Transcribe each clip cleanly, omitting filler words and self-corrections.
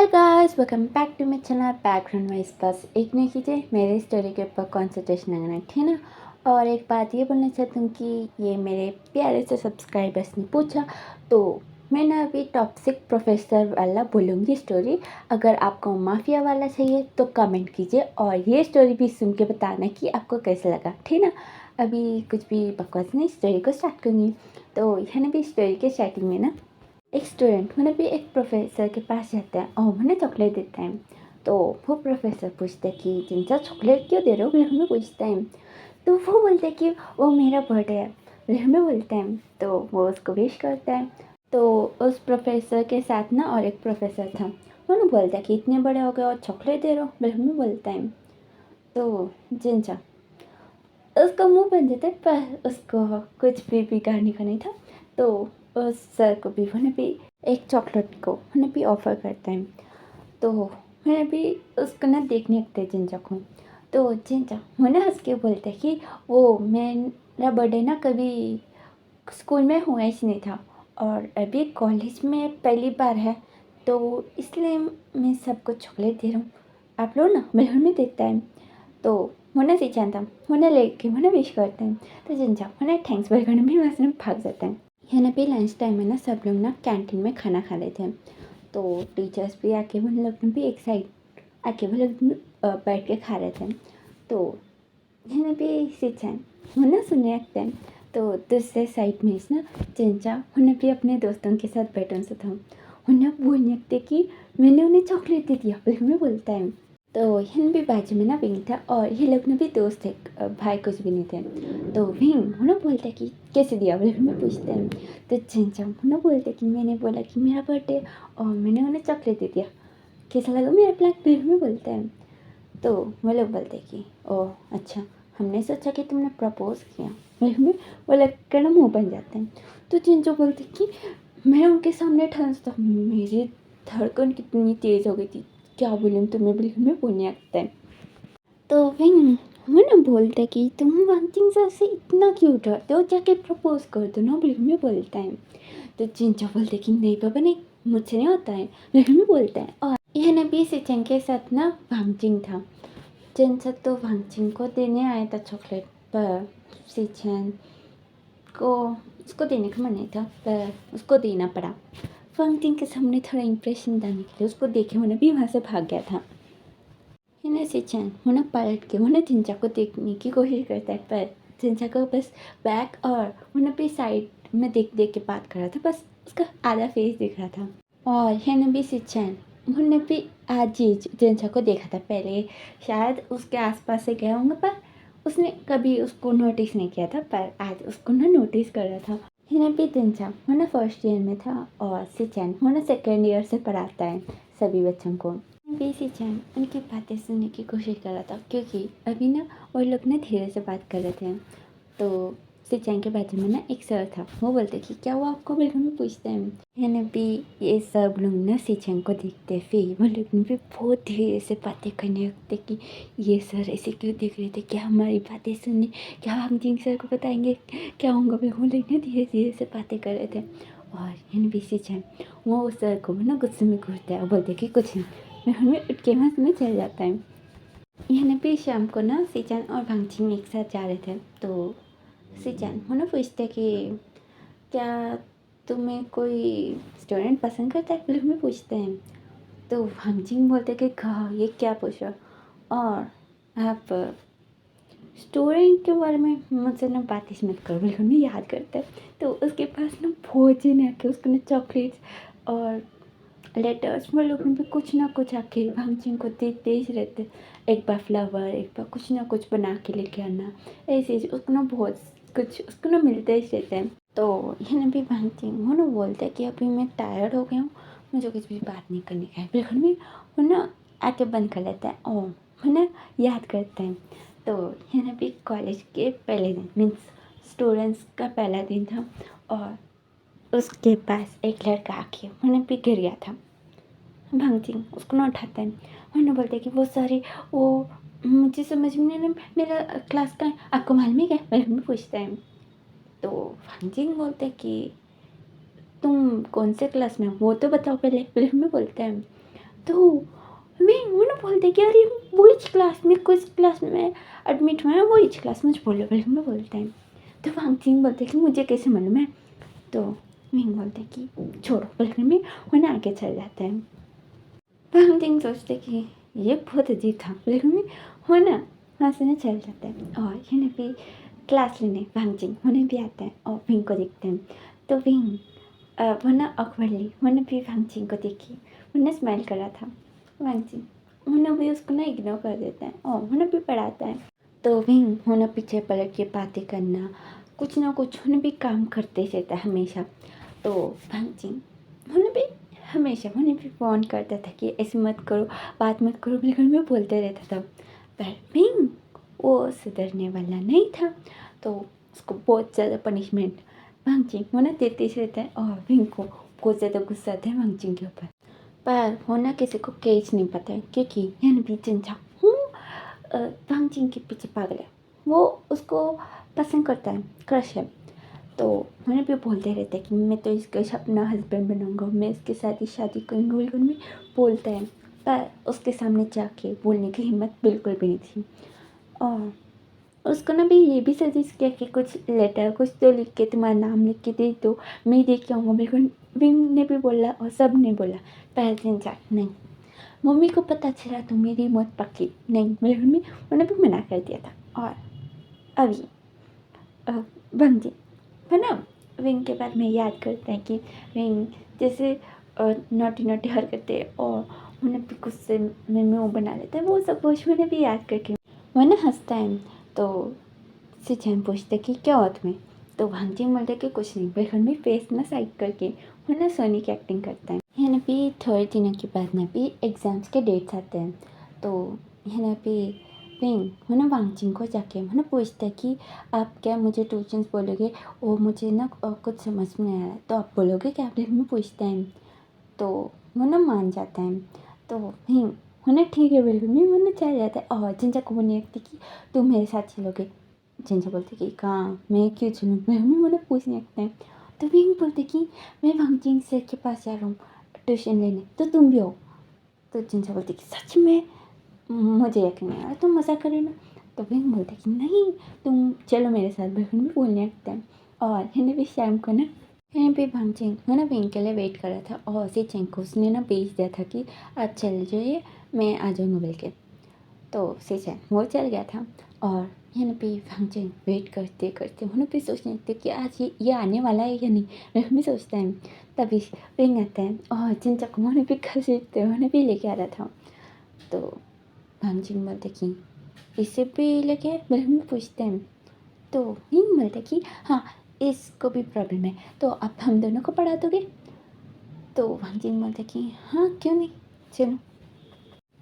Hi guys, welcome back to my channel background wise. बस एक नहीं कीजिए, मेरे स्टोरी के ऊपर कंसंट्रेशन लगना, ठीक है ना। और एक बात ये बोलना चाहती हूँ कि ये मेरे प्यारे से सब्सक्राइबर्स ने पूछा, तो मैं ना अभी टॉक्सिक प्रोफेसर वाला बोलूँगी स्टोरी। अगर आपको माफिया वाला चाहिए तो कमेंट कीजिए और ये स्टोरी भी सुन के बताना कि आपको कैसा लगा, ठीक ना। अभी कुछ भी बकवास नहीं, स्टोरी को स्टार्ट करूँगी। तो है ना, भी स्टोरी के स्टार्टिंग में ना एक स्टूडेंट मतलब भी एक प्रोफेसर के पास जाता है और उन्हें चॉकलेट देता है। तो वो प्रोफेसर पूछता है कि जिनसा चॉकलेट क्यों दे रहे हो, फिर हमें पूछता है। तो वो बोलते हैं कि वो मेरा बर्थडे है, फिर हमें बोलते हैं। तो वो उसको विश करता है। तो उस प्रोफेसर के साथ ना और एक प्रोफेसर था, उन्होंने बोलता है कि इतने बड़े हो गए और चॉकलेट दे रहे हो, फिर हमें बोलता है। तो जिनसा उसका मुंह बन जाता है, पर उसको कुछ भी बिगाड़ने का नहीं था। तो उस सर को भी उन्हें भी एक चॉकलेट को उन्हें भी ऑफ़र करता है। तो उन्हें भी उसको ना देखने लगते हैं जिंजा को। तो जिंजा वो ना हंस के बोलते हैं कि वो मेरा बर्थडे ना कभी स्कूल में हुआ ही नहीं था और अभी कॉलेज में पहली बार है, तो इसलिए मैं सबको चॉकलेट दे रहा हूँ। आप लोग ना मेरे में देता है। तो मुन्ना से जानता मुन्ना लेके मुन्ना विश करते हैं। तो जिनजा मुन्ना थैंक्स बोलकर भी वहाँ से भाग जाते हैं। यहाँ पे लंच टाइम में ना सब लोग ना कैंटीन में खाना खा रहे थे। तो टीचर्स भी आके वो लोग भी एक साइड आके वो लोग बैठ के खा रहे थे। तो यहाँ पे सिंचन मुन्ना सुनने लगते हैं। तो दूसरे साइड में ना जिनजा उन्हें भी अपने दोस्तों के साथ बैठन से था। उन्हें बोलने लगते कि मैंने उन्हें चॉकलेट दे दिया, फिर हमें बोलता है। तो हिन भी बाजू में ना विंग था और ये लोग ने भी दोस्त थे, भाई कुछ भी नहीं थे। तो विंग उन्हें बोलते कि कैसे दिया, बोले हमें पूछते हैं। तो चिंचम उन्हें बोलते कि मैंने बोला कि मेरा बर्थडे और मैंने उन्हें चॉकलेट दे दिया, कैसा लगा मेरा प्लान, फिर हमें बोलते हैं। तो वो लोग बोलते कि ओह अच्छा, हमने सोचा कि तुमने प्रपोज किया, फिर हमें वो लोग का ना मुँह बन जाते हैं। तो चिंचो बोलते कि मैं उनके सामने ठंसता, मेरी धड़कन कितनी तेज़ हो गई थी, क्या बोलूँ तुम्हें, बिल्कुल में बोलने लगता है। तो विंग वो ना बोलता है कि तुम वांचिंग सर से इतना क्यों डरते हो, जाके प्रपोज कर दो ना, बिल्कुल में बोलता है। तो चिंचा बोलते कि नहीं पापा नहीं, मुझसे नहीं होता है, बिल्कुल में बोलता है। और यह नबी सिचन के साथ ना वांचिंग था। चिंचा तो वांचिंग को देने आया था चॉकलेट, पर सिचन को उसको देने का मन नहीं था, पर उसको देना पड़ा। वांचिंग के सामने थोड़ा इंप्रेशन डालने के लिए उसको देखे होने भी वहाँ से भाग गया था। हिना से चैन होना पलट के होना चिंचा को देखने की कोशिश करता है, पर चिंचा को बस बैक और होना भी साइड में देख देख के बात कर रहा था, बस उसका आधा फेस दिख रहा था। और हिना भी से चैन उन्होंने भी आज ही चिंचा को देखा था पहले, शायद उसके आसपास से गया होंगे, पर उसने कभी उसको नोटिस नहीं किया था, पर आज उसको ना नोटिस कर रहा था। हिना भी चिंचा होना फर्स्ट ईयर में था और सिचैन होना सेकेंड ईयर से पढ़ाता है सभी बच्चों को। बेसी चैन उनकी बातें सुनने की कोशिश कर रहा था, क्योंकि अभी ना वो लोग ना धीरे से बात कर रहे थे। तो सिचैन के बाजू में ना एक सर था, वो बोलते कि क्या वो आपको बिल्कुल में पूछते हैं। यानी भी ये सब लोग ना सिचैन को देखते, फिर वो लोग भी बहुत धीरे से बातें करने लगते कि ये सर ऐसे क्यों देख रहे थे, क्या हमारी बातें सुनने, क्या हम जिंग सर को बताएंगे क्या होगा, बिल्कुल लेकिन धीरे धीरे से बातें कर रहे थे। और यानी भी सिचैन वो सर को ना गुस्से में घूरता है, बोलते कि कुछ नहीं, मैं हमें उठ के वहाँ से चल जाता है। यहाँ पे शाम को ना सिचैन और भांगचिंग एक साथ जा रहे थे। तो सिचैन उन्हें पूछते कि क्या तुम्हें कोई स्टूडेंट पसंद करता है, फिर हमें पूछते हैं। तो भांगचिंग बोलते कि कहा ये क्या पूछा, और आप स्टूडेंट के बारे में मुझसे ना बात ही मत करो, बिल्कुल नहीं याद करता है। तो उसके पास ना भोजन आके उसको ना चॉकलेट्स और लेटर्स वो लोग भी कुछ ना कुछ आके भांगचिंग को देते ही रहते। एक बार फ्लावर, एक बार कुछ ना कुछ बना के लेके आना, ऐसे उसको ना बहुत कुछ उसको ना मिलते ही रहते हैं। तो ये ना भी भांगचिंग वो ना बोलते हैं कि अभी मैं टायर्ड हो गया हूँ, मुझे कुछ भी बात नहीं करनी है, बिल्कुल भी वो ना आके बंद कर लेता है और वो ना याद करते हैं। तो ये ना भी कॉलेज के पहले दिन मीन्स स्टूडेंट्स का पहला दिन था और उसके पास एक लड़का आके उन्हें भी गिर गया था। भांगचिंग उसको ना उठाते हैं, उन्हें बोलते हैं कि वो सारी वो मुझे समझ में नहीं, मेरा क्लास का है, आपको मालूम है क्या, मेरे में पूछते हैं। तो भांगचिंग बोलते हैं कि तुम कौन से क्लास में हो, वो तो बताओ पहले, फिर हमें बोलते हैं। तो मैं वो ना बोलते कि अरे वही क्लास में कुछ क्लास में एडमिट हुए हैं वही क्लास में बोलो बिल्कुल में बोलते हैं। तो वांगचिंग बोलते कि मुझे कैसे मालूम है। तो विंग बोलते कि छोड़ो बिल्कुल में होने आगे चल जाते हैं। वांगचिंग सोचते कि ये बहुत अजीब था बिल्कुल में होना हंसने चल जाते हैं। और ये भी क्लास लेने वांगचिंग होने भी आते हैं और विंग को देखते हैं। तो विंग वो ना ऑकवर्डली वो भी वांगचिंग को देखी वो स्माइल कर रहा था। वांगचिंग वो भी उसको ना इग्नोर कर देते हैं और वो भी पढ़ाता है। तो विंग वो पीछे पलट के बातें करना कुछ ना कुछ वो भी काम करते रहता है हमेशा। तो वांगचिंग वो भी हमेशा वो भी फ़ोन करता था कि ऐसे मत करो बात मत करो बिल्कुल में बोलते रहता था। पर विंग वो सुधरने वाला नहीं था। तो उसको बहुत ज़्यादा पनिशमेंट वांगचिंग वो देते ही रहता है और विंग को बहुत ज़्यादा गुस्सा आता है वांगचिंग के ऊपर। पर वो किसी को कैच नहीं पता है क्योंकि यहाँ भी चिंचा हूँ वांगचिंग के पीछे पागल है। वो उसको पसंद करता है क्रश है। तो मैंने भी बोलते रहते हैं कि मैं तो इसका अपना हस्बैंड बनाऊंगा मैं इसके साथ ही शादी करूँगा बिल्कुल में बोलता है। पर उसके सामने जाके बोलने की हिम्मत बिल्कुल भी नहीं थी। और उसको भी ये भी सजेस्ट किया कि कुछ लेटर कुछ तो लिख के तुम्हारा नाम लिख के दे दो मैं दे के आऊँगा बिल्कुल। विंग ने भी बोला और सब ने बोला पहले दिन चाट नहीं। मम्मी को पता चला तो मेरी मौत पक्की नहीं बिल्कुल में उन्होंने भी मना कर दिया था। और अभी बंदी है ना विंग के बारे में याद करते हैं कि विंग जैसे नोटी नोटी हरकतें और उन्हें भी गुस्से में मुँह बना लेते हैं वो सब कुछ मैंने भी याद करके वो हंसता है। तो सिचैन पूछते कि क्या हुआ तुम्हें। तो वांगचिंग बोलते कि कुछ नहीं बिल्कुल भी फेस ना साइड करके वो सोनी की एक्टिंग करता है। यहाँ भी थोड़े दिनों के बाद ना भी एग्ज़ाम्स के डेट्स आते हैं। तो यहाँ भी विंग वांगचिंग को जाके पूछता है कि आप क्या मुझे ट्यूशन्स बोलोगे और मुझे ना कुछ समझ में नहीं आ रहा है तो आप बोलोगे क्या आप में पूछता है। तो वो मान जाता है। तो विंग ठीक है बिल्कुल नहीं चल जाता है। और जिंजा को बोलने लगती कि तुम मेरे साथ चलोगे। जिंजा बोलते कि कहाँ मैं क्यों चलूँ मैं पूछने लगता है। तो विंग बोलते कि मैं वांगचिंग सर के पास जा रहा हूँ ट्यूशन लेने तो तुम भी हो। तो जिंजा बोलते कि सच में मुझे यकीन नहीं आ रहा तुम मज़ा करे ना। तो विंग बोलते कि नहीं तुम चलो मेरे साथ बिल्कुल भी बोलने लगते हैं। और हिने भी शाम को ना हिने भी वांगचिंग विंग के लिए वेट कर रहा था और सिचेन को उसने भेज दिया था कि आप चल जाइए मैं आ जाऊँगा बोल के। तो सिचेन वो चल गया था। और यहाँ पे वांगचिंग वेट करते करते उन्होंने भी सोचने लगते कि आज ये आने वाला है या नहीं मैं भी सोचता है। तभी विंग आता है और जिन चक उन्होंने भी खरीदते उन्हें भी लेके आ रहा था। तो वांगचिंग बोलते कि इसे भी लेके बिल्कुल पूछते हैं। तो विंग बोलते कि हाँ इसको भी प्रॉब्लम है तो आप हम दोनों को पढ़ा दोगे। तो वांगचिंग बोलते कि हाँ क्यों नहीं चलो।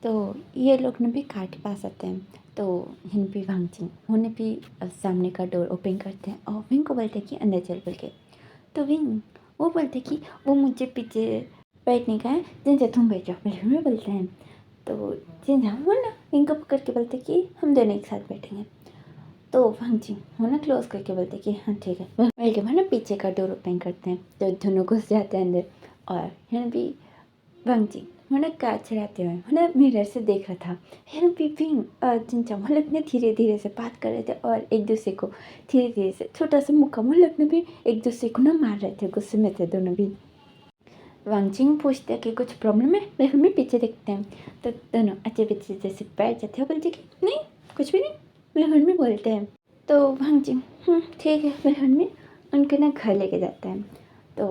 तो ये लोग भी कार के पास आते हैं। तो हिन भी वांगचिंग उन्हें भी सामने का डोर ओपन करते हैं और विंग को बोलते हैं कि अंदर चल बोल के। तो विंग वो बोलते कि वो मुझे पीछे बैठने का है जिनसे तुम बैठ जाओ बिल्कुल में बोलते हैं। तो जिन वो विंग को पकड़ के बोलते कि हम दोनों एक साथ बैठेंगे। तो वांगचिंग वो क्लोज करके बोलते कि हाँ ठीक है बोल के पीछे का डोर ओपन करते हैं। तो दोनों घुस जाते हैं अंदर। और यहाँ भी वांगचिंग कार चलाते हुए मिरर से देख रहा था। यहाँ भी विंग जिनचा इतने धीरे धीरे से बात कर रहे थे और एक दूसरे को धीरे धीरे से छोटा सा मुक्का ने भी एक दूसरे को मार रहे थे गुस्से में थे दोनों भी। वांगचिंग पूछते हैं कि कुछ प्रॉब्लम है बिल्कुल में पीछे देखते हैं। तो दोनों अच्छे बच्चे जैसे बैठ जाते हैं बोलते कि नहीं कुछ भी नहीं बिल्कुल में बोलते हैं। तो वांगचिंग ठीक है बिल्कुल में उनके घर लेके जाता है। तो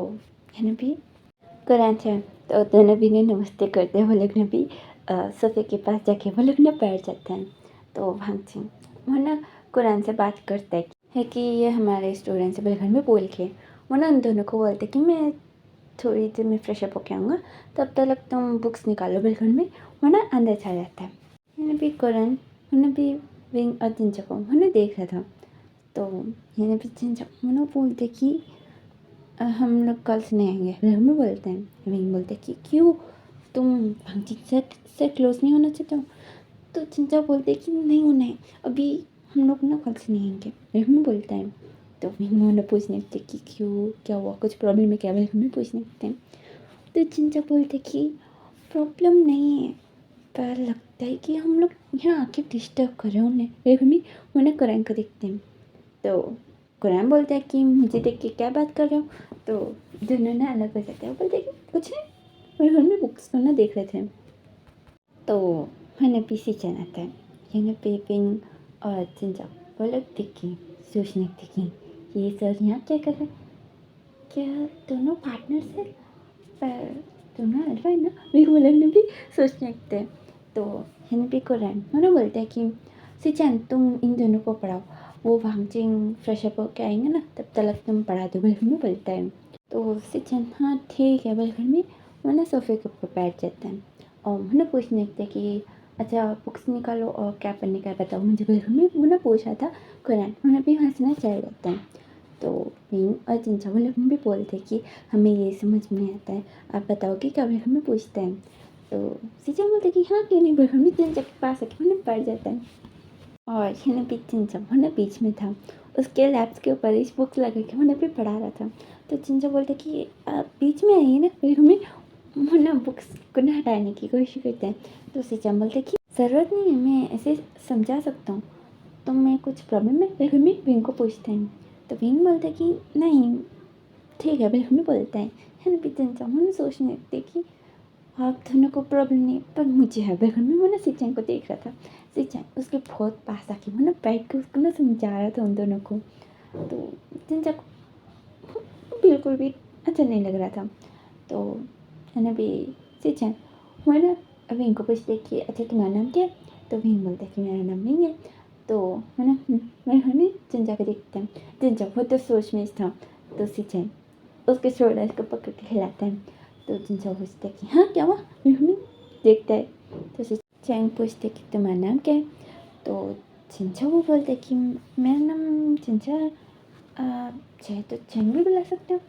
यहाँ भी कुरान है। तो दोनों भी ने नमस्ते करते हैं वो लोग भी सोफे के पास जाके वो लोग बैठ जाते हैं। तो वांगचिंग वो कुरान से बात करता है कि ये हमारे स्टूडेंट्स बिल्कुल में बोल के वो उन दोनों को बोलते कि मैं थोड़ी देर में फ्रेश अप होके आऊँगा तब तक तुम बुक्स निकालो बिल्कुल में वो अंदर चला जाता है। मैंने भी कुरान उन्हें भी विंग और जिंजा को देख रहा था। तो मैंने भी जिंजा बोलते कि हम लोग कल से नहीं आएंगे हम बोलते हैं। विंग बोलते कि क्यों तुम वांगचिंग से क्लोज नहीं होना चाहते हो। तो जिंजा बोलते कि नहीं होना है अभी हम लोग कल से नहीं आएंगे हम बोलता है। तो विंग पूछने लगते कि क्यों क्या हुआ कुछ प्रॉब्लम है क्या हम पूछने लगते हैं। तो जिंजा बोलते कि प्रॉब्लम नहीं है, पर लगता है कि हम लोग यहाँ आके डिस्टर्ब कर रहे हैं उन्हें। फिर भी उन्हें कुरान को देखते हैं तो कुरान बोलता है कि मुझे देख के क्या बात कर रहे हो, तो दोनों ना अलग हो जाते हैं। बोलते हैं कि कुछ नहीं, और हम भी बुक्स को ना देख रहे थे। तो मैंने पीसी चैन आता है, मैंने पेपिंग और चिंचा वो लोग दिखी, सोचने दिखी ये सर यहाँ क्या कर रहे हैं, क्या दोनों पार्टनर्स है, पर दोनों अल्फा है ना, वे वो लोग ने भी सोचने लगते हैं। तो हिन भी कुरान मैंने बोलता है कि सिचन तुम इन दोनों को पढ़ाओ, वो भांगचिंग फ्रेश अप होके आएंगे ना तब तक तुम पढ़ा दो, बल्कि में बोलता है। तो सिचन हाँ ठीक है, बल्कि में वो ना सोफे के ऊपर बैठ जाता है और मैंने पूछने लगता है कि अच्छा बुक्स निकालो और क्या पढ़ने का बताओ मुझे, बल्कि में वो ना पूछा था कुरान, मैंने भी हंसना चल जाता है। तो मीन और चिंचा वो लोग भी बोलते कि हमें ये समझ में नहीं आता है, आप बताओगे क्या, फिर हमें पूछते हैं। तो सीचा बोलते कि हाँ क्यों नहीं, फिर हमें चिंचा के पास आके उन्हें पड़ जाता है। और हिना भी चिंचा होना बीच में था, उसके लैब्स के ऊपर इस बुक्स लगा के होना भी पढ़ा रहा था। तो चिंचा बोलते कि आप बीच में आइए ना, फिर हमें होना बुक्स को ना हटाने की कोशिश करते हैं। तो सीचा बोलते कि ज़रूरत नहीं है, मैं ऐसे समझा सकता हूँ, तो मैं कुछ प्रॉब्लम है, फिर हमें विंग को पूछते हैं। तो विंग बोलता कि नहीं ठीक है, फिर हमें बोलता है ना पितन चाहूँ मैंने सोचने लगते कि आप दोनों को प्रॉब्लम नहीं पर मुझे है। फिर मैं वो ना सिंचाई को देख रहा था, सिंचाई उसके बहुत पास आके वो ना बैठ के उसको ना समझा रहा था उन दोनों को। तो सिंचा को बिल्कुल भी अच्छा नहीं लग रहा था। तो है ना भी सिंचाई वो ना विंग को पूछते कि अच्छा तुम्हारा नाम क्या है, तो विंग बोलता है कि मेरा नाम नहीं है। तो है ना मैं हमें चिंचा को देखता है, चिंचा वो तो सोच में था। तो सिंचाई उसके शोल्डर को पकड़ के हिलाता है। तो चिंचा पूछता है कि हाँ क्या हुआ, हमें देखता है। तो चैंग पूछते कि तुम्हारा नाम क्या है। तो चिंचा वो बोलता है कि मेरा नाम चिंचा, चाहे तो चैंग भी बुला सकते हो।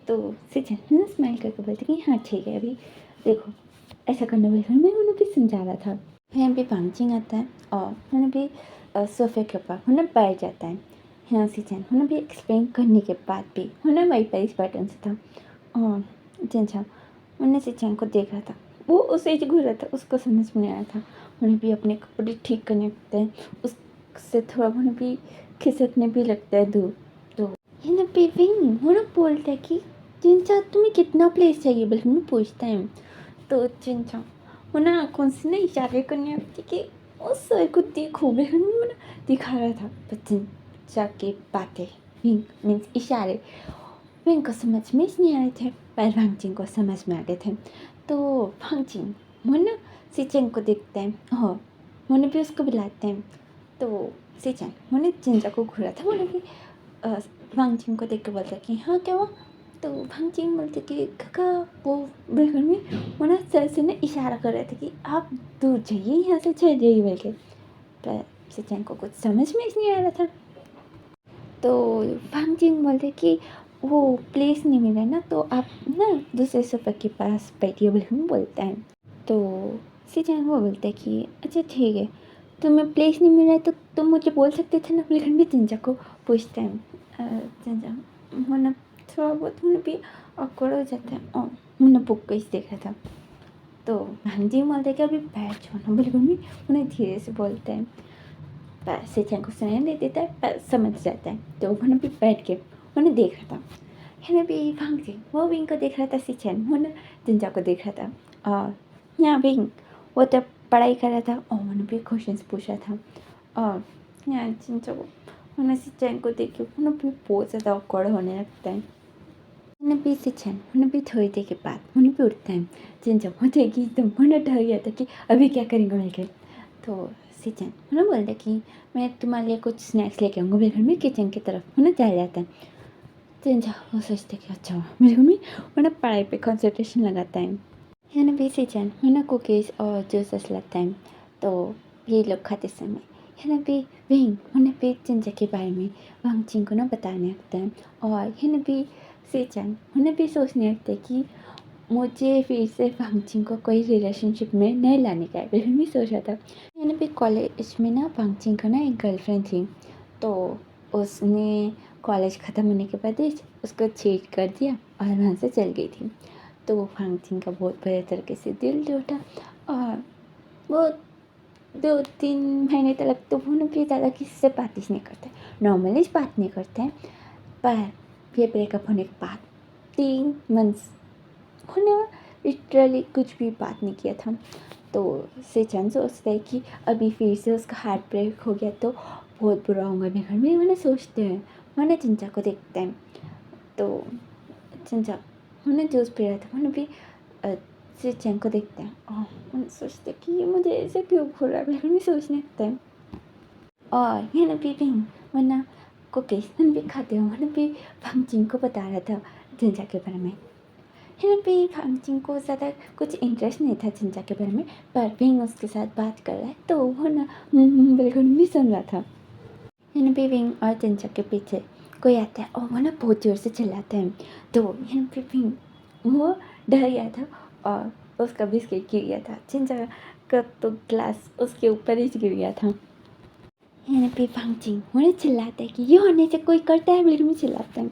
तो सिचन स्माइल करके बोलते कि हाँ ठीक है, अभी देखो ऐसा करने वाले मैं उन्हें भी समझा रहा था। यहाँ पे पांचिंग आता है और उन्हें भी सोफे के ऊपर उन्हें बैठ जाता है। यहाँ सिचन उन्हें भी एक्सप्लेन करने के बाद भी उन्हें वही पर इस बटन से था। और चिंचा उन्हें सिचन को देख रहा था, वो उस एज घूर रहा था, उसको समझ में आया था। उन्हें भी अपने कपड़े ठीक करने लगते हैं, उससे थोड़ा उन्हें भी खिसकने भी लगता है दूर। तो ये ना पेविंग वो ना बोलता है कि चिंचा तुम्हें कितना प्लेस चाहिए, बल्कि मैं पूछता है। तो चिंचा वो ना आँखों से ना इशारे करने लगती कि उस सर को देखो, बल्कि वो ना दिखा रहा था। तो चिंचा की बातें विंक मीन्स इशारे विंक को समझ में नहीं आ रहे थे, पर भांगचिंग को समझ में आ गए थे। तो भांगचिंग वो ना सिचेंग को देखते हैं और उन्हें भी उसको बुलाते हैं। तो सिचेंग उन्हें चिंचा को घूरा था, बोले कि भांगचिंग को देख के बोलता कि हाँ क्या हुआ। तो भांगचिंग बोलते कि काका वो बिल्कुल में वो ना सर से ना इशारा कर रहे थे कि आप दूर जाइए यहाँ से, चल जाइए बोल के। पर सिचेंग को कुछ समझ में नहीं आ रहा था। तो भांगचिंग बोलते कि वो प्लेस नहीं मिला ना, तो आप ना दूसरे सोफे के पास बैठिए, बोले बोलता है। तो सिचेंग वो बोलता है कि अच्छा ठीक है, तुम्हें प्लेस नहीं मिला है तो तुम मुझे बोल सकते थे ना, लेकिन भी चिंचा को पूछते हैं। चिंचा मतलब थोड़ा बहुत उन्हें भी awkward हो जाता है और उन्हें बुक को इस देखा था। तो भांगचिंग बोलते कि अभी बैठ जाओ ना, बिल्कुल भी उन्हें धीरे से बोलते हैं। पर सिचेंग को सुनाई नहीं देता है, पर समझ जाता है। तो उन्हें भी बैठ के उन्हें देख रहा था। है भी भांगचिंग वो विंग को देख रहा था, सिचेंग वो ना चिंचा को देख रहा था। और यहाँ विंग वो तो पढ़ाई कर रहा था और उन्होंने भी क्वेश्चन पूछ रहा था। और यहाँ चिंचा को उन्हें सिचेंग को देख के उन्हें भी बहुत ज़्यादा awkward होने लगता है। उन्हें भी सिचेंग उन्हें भी थोड़ी देर के बाद उन्हें भी उठता है। चिंचा वो देखी एकदम उन्हें डर गया था कि अभी क्या करेंगे मिलकर। तो सिचेंग उन्हें बोलता कि मैं तुम्हारे लिए कुछ स्नैक्स लेके आऊँगा, मेरे घर में किचन की तरफ उन्हें चला जाता है। चिंचा वो सोचते कि अच्छा मेरे मम्मी उन्हें पढ़ाई पे कंसंट्रेशन लगाता है। है ना भी सिचन उन्हें कुकीज़ और जूसेस लाता है। तो ये लोग खाते समय है ना भी विंग उन्हें भी चिंचा के बारे में वांगचिंग को ना बताने लगता है। और है ना भी सिचन उन्हें भी सोचने लगता है कि मुझे फिर से वांगचिंग को कोई रिलेशनशिप में नहीं लाने का है, फिर भी सोच रहा था। है ना भी कॉलेज में ना वांगचिंग का ना एक गर्लफ्रेंड थी। तो उसने कॉलेज ख़त्म होने के बाद ही उसको चीट कर दिया और वहाँ से चल गई थी। तो फांगचिन का बहुत बुरे तरीके से दिल टूटा और वो 2-3 महीने तक तो वो भी ज़्यादा किसी से बात ही नहीं करते, नॉर्मली बात नहीं करते हैं। पर ये ब्रेकअप होने के बाद 3 मंथ्स उन्होंने लिटरली कुछ भी बात नहीं किया था। तो सेचन सोचता है कि अभी फिर से उसका हार्ट ब्रेक हो गया तो बहुत बुरा होगा मेरे घर में, मैंने सोचते हैं। मैंने चिंचा को देखते हैं तो चिंचा मैंने जूस पी रहा था, मैंने भी सेचन को देखते हैं और मैंने सोचते कि ये मुझे ऐसे क्यों बोल रहा है, मेरे घर में सोचने लगता है। और ये ना भी वरना कुकीज़ भी खाते हो, मैंने भी फंगचिन को बता रहा था चिंचा के बारे में। हिना भी फंगचिन को ज़्यादा कुछ इंटरेस्ट नहीं था चिंचा के बारे में, पर विंग उसके साथ बात कर रहा है तो वो ना बिल्कुल भी सुन रहा था। हिना भी विंग और चिंचा के पीछे कोई आता है और वो ना बहुत ज़ोर से चिल्लाते हैं। तो हिना भी विंग वो डर गया था और उसका बिस्किट गिर गया था, चिंचा का तो ग्लास उसके ऊपर ही गिर गया था। हिना भी फंगचिन उन्हें चिल्लाता है कि ये होने से कोई करता है, बिल्कुल भी चिल्लाते हैं।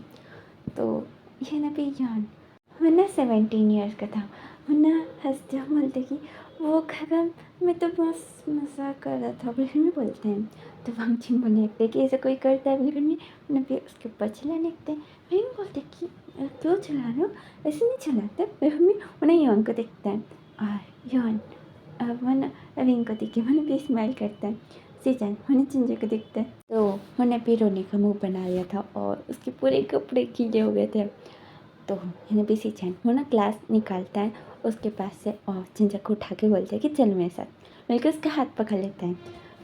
तो हिना भी यान वरना 17 ईयर्स का था, वरना हंसते हुए बोलते कि वो खगम मैं तो बस मजाक कर रहा था, बिल्कुल में बोलते हैं। तो फंगचिन बोलने लगते कि ऐसा कोई करता है, बिल्कुल में उन्हें भी उसके ऊपर चिल्लाने लगते हैं। फिर बोलते कि क्यों चिल्ला रहे हो, ऐसे नहीं चिल्लाते, बिल्कुल में उन्हें यौन को देखते हैं और यौन वरना रिंग को देख के मैंने भी स्माइल करता है। सीजन उन्हें चिंजे को देखते हैं तो उन्हें भी रोने का मुँह बना लिया था और उसके पूरे कपड़े गीले हो गए थे। तो हिना भी सीचन वो ना ग्लास निकालता है उसके पास से और चिंचा को उठा के बोलते हैं कि चल मेरे साथ, बल्कि उसका हाथ पकड़ लेता है।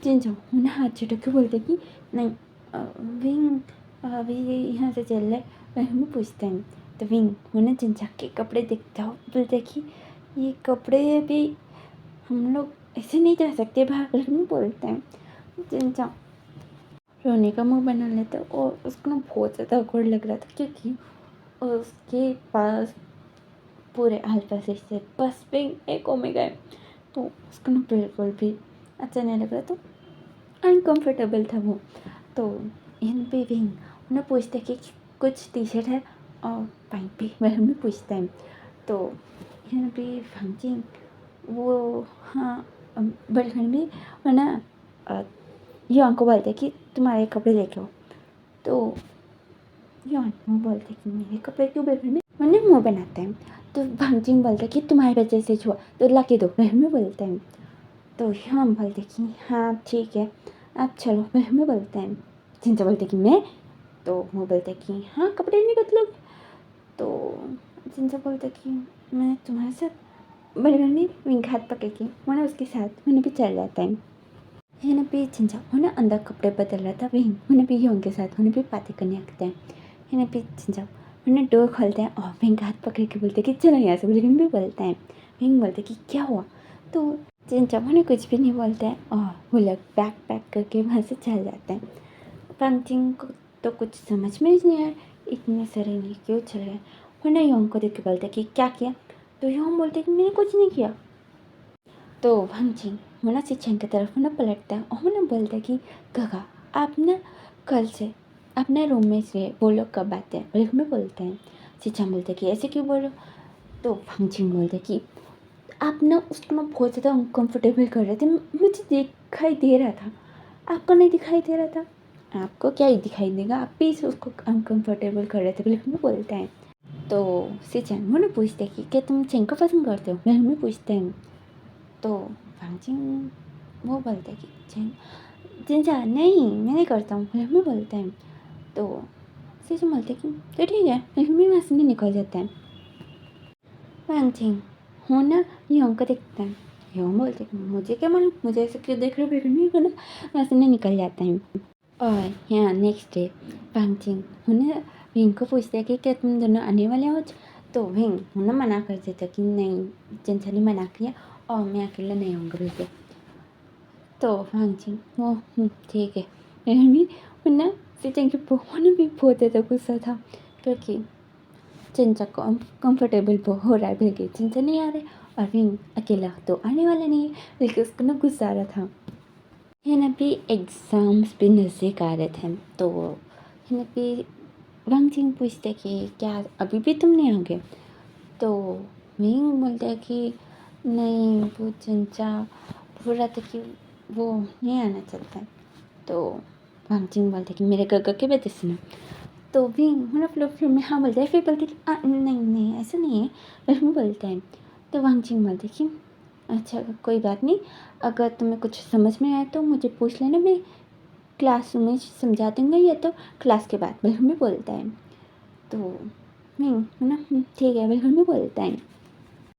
चिंचा उन्हें हाथ छुटा के बोलते कि नहीं विंग अभी यहाँ से चल रहे, वह हमें पूछते हैं। तो विंग उन्हें चिंचा के कपड़े देखता हो बोलते कि ये कपड़े अभी हम लोग ऐसे नहीं जा सकते बाहर, बल्कि में बोलते हैं। चिंचा रोने का मुँह बना लेता और उसको ना बहुत ज़्यादा awkward लग रहा था क्योंकि उसके पास पूरे अल्फा से बस विंग एक ओमेगा है, तो उसको ना बिल्कुल भी अच्छा नहीं लग रहा, तो अनकम्फर्टेबल था वो। तो इन पे विंग उन्हें पूछते कि कुछ टी शर्ट है और पैंट भी वह में पूछते हैं। तो इन पे फंगचिन वो हाँ बड़खंड भी वो ना योन को बोलते कि तुम्हारे कपड़े लेके आओ। तो योन वो बोलते कि मेरे कपड़े क्यों बड़खंड में मैंने मुँह बनाते हैं। तो फंगचिन बोलते कि तुम्हारे वजह से छुआ तो ला के दो, वह में बोलते हैं। तो हम बोलते कि हाँ ठीक है आप चलो, वह में बोलते हैं। चिंचा बोलते कि मैं, तो वो बोलते कि हाँ कपड़े नहीं बदलोगे। तो चिंचा बोलते कि मैं तुम्हारे साथ बड़े बहन में विंग हाथ पकड़ के मैंने उसके साथ मैंने भी चल जाता है। हिना भी चिंचा उन्हें अंदर कपड़े बदल रहा था, विंग उन्हें भी योंग के साथ उन्हें भी बातें करने लगते हैं। हिना भी चिंचा उन्हें डोर खोलते हैं और विंग हाथ पकड़ के बोलते कि चलो यहाँ से, विंग भी बोलते हैं। विंग बोलते कि क्या हुआ, तो चिंचा उन्हें कुछ भी नहीं बोलते हैं और वो लोग बैग पैक करके वहाँ से चल जाते हैं। फंगचिन को तो कुछ समझ में ही नहीं आया इतने सारे नहीं क्यों चल गए। उन्हें योंग को देख के बोलते कि क्या किया, तो योंग बोलते कि मैंने कुछ नहीं किया। तो फंगचिन मुना सिचन की तरफ मुना पलटता है और मुना बोलता है कि गगा आप ना कल से अपने रूम में से वो लोग कब आते हैं, बल्कि में बोलते हैं। सिचन बोलते कि ऐसे क्यों बोल रहे हो। तो फंगचिन बोलते कि आप ना उसको ना बहुत ज़्यादा अनकम्फर्टेबल कर रहे थे, मुझे दिखाई दे रहा था, आपको नहीं दिखाई दे रहा था, आपको क्या ही दिखाई देगा, आप भी उसको अनकम्फर्टेबल कर रहे थे, बल्कि में बोलते हैं। तो सिचन मुझे पूछते कि क्या तुम चेंग को पसंद करते हो, बल्कि में पूछते हैं। तो फंगचिन वो बोलते कि चिंचा नहीं मैं नहीं करता हूँ, फिल्म में बोलते हैं। तो सीजन बोलते कि तो ठीक है, फिल्म में वहाँ से नहीं निकल जाता है। फंगचिन हूँ ना योंग को देखता है, योंग बोलते कि मुझे क्या मालूम, मुझे ऐसे क्यों देख रहे हो, फिल्म में बोला वहाँ से नहीं निकल जाता है। और यहाँ नेक्स्ट डे फंगचिन उन्हें विंग को पूछते हैं कि क्या तुम दोनों आने वाले हो। तो विंग उन्हें मना कर देता कि नहीं, चिंचा ने मना किया और मैं अकेला नहीं आऊँगा बिल्कुल। तो फंगचिन वो ठीक है, मैं भी वरना सिचन के उन्हें भी बहुत ज़्यादा गुस्सा था क्योंकि चिंचा को कंफर्टेबल हो रहा है, बल्कि चिंचा नहीं आ रहे और विंग अकेला तो आने वाला नहीं है, बल्कि उसको ना गुस्सा आ रहा था। हिना भी एग्ज़ाम्स भी नज़दीक आ रहे थे तो हिना भी फंगचिन पूछते कि क्या अभी भी तुम नहीं आओगे। तो विंग बोलता है कि नहीं वो चंचा बोल रहा था कि वो नहीं आना चाहता है। तो वांगजिंग बोलते कि मेरे गगा की वजह से ना। तो भी मतलब लोग फिर में हाँ बोलते हैं, फिर बोलते कि नहीं नहीं ऐसा नहीं है, फिर में बोलते हैं। तो वांगजिंग बोलते कि अच्छा कोई बात नहीं, अगर तुम्हें कुछ समझ में आए तो मुझे पूछ लेना, मैं क्लास में समझा दूँगा या तो क्लास के बाद, बिल्कुल में बोलता है। तो नहीं है ना, ठीक है बिल्कुल में बोलता है।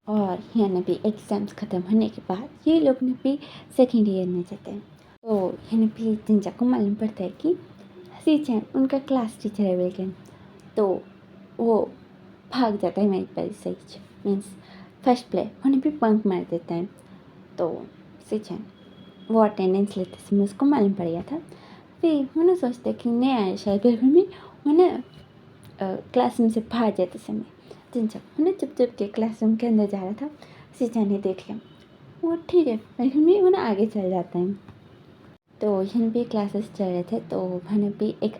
और यहाँ ना भी एग्ज़ाम्स ख़त्म होने के बाद ये लोग ना भी सेकेंड ईयर में जाते हैं। तो यहाँ भी जिनजा को मालूम पड़ता है कि सीचैन उनका क्लास टीचर है बिल्कुल। तो वो भाग जाता है वहीं पर से, मीन्स फर्स्ट प्ले उन्हें भी बंक मार देता है। तो सीचैन वो अटेंडेंस लेते समय उसको मालूम पड़ गया था। फिर उन्हें सोचते कि नहीं आया शायद बिल्कुल भी उन्हें क्लासरूम से बाहर जाते समय जिनजा उन्हें चुप चुप के क्लासरूम के अंदर जा रहा था। सीचैन ने देख लिया, वो ठीक है बिल्कुल भी उन्हें आगे चल जाता है। तो यहाँ भी क्लासेस चल रहे थे, तो उन्हें भी एक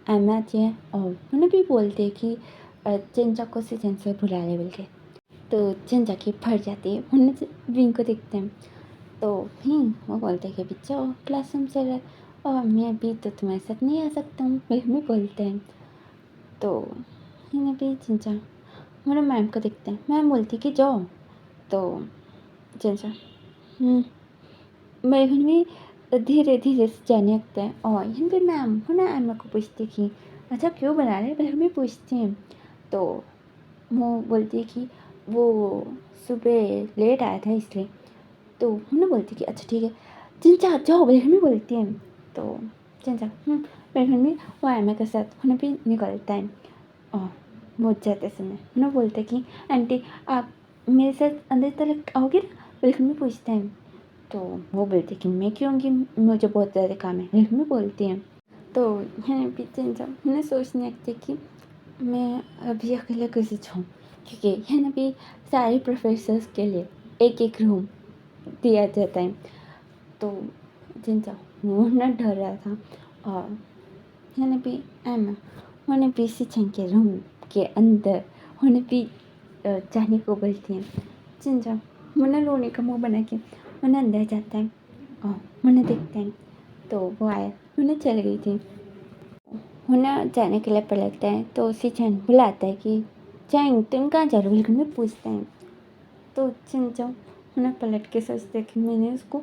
एमा जी है और उन्हें भी बोलते कि चिंचा को सीजन से बुला ले बोल के। तो चिंचा की फट जाती है, उन्हें विंग को देखते हैं। तो वो बोलते हैं कि बच्चों क्लासरूम चल रहा है और मैं भी तो तुम्हारे साथ नहीं आ सकता हूँ, भी बोलते हैं। तो इन्हें भी चिंचा मेरे मैम को देखते हैं, मैम बोलती कि जाओ। तो चिंचा मैं भी धीरे धीरे से जाने लगता है और यहाँ पे मैम है ना एमा को पूछती कि अच्छा क्यों बना रहे, फिर भी पूछती हैं। तो वो बोलती है कि वो सुबह लेट आया था इसलिए। तो उन्हें बोलती कि अच्छा ठीक है चिंचा जाओ, बहन भी बोलती हैं। तो चिंचा बहन भी वो एमा के साथ उन्हें भी निकलता है और वो जाते समय उन्हें बोलते कि आंटी आप मेरे साथ अंदर तक आओगे ना, बिल्कुल भी पूछते हैं। तो वो बोलती कि मैं क्यों आऊँगी, मुझे बहुत ज़्यादा काम है, बिल्कुल भी बोलती हैं। तो यहाँ भी चिंचा उन्हें सोचने लगती कि मैं अभी अकेले कैसे जाऊँ, क्योंकि यहाँ भी सारे प्रोफेसर्स के लिए एक एक रूम दिया जाता है। तो चिंचा वो न डर रहा था और यहाँ भी एमा उन्हें भी सीचन के रूम के अंदर उन्हें भी जाने को बोलती हैं। चिंचा उन्हें रोने का मुँह बना के उन्हें अंदर जाता है और उन्हें देखते हैं। तो वो आया उन्हें चल गई थी, उन्हें जाने के लिए पलटता है। तो सीचन बुलाता है कि चैंग तुम कहाँ जा रहे हो, बिल्कुल में पूछते हैं। तो चिंचा उन्हें पलट के सोचते कि मैंने उसको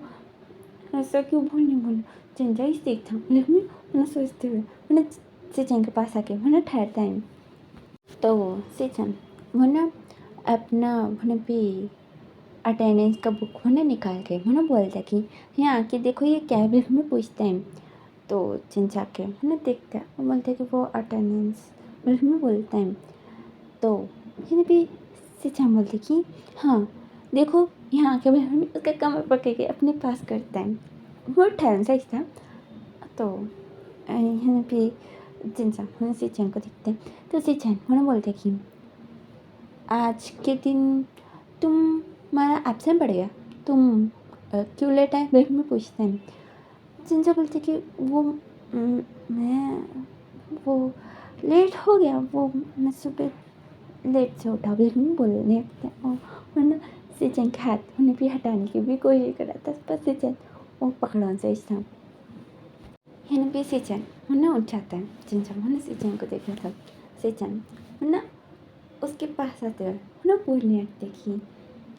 ऐसा क्यों बोला, चिंचा ही सीखता लेकिन उन्हें सोचते हुए उन्हें सीचन के पास आके उन्हें ठहरता है। तो सीचन वो ना अपना उन्हें भी अटेंडेंस का बुक उन्हें निकाल के उन्हें बोलता कि यहाँ आके देखो ये क्या है, बिल्कुल में पूछते हैं। तो चिंचा के उन्हें देखते हैं, वो बोलते हैं कि वो अटेंडेंस बिल्कुल में बोलते हैं। तो ये भी सीचन बोलते कि हाँ देखो यहाँ आके बिल्कुल में उसका कमर पकड़ के अपने पास करता है, वो ठहरन सही था। तो यहाँ भी चिंचा उन्हें सीचन को देखते हैं। तो सीचन उन्हें बोलते कि आज के दिन तुम्हारा एब्सेंट पड़ गया, तुम क्यों लेट आए, बिल्कुल में पूछते हैं। चिंचा बोलती कि वो मैं वो लेट हो गया, वो मैं सुबह लेट से उठा, बिल्कुल में बोलने लगते हैं। और वरना सीचन के हाथ उन्हें भी हटाने की भी कोशिश कर रहा था, पर सीचन वो पकड़ना सही था। यहाँ भी सीचन उन्हें उठ जाता है। चिंचा उन्हें सीचन को देख रहा था। सीचन उन्हें उसके पास आते हुए उन्हें बोलने लगते कि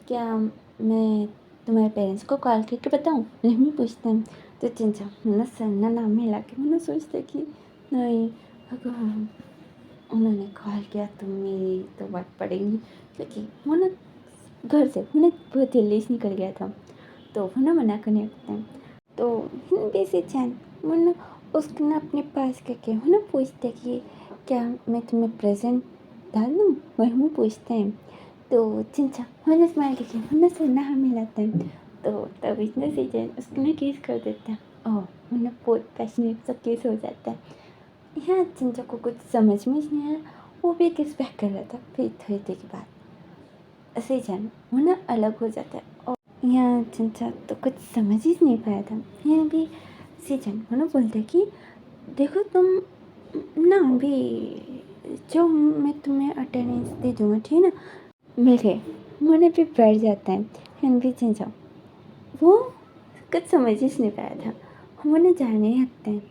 क्या मैं तुम्हारे पेरेंट्स को कॉल करके बताऊँ, नहीं पूछते हैं। तो चिंचा उन्हें सन्ना नाम हिला के उन्हें सोचते कि नहीं अगर उन्होंने कॉल किया तो मेरी तो बात पड़ेगी, क्योंकि उन्हें घर से उन्हें बहुत जल्दी से निकल गया था। तो उन्हें मना करने लगते हैं। तो हिंदी से चैन उन्हें उसको ना अपने पास करके उन्हें पूछते कि क्या मैं तुम्हें प्रेजेंट डाल दूँ, वही पूछते हैं। तो चिंचा उन्हें स्माइल करके उन्हें सन्ना हम मिलाते हैं। तो तब इतने से चैन उसको ना किस कर देता है और उन्हें बहुत पैशनेट सा किस हो जाता है। यहाँ चिंचा को कुछ समझ में नहीं आया, वो भी किस बैक कर रहा था। फिर थोड़ी देर के बाद सीजन उन्हें अलग हो जाता है और यहाँ चिंचा तो कुछ समझ ही नहीं पाया था। यहाँ भी सीजन उन्हें बोलते कि देखो तुम ना अभी जो मैं तुम्हें अटेंडेंस दे दूँगा ठीक है ना, मिल गए। मुन्ना भी बैठ जाता है, हिन भी चिंचा वो कुछ समझ ही नहीं पाया था। हम उन्हें जाने ही हकते हैं।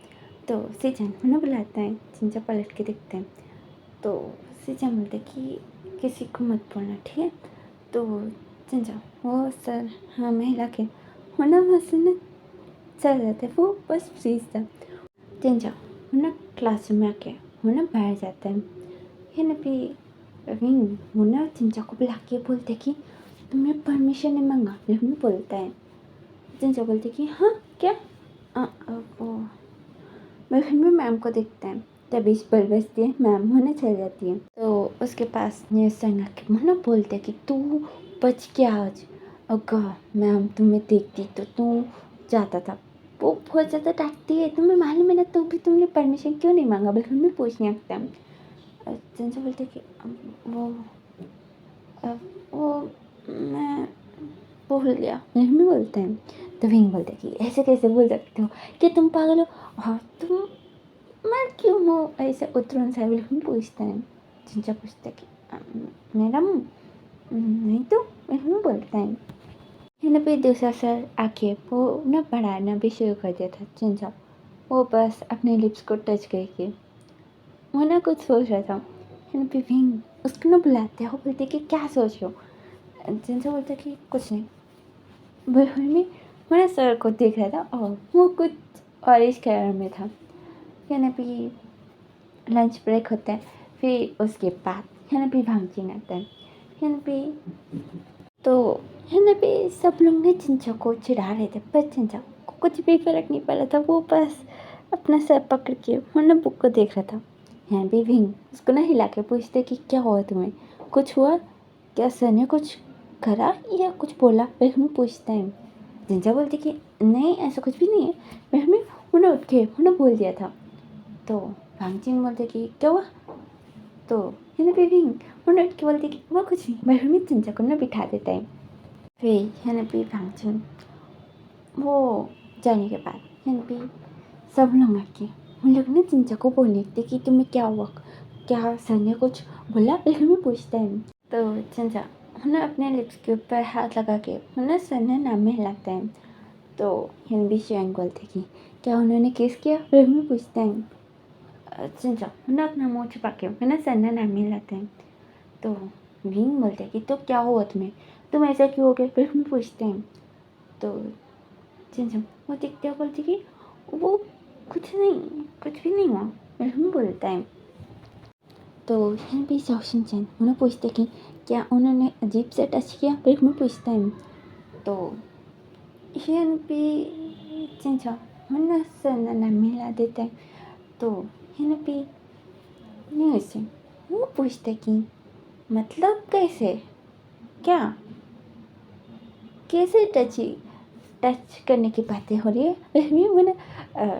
तो सीजन उन्हें बुलाता है, चिंचा पलट के देखते हैं। तो सीजन बोलते कि किसी को मत बोलना, ठीक है। तो चिंचा वो सर हाँ मैं हिला के मुन्ना वहाँ से ना चल जाते, वो बस फ्रीज था। चिंचा मुन्ना क्लासरूम में आके मुन्ना बैठ जाता है। ये ना भी विंग मुन्ना चिंचा को बुला के बोलते कि तुमने परमिशन नहीं मांगा, लेकिन बोलता है। चिंचा बोलती कि हाँ क्या वो फिर भी मैम को देखते हैं। तभी बल बजती है, मैम होने चल जाती है। तो उसके पास न्यूज़ चैनल के मुन्ना बोलते कि तू बच क्या आज। अगर मैम तुम्हें देखती तो तू जाता था। वो बहुत ज़्यादा डांटती है, तुम्हें मालूम है ना, तो भी तुमने परमिशन क्यों नहीं मांगा, बिल्कुल भी पूछने लगता है। चिंचा बोलते कि वो वो मैं भूल गया, नहीं बोलते हैं। तो विंग बोलते कि ऐसे कैसे बोल सकते हो कि तुम पागल हो। हाँ तुम मैं क्यों हूँ ऐसे उतरन सा बिल्कुल पूछते हैं। चिंचा पूछते कि मेरा मुँह नहीं तो बिल्कुल बोलता है। हिना पे दूसरा सर आके वो ना पढ़ाना भी शुरू कर दिया था। चिंचा वो बस अपने लिप्स को टच करके वो ना कुछ सोच रहा था। हिना पे विंग उसको ना बुलाते हैं, वो बोलते कि क्या सोच रहे हो। चिंचा बोलते कि कुछ नहीं। बिल्कुल में मैंने सर को देख रहा था और वो कुछ ऑरेंज कलर में था। यानी भी लंच ब्रेक होता है, फिर उसके बाद यानी भी भांगचिंग आता है। यानी भी तो यानी भी सब लोग ने चिंचा को चिढ़ा रहे थे, पर चिंचा को कुछ भी फर्क नहीं पड़ा था। वो बस अपना सर पकड़ के वरना बुक को देख रहा था। यहाँ भी विंग उसको ना हिला के पूछते कि क्या हुआ तुम्हें, कुछ हुआ क्या, सर ने कुछ करा या कुछ बोला, फिर हमें पूछते हैं। चिंचा बोलती कि नहीं ऐसा कुछ भी नहीं है, फिर हमें उन्हें उठ के उन्हें बोल दिया था। तो भांगचिंग बोलते कि क्या हुआ। तो हिना भी विंग उन्हें उठ के बोलते कि वो कुछ नहीं, फिर हमें चिंचा को ना बिठा देता है। फिर हिना भी भांगचिंग वो जाने के बाद हिना भी सब लोग आके उन लोग ने चिंचा को बोलने थे कि तुम्हें क्या हुआ, क्या सर ने कुछ बोला, फिर हमें पूछता है। तो चिंचा उन्हें अपने लिप्स के ऊपर हाथ लगा के उन्हें सर ने नाम में हिलाता है। तो हिना भी शियांग बोलते कि क्या उन्होंने किस किया, फिर हमें पूछते हैं। चिंचा उन्हें अपना मुँह छुपा के उन्हें सर ने नाम में हिलाते हैं। तो विंग बोलते हैं कि तो क्या हुआ तुम्हें, तुम ऐसा क्यों हो गए, फिर हम पूछते हैं। तो चिंचम वो देखते हुए बोलती कि वो कुछ नहीं, कुछ भी नहीं हुआ, फिर हम बोलता है। तो यहाँ भी शॉशिनचैन उन्हें पूछते कि क्या उन्होंने अजीब से टच किया, फिर हमें पूछते हैं। तो यहाँ भी चिंचा उन्हें सर ने नाम में हिला देता है। तो यहाँ भी नहीं से वो पूछते कि मतलब कैसे, क्या कैसे टच करने की बातें हो रही है। फिर भी मैंने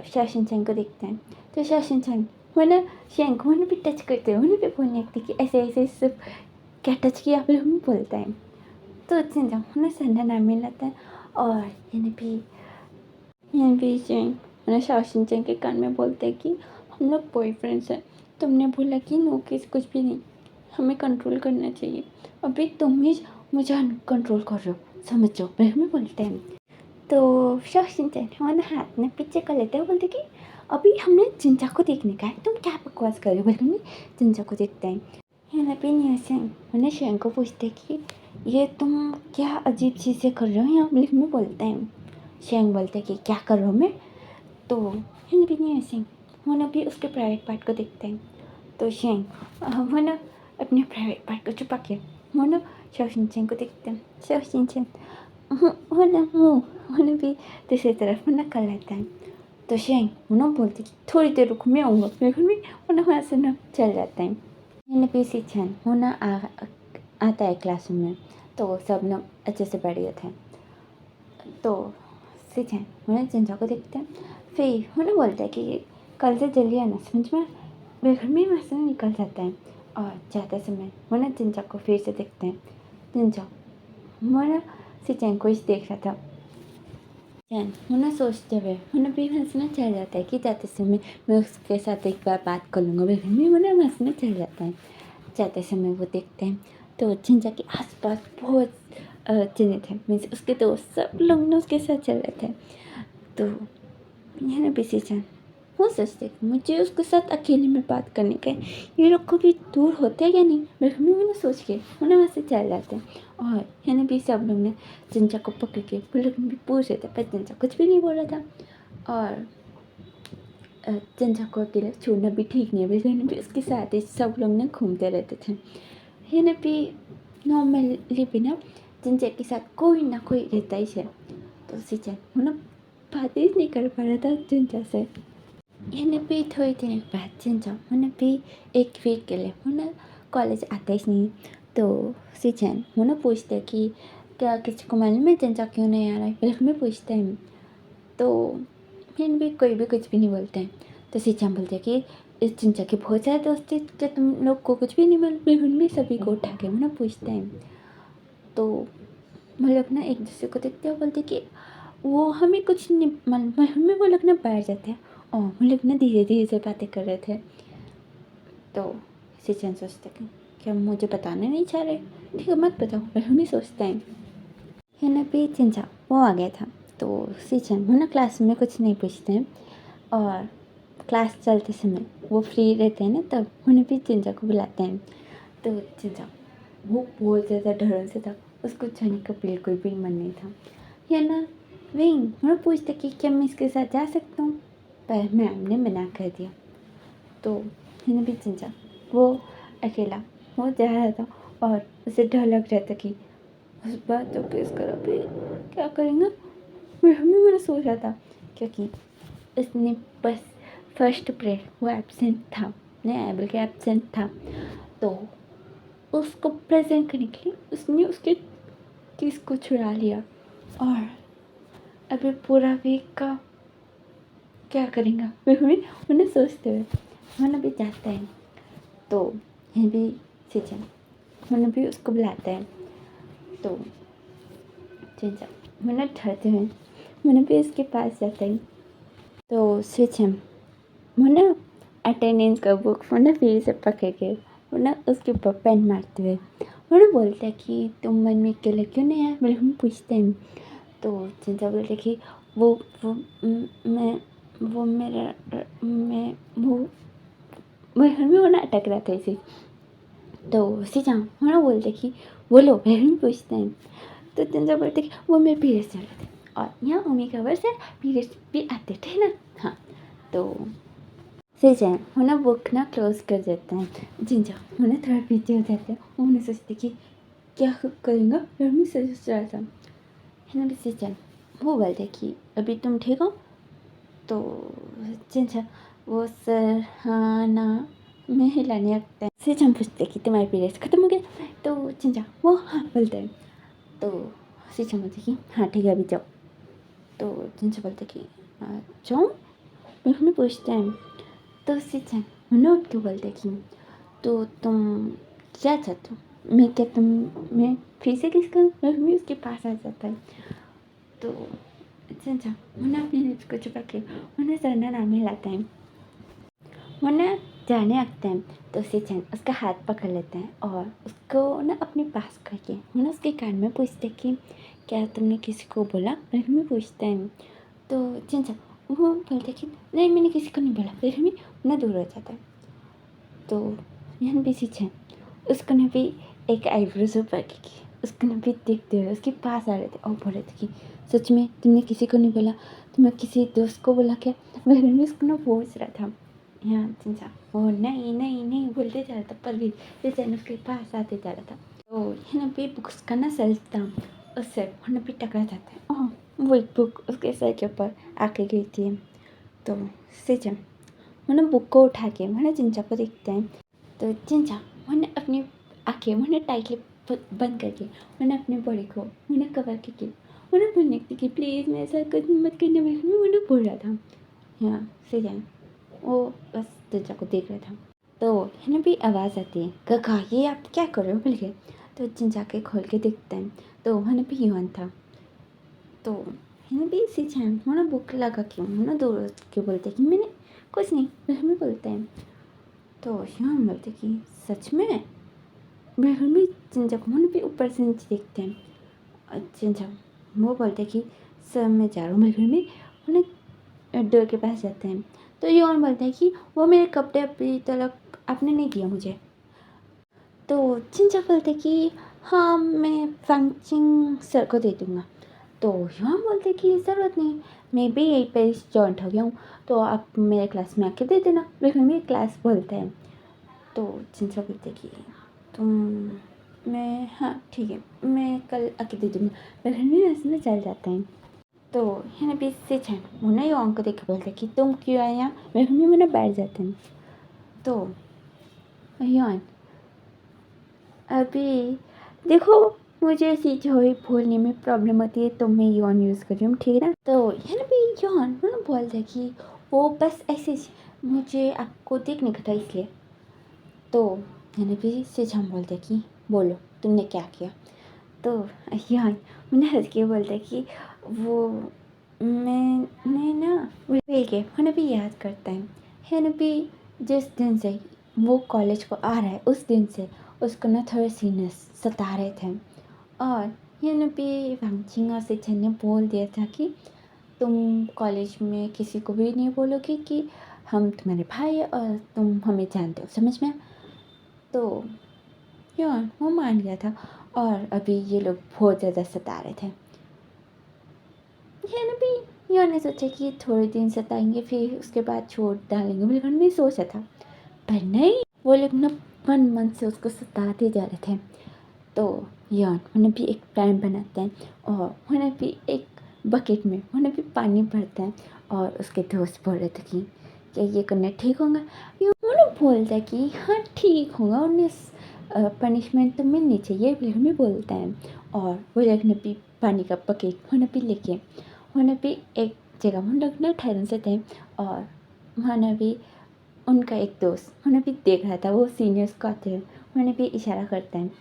शाशिनचैन को देखते हैं। तो शाशिनचैन मैंने शेंग को भी टच करते हैं, उन्हें भी बोलने लगती कि ऐसे ऐसे सब क्या टच किया, फिर हमें बोलता है। तो चिंचा उन्हें संडा नाम मिलाता है। और यानी शेंग उन्हें शाशिनचैन के कान में बोलते हैं कि हम लोग बॉयफ्रेंड्स हैं, तुमने बोला कि नो केस कुछ भी नहीं, हमें कंट्रोल करना चाहिए, अभी तुम ही मुझे कंट्रोल कर रहे हो, समझो, फिर हमें बोलते हैं। तो शाशिनचैन हमारे हाथ में पीछे कर लेते हैं, बोलते कि अभी हमने चिंचा को देखने का है, तुम क्या बकवास कर रहे हो, बोलते हम चिंचा को देखते हैं। यहाँ पे न्यूसेंग उन्हें शेंग को पूछते कि ये तुम क्या अजीब चीज़ें कर रहे हो यहाँ, बोले हमें बोलते हैं। शेंग बोलते कि क्या कर रहा हूँ मैं। तो यहाँ पे न्यूसेंग वो ना भी उसके प्राइवेट पार्ट को देखते हैं। तो शेंग वो ना अपने प्राइवेट पार्ट को छुपा के वो ना शाशिनचैन को देखते हैं। शाशिनचैन वो ना भी दूसरी तरफ ना कर लेता है। तो शेंग उन्होंने बोलती कि थोड़ी देर रुको मैं आऊँगा, फिर भी उन्हें वहाँ से ना चल जाता है। मैंने पी सी छन वो ना आता है क्लासरूम में। तो सब लोग अच्छे से बैठ गए थे। तो सिचन उन्हें चिंचा को देखते हैं। फिर उन्हें बोलता है कि कल से जल्दी आना, समझ में। वे घर में वहाँ से निकल जाता है। और जाते समय उन्हें चिंचा को फिर से देखते हैं। चिंचा मोना सिचन को इस देख रहा था। चैन उन्हें सोचते हुए उन्हें भी हंसना चल जाता है कि जाते समय मैं उसके साथ एक बार बात कर लूँगा, फिर भी उन्हें हंसना चल जाता है। जाते समय वो देखते हैं तो जिंजा के आसपास बहुत जने थे, मीन्स उसके दोस्त सब लोग ना उसके साथ चल रहे थे। तो यह ना बेसी जान वो सोचते कि मुझे उसके साथ अकेले में बात करने का है, ये लोग कभी दूर होते हैं या नहीं, बल्कि मैंने सोच के उन्हें वहाँ से चल जाते हैं। और यानी भी सब लोग ने जिंजा को पकड़ के वो लोग भी पूछ रहे थे, पर जिंजा कुछ भी नहीं बोला था। और जिंजा को अकेले छोड़ना भी ठीक नहीं है, बल्कि भी उसके साथ ही सब लोग ने घूमते रहते थे। यानी भी नॉर्मली भी ना जिंजा के साथ कोई ना कोई रहता ही है। तो उसी चैन ना बात ही नहीं कर पा रहा था जिंजा से। यानी भी थोड़ी देर बाद जिंजा मैंने भी एक वीक के लिए मैंने कॉलेज आता ही नहीं। तो उसी चैन मैंने पूछते कि क्या किसी को मालूम है जिंजा क्यों नहीं आ रहा है, बल्कि मैं पूछते हैं। तो फिर भी कोई भी कुछ भी नहीं बोलते हैं। तो सिंचन बोलते हैं कि इस जिंजा के बहुत सारे दोस्त थे, क्या तुम लोग को कुछ भी नहीं बोल, बिल्कुल भी सभी को उठा के मैंने पूछते हैं। तो वो लोग ना एक दूसरे को देखते हुए बोलते कि वो हमें कुछ नहीं हमें वो लोग ना बैठ जाते हैं और वो लोग ना धीरे धीरे से बातें कर रहे थे। तो सिंचन सोचते कि क्या मुझे बताने नहीं चाह रहे, ठीक है मत बताओ, पर हम ही सोचते हैं। है ना भी जिंजा वो आ गया था। तो सिंचन वो ना क्लास में कुछ नहीं पूछते हैं, और क्लास चलते समय वो फ्री रहते हैं ना, तब उन्हें भी जिंजा को बुलाते हैं। तो जिंजा वो बहुत ज़्यादा डरन से था, उसको जाने का बिल्कुल भी मन नहीं था। या ना विंग मैं पूछते कि क्या मैं इसके साथ जा सकता हूँ, पर मैम ने मना कर दिया। तो मैंने भी जिंजा वो अकेला वो जा रहा था, और उसे डर लग रहा था कि उस बात तो केस करा भी क्या करेंगे। मैंने सोच रहा था, क्योंकि उसने बस फर्स्ट पीरियड वो एब्सेंट था, नहीं बल्कि एब्सेंट था। तो उसको प्रेजेंट करने के लिए उसने उसके किस को छुड़ा लिया, और अभी पूरा वीक का क्या करेंगे उन्हें सोचते हुए मैंने भी जाता है। तो ये भी सीजन मैंने भी उसको बुलाता है। तो जिंजा मैंने डरते हुए मैंने भी उसके पास जाता है। तो सीजन मैंने अटेंडेंस का बुक मैंने फिर से पकड़ के मैंने उसके ऊपर पेन मारते हुए मैंने बोलता है कि तुम मन में अकेले क्यों नहीं आए, बोले हम पूछते हैं। तो जिंजा बोलते कि मैं वो मेरा मैं वो ना अटक रहा था इसे। तो सीधा मैंने बोलते कि बोलो बहन पूछते हैं। तो जिंजा बोलते कि वो मेरे पीरियड्स चल रहे थे, और यहाँ उन्हीं का वर्ष है पीरियड्स भी आते थे ना। हाँ तो सीधा उन्हें बुक ना क्लोज कर देते हैं। जिंजा उन्हें थोड़ा पीछे हो जाते हैं, उन्हें सोचते कि क्या करेंगे, फिर मैं सोच रहा था। है ना सीजन वो बोलते कि अभी तुम ठीक हो। तो जिंजा वो सर हाँ ना में हिलाने लगता है। सीजन पूछते कि तुम्हारे पीरियड्स खत्म हो गए। तो जिंजा वो हाँ बोलते हैं। तो सीजन बोलते कि हाँ ठीक है अभी जाओ। तो जिंजा बोलते कि जाऊँ, फिर हमें पूछते हैं। तो सीजन उन्हें क्यों बोलते कि तो तुम क्या चाहते हो, मैं क्या तुम मैं फिर से किस करूँ, मैं उसके पास आ जाता है। तो जिंजा उन्हें अपनी लिप्स को छुपा के उन्हें सरना नाम हिलाता है। उन्हें जाने लगते हैं। तो सीजन उसका हाथ पकड़ लेते हैं और उसको ना अपने पास करके उन्हें उसके कान में पूछते कि क्या तुमने किसी को बोला, फिर में पूछते हैं। तो जिंजा वो बोलते कि नहीं मैंने किसी को नहीं बोला, फिर में उन्हें दूर हो जाता है। तो यहाँ भी सीजन उसको ने भी एक आईब्रोज ऊपर की उसको ने भी देखते हुए उसके पास आ रहे थे और बोल रहे थे कि सच में तुमने किसी को नहीं बोला, तुम्हें किसी दोस्त को बोला क्या, मैं उसको ना पूछ रहा था। यहाँ जिंजा वो नहीं नहीं नहीं बोलते जा रहा था, पर भी जिंजा उसके पास आते जा रहा था। तो यहाँ भी बुक्स का ना सेल्फ था, उससे वहाँ भी टकरा जाता है और वो एक बुक उसके सर के ऊपर आके गिरती है। तो सीजन मैंने बुक को उठा के मैंने जिंजा को देखते हैं। तो जिंजा मैंने अपनी आँखें मैंने टाइटली बंद करके मैंने अपने बॉडी को मैंने कवर करके मैंने बोलने की कि प्लीज़ मेरे साथ कुछ मत करने में मैंने बोल रहा था। यहाँ सीजन वो बस जिंजा को देख रहा था। तो है भी आवाज़ आती है काका ये आप क्या कर रहे हो बोल के। तो जिंजा के खोल के देखते हैं तो वहाँ भी यून था। तो है भी सीजन मैंने बुक लगा के मैंने दूर के बोलते कि मैंने कुछ नहीं हमें बोलते हैं। तो ह्यून बोलते कि सच में, बिल्कुल भी चिंचा को भी ऊपर से नीचे देखते हैं। चिंचा वो बोलते हैं कि सर मैं जा रहा हूँ। बिल्कुल भी उन्हें डोर के पास जाते हैं तो यौन बोलता है कि वो मेरे कपड़े अभी तक आपने नहीं दिया मुझे। तो चिंचा बोलते कि हाँ मैं फंक्चिंग सर को दे दूँगा। तो यौन बोलते कि ज़रूरत नहीं, मैं भी यहीं पे जॉइंट हो गया हूँ तो आप मेरे क्लास में आके दे देना। बिल्कुल भी क्लास बोलते हैं तो चिंचा बोलते कि तुम मैं हाँ ठीक है मैं कल आके दे दूँगा। बिल्कुल भी वैसे में चल जाते हैं। तो है ना बीच से छन उन्हें यौन को देख के बोलते कि तुम क्यों आए यहाँ। बिल्कुल भी मैंने बैठ जाते हैं। तो यौन अभी देखो मुझे ऐसी जो ही बोलने में प्रॉब्लम होती है तो मैं यौन यूज़ कर रही हूँ, ठीक है ना। तो है ना भी यौन मतलब बोलता है कि वो बस ऐसे मुझे आपको देखने का था इसलिए। तो है ना भी से हम बोलते कि बोलो तुमने क्या किया। तो यौन मैंने हंस के बोलता है कि वो मैंने ना वे के है ना भी याद करता है ना भी जिस दिन से वो कॉलेज को आ रहा है उस दिन से उसको ना थोड़े सीनियर्स सता रहे थे। और ये ना भी वांगचिंग से छन ने बोल दिया था कि तुम कॉलेज में किसी को भी नहीं बोलोगे कि हम तुम्हारे भाई हैं और तुम हमें जानते हो, समझ में। तो यार वो मान गया था और अभी ये लोग बहुत ज़्यादा सता रहे थे। ये ना भी यार ने सोचा कि थोड़े दिन सताएंगे फिर उसके बाद छोड़ डालेंगे, बिल्कुल नहीं सोचा था। पर नहीं, वो लोग ना मन से उसको सताते जा रहे थे। तो यार उन्हें भी एक प्लान बनाते हैं और उन्हें भी एक बकेट में उन्हें भी पानी भरते हैं और उसके दोस्त बोल रहे थे कि क्या ये करना ठीक होगा। ये उन्हें बोलता है कि हाँ ठीक होगा, उन्हें पनिशमेंट तो मिलनी चाहिए, बिल्कुल भी बोलता है। और वो लोग ने भी पानी का बकेट उन्हें भी लेके उन्हें भी एक जगह उन लोग ने ठहरन से थे और उन्होंने भी उनका एक दोस्त उन्हें भी देख रहा था, वो सीनियर्स को आते हैं उन्हें भी इशारा करते हैं।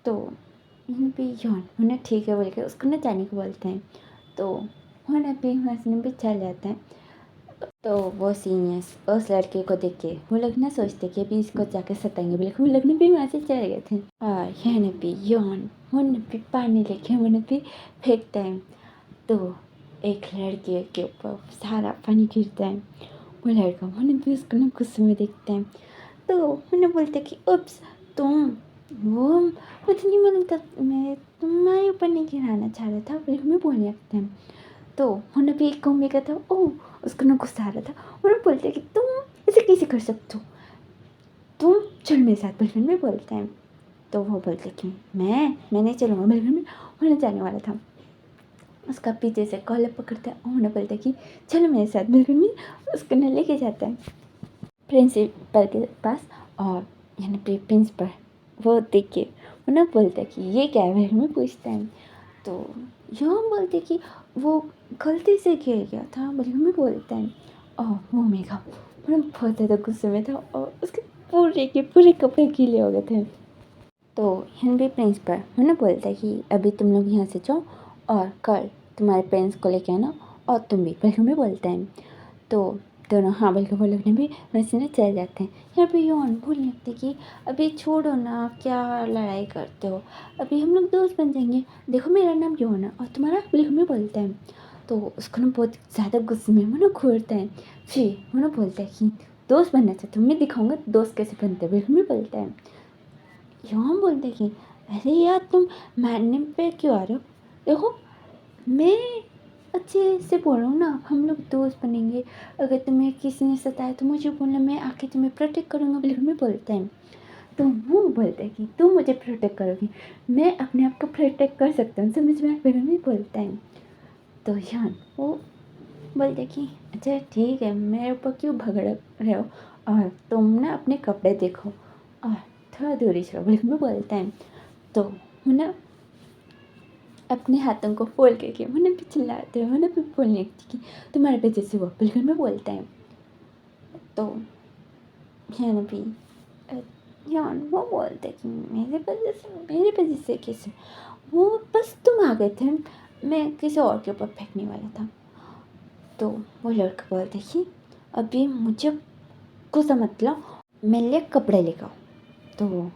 तो उन्हें भी यौन उन्हें ठीक है बोल के उसको न जाने को बोलते हैं। तो उन्हें भी हंसने भी चल जाते हैं। तो वो सीनियर्स उस लड़के को देख के वो लोग ना सोचते कि अभी इसको जाके सताएंगे, बिल्कुल वो लोग ने भी वहाँ से चले गए थे। और यह भी यौन उन्हें भी पानी लेके उन्हें भी फेंकते हैं। तो एक लड़के के ऊपर सारा पानी गिरता है। वो लड़का उन्हें भी उसको ना गुस्से में देखते हैं। तो उन्हें बोलते कि उप्स तुम वो कुछ नहीं मालूम मैं तुम्हारे ऊपर नहीं गिराना चाह रहा था, बिल्कुल भी बोलने लगते हैं। तो उन्हें भी एक घूमने का था, ओह उसको ना गुस्सा आ रहा था। उन्हें बोलते कि तुम ऐसे कैसे कर सकते हो, तुम चल मेरे साथ, बिल्कुल भी बोलते हैं। तो वो बोलते कि मैं नहीं चलूँगा, बिल्कुल भी उन्हें जाने वाला था। उसका पीछे से कॉलर पकड़ता है और उन्हें बोलता है कि चलो मेरे साथ, बिल्कुल भी उसको न लेके जाता है प्रिंसिपल के पास। और यानी प्रिंसिपल वो देख के उन्हें बोलता है कि ये क्या है, में पूछता है। तो यहाँ बोलते कि वो गलती से गिर गया था, बल्कि में बोलता है। और वो मेघा उन्हें बहुत ज़्यादा गुस्से में था और उसके पूरे कपड़े गीले हो गए थे। तो यहाँ भी प्रिंसिपल उन्हें बोलता है कि अभी तुम लोग यहाँ से जाओ और कल तुम्हारे पेरेंट्स को लेके आना और तुम भी, बल्कि में बोलता है। तो दोनों हाँ बल्कि वो लोग ने भी वैसे ना चले जाते हैं। यहाँ पे यौन बोलने लगते कि अभी छोड़ो ना, क्या लड़ाई करते हो, अभी हम लोग दोस्त बन जाएंगे, देखो मेरा नाम यौन है और तुम्हारा, बिल्कुल में बोलता है। तो उसको ना बहुत ज़्यादा गुस्से में वो ना घूरता है। फिर वो ना बोलता है कि दोस्त बनना चाहते हो, मैं दिखाऊंगा दोस्त कैसे बनते हैं, बिल्कुल में बोलता है। यौन बोलते कि अरे यार तुम मारने पे क्यों आ रहे हो, देखो मैं अच्छे से बोल रहा हूँ ना, हम लोग दोस्त बनेंगे, अगर तुम्हें किसी ने सताया तो मुझे बोलना, मैं आके तुम्हें प्रोटेक्ट करूँगा, बिल्कुल में बोलता है। तो वो बोलता है कि तुम मुझे प्रोटेक्ट करोगी, मैं अपने आप को प्रोटेक्ट कर सकता हूँ, समझ में, बिल्कुल में बोलता है। तो यान वो बोलते हैं कि अच्छा ठीक है, मेरे ऊपर क्यों भगड़ रहे हो और तुम ना अपने कपड़े देखो और थोड़ा दूरी चलो, बिल्कुल में बोलता है। तो वो ना अपने हाथों को फोल्ड करके उन्हें भी चिल्लाते हैं, उन्हें भी बोलने लगती कि तुम्हारे पे जैसे वो, बिल्कुल में बोलता है। तो यान भी यान वो बोलते कि मेरे पे जैसे कैसे, वो बस तुम आ गए थे, मैं किसी और के ऊपर फेंकने वाला था। तो वो लड़का बोलते कि अभी मुझे गुस्सा मत लो, मेरे लिए कपड़े लेकर आओ। तो